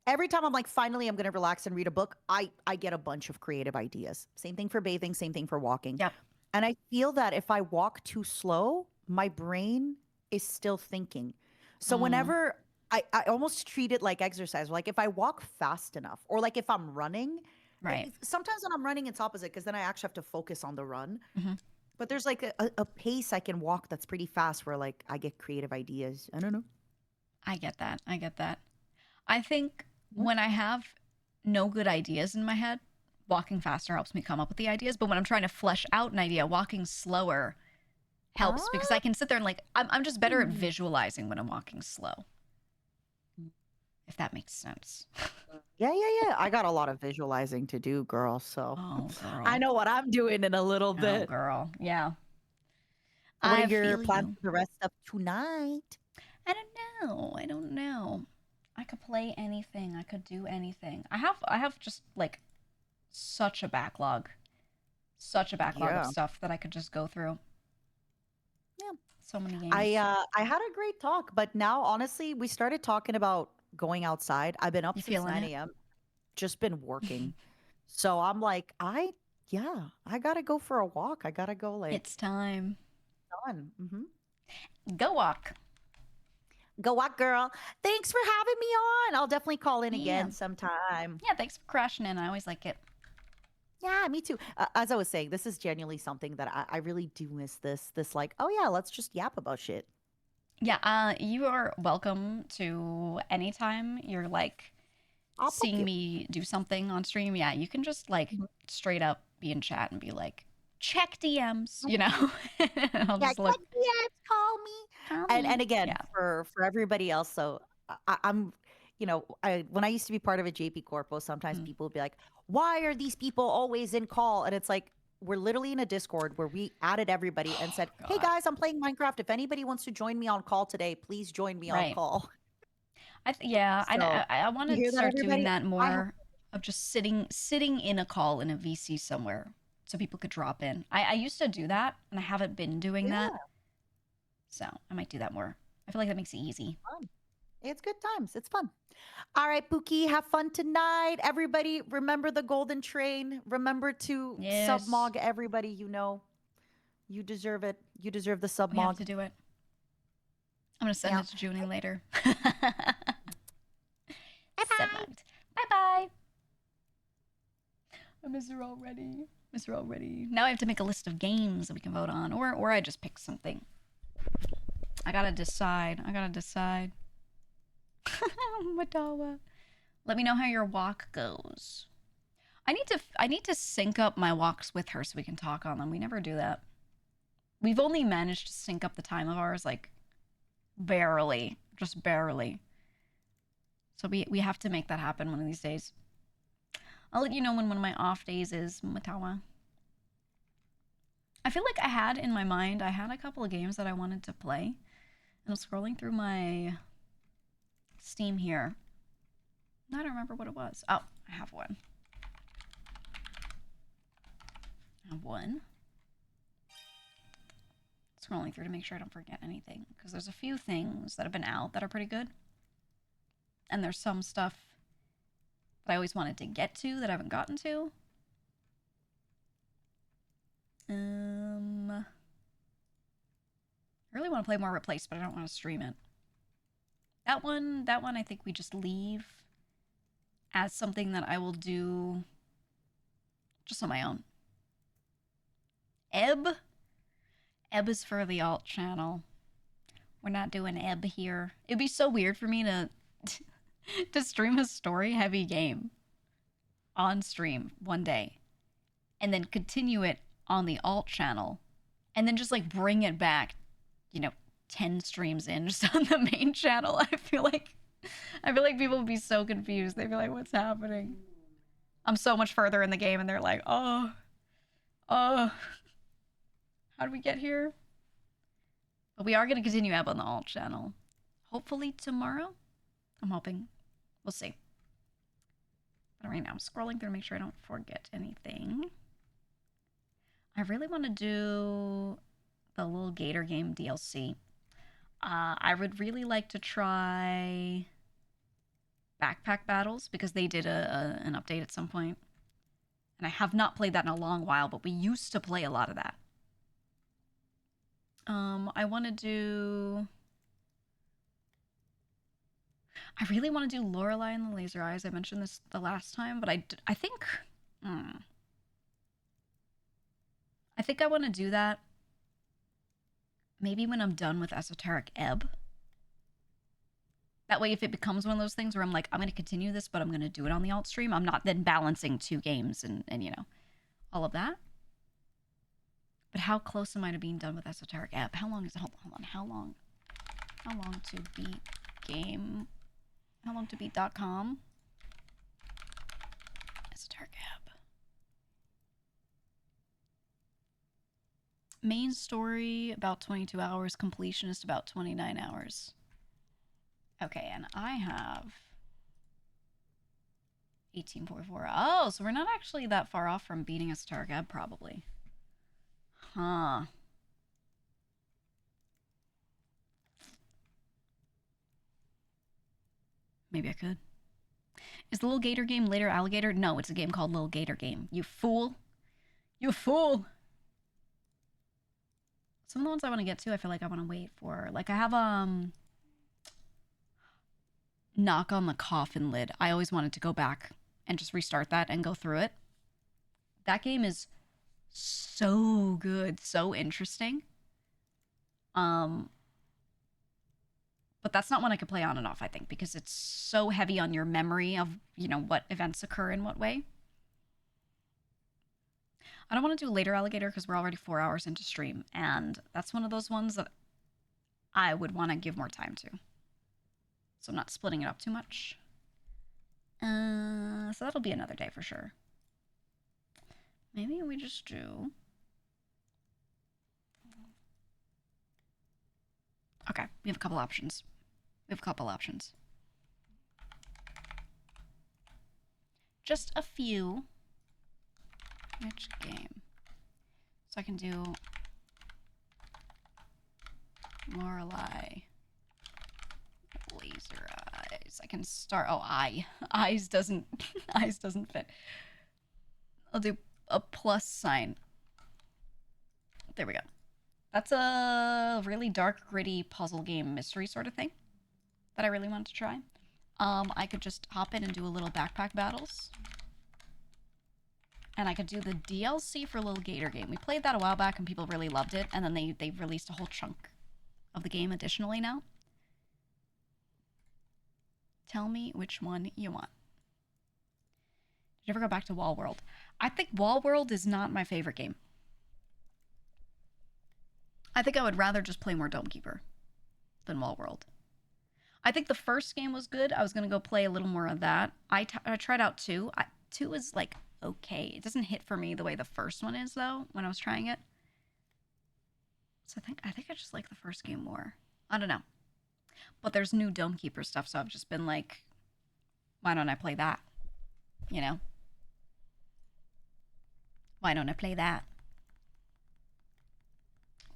Every time I'm like, finally, I'm gonna relax and read a book, I get a bunch of creative ideas. Same thing for bathing, same thing for walking. yep. And I feel that if I walk too slow, my brain is still thinking. So Mm, whenever I almost treat it like exercise, like if I walk fast enough, or like if I'm running, right. sometimes when I'm running, it's opposite because then I actually have to focus on the run. Hmm. But there's like a pace I can walk that's pretty fast where like I get creative ideas. I don't know. I get that. I get that. I think Yeah. when I have no good ideas in my head, walking faster helps me come up with the ideas. But when I'm trying to flesh out an idea, walking slower helps because I can sit there and like I'm just better at visualizing when I'm walking slow. If that makes sense. Yeah. I got a lot of visualizing to do, girl. So Oh, girl. I know what I'm doing in a little Oh, bit. girl. Yeah. What I are your feel plans you. for the rest of tonight? I don't know. I could play anything. I could do anything. I have just like such a backlog. Such a backlog of Yeah. stuff that I could just go through. Yeah. So many games. I had a great talk, but now honestly, we started talking about going outside. I've been up You since feeling 9 it? a.m. Just been working. So I'm like, I gotta go for a walk. I gotta go like It's time. done. Go walk. Go walk, girl. Thanks for having me on. I'll definitely call in Yeah. again sometime. Yeah, thanks for crashing in. I always like it. Yeah, me too. As I was saying, this is genuinely something that I really do miss this like, oh yeah, let's just yap about shit. Yeah, you are welcome to anytime you're like I'll book seeing you. me do something on stream. Yeah, you can just like Mhm. straight up be in chat and be like, check DMs, you know? I'll Yeah, just look. yes, call me. Call And me. again, Yeah. for everybody else, so I'm, I when I used to be part of a JP Corpo, sometimes Mm. people would be like, "Why are these people always in call?" And it's like we're literally in a Discord where we added everybody and said, "Hey God. guys, I'm playing Minecraft. If anybody wants to join me on call today, please join me on Right. call." Yeah, So I want you to hear that, start doing everybody? that I have more of just sitting in a call in a VC somewhere so people could drop in. I used to do that and I haven't been doing that. yeah, So I might do that more. I feel like that makes it easy. fun. It's good times. It's fun. All right, Pookie, have fun tonight. Everybody, remember the golden train. Remember to Yes. submog everybody you know. You deserve it. You deserve the We have submog. to do it. I'm gonna send Yeah. it to Junie later. Bye-bye. Submugged. Bye. I miss her already. Now I have to make a list of games that we can vote on, or I just pick something. I gotta decide. Madawa. Let me know how your walk goes. I need to sync up my walks with her so we can talk on them. We never do that. We've only managed to sync up the time of ours like barely, just barely. So we have to make that happen one of these days. I'll let you know when one of my off days is, Matawa. I feel like I had in my mind, I had a couple of games that I wanted to play. And I'm scrolling through my Steam here. I don't remember what it was. Oh, I have one. Scrolling through to make sure I don't forget anything. Because there's a few things that have been out that are pretty good. And there's some stuff that I always wanted to get to that I haven't gotten to. I really want to play more Replaced, but I don't want to stream it. That one I think we just leave as something that I will do just on my own. Ebb is for the alt channel. We're not doing Ebb here. It'd be so weird for me to to stream a story heavy game on stream one day and then continue it on the alt channel and then just like bring it back, 10 streams in just on the main channel. I feel like people would be so confused. They'd be like, what's happening? I'm so much further in the game and they're like, oh, how did we get here? But we are going to continue up on the alt channel. Hopefully tomorrow. I'm hoping. We'll see. But right now I'm scrolling through to make sure I don't forget anything. I really want to do the little Gator game DLC. I would really like to try Backpack Battles because they did an update at some point. And I have not played that in a long while, but we used to play a lot of that. I want to do... I really want to do Lorelei and the Laser Eyes. I mentioned this the last time, but I think... I think I want to do that maybe when I'm done with Esoteric Ebb. That way, if it becomes one of those things where I'm like, I'm going to continue this, but I'm going to do it on the alt stream, I'm not then balancing 2 games and you know, all of that. But how close am I to being done with Esoteric App? How long is it? Hold on. How long to beat game? How long to beat.com? Esoteric App. Main story, about 22 hours. Completionist, about 29 hours. Okay, and I have 18.4. Oh, so we're not actually that far off from beating Esoteric App, probably. Huh. Maybe I could. Is the Little Gator game later Alligator? No, it's a game called Little Gator Game. You fool. You fool. Some of the ones I want to get to, I feel like I want to wait for. Like, I have, Knock on the Coffin Lid. I always wanted to go back and just restart that and go through it. That game is so good, so interesting. But that's not one I could play on and off, I think, because it's so heavy on your memory of, you know, what events occur in what way. I don't want to do later Alligator because we're already 4 hours into stream, and that's one of those ones that I would want to give more time to. So I'm not splitting it up too much. So that'll be another day for sure. Maybe we just do... Okay, we have a couple options. Just a few. Which game? So I can do Lorelei, Laser Eyes. I can start. Oh, eyes doesn't eyes doesn't fit. I'll do a plus sign. There we go. That's a really dark, gritty puzzle game mystery sort of thing that I really wanted to try. I could just hop in and do a little backpack battles. And I could do the DLC for Little Gator Game. We played that a while back and people really loved it. And then they released a whole chunk of the game additionally now. Tell me which one you want. Did you ever go back to Wall World? I think Wall World is not my favorite game. I think I would rather just play more Dome Keeper than Wall World. I think the first game was good. I was going to go play a little more of that. I tried out 2. 2 is like okay. It doesn't hit for me the way the first one is though when I was trying it. So I think I just like the first game more. I don't know. But there's new Dome Keeper stuff, so I've just been like, why don't I play that? You know? Why don't I play that?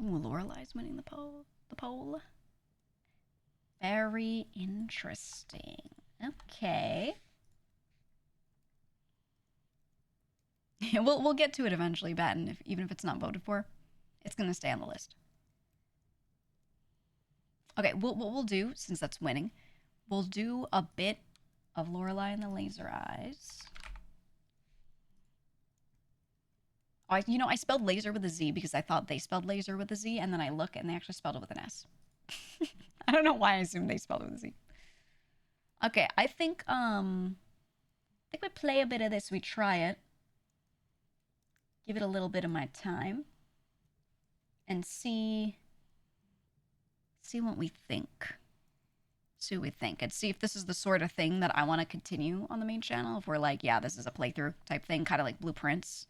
Ooh, Lorelei's winning the poll. Very interesting. Okay. we'll get to it eventually, Batten. Even if it's not voted for, it's gonna stay on the list. Okay, what we'll do, since that's winning, we'll do a bit of Lorelei and the Laser Eyes. I spelled laser with a Z because I thought they spelled laser with a Z, and then I look and they actually spelled it with an S. I don't know why I assumed they spelled it with a Z. Okay, I think we play a bit of this, we try it. Give it a little bit of my time. And see what we think. And see if this is the sort of thing that I want to continue on the main channel. If we're like, yeah, this is a playthrough type thing, kind of like Blueprints.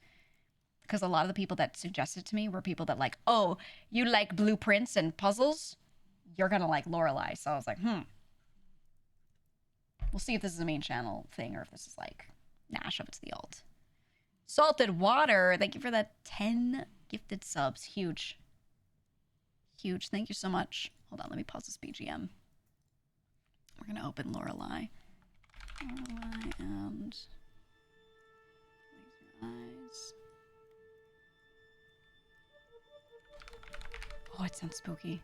Because a lot of the people that suggested to me were people that like, oh, you like blueprints and puzzles? You're going to like Lorelei. So I was like, We'll see if this is a main channel thing or if this is like, nah, shove it to the alt. Salted Water. Thank you for that 10 gifted subs. Huge. Huge. Thank you so much. Hold on. Let me pause this BGM. We're going to open Lorelei. Lorelei and Laser Eyes. Oh, it sounds spooky.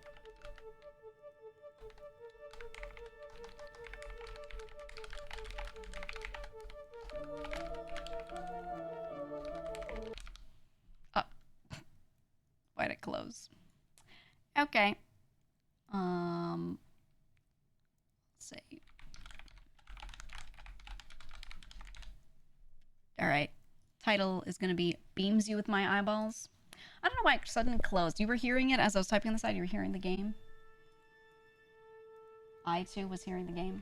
Oh. Why'd it close? Okay. Save. All right. Title is going to be Beams You With My Eyeballs. I don't know why it suddenly closed. You were hearing it as I was typing on the side. You were hearing the game. I, too, was hearing the game.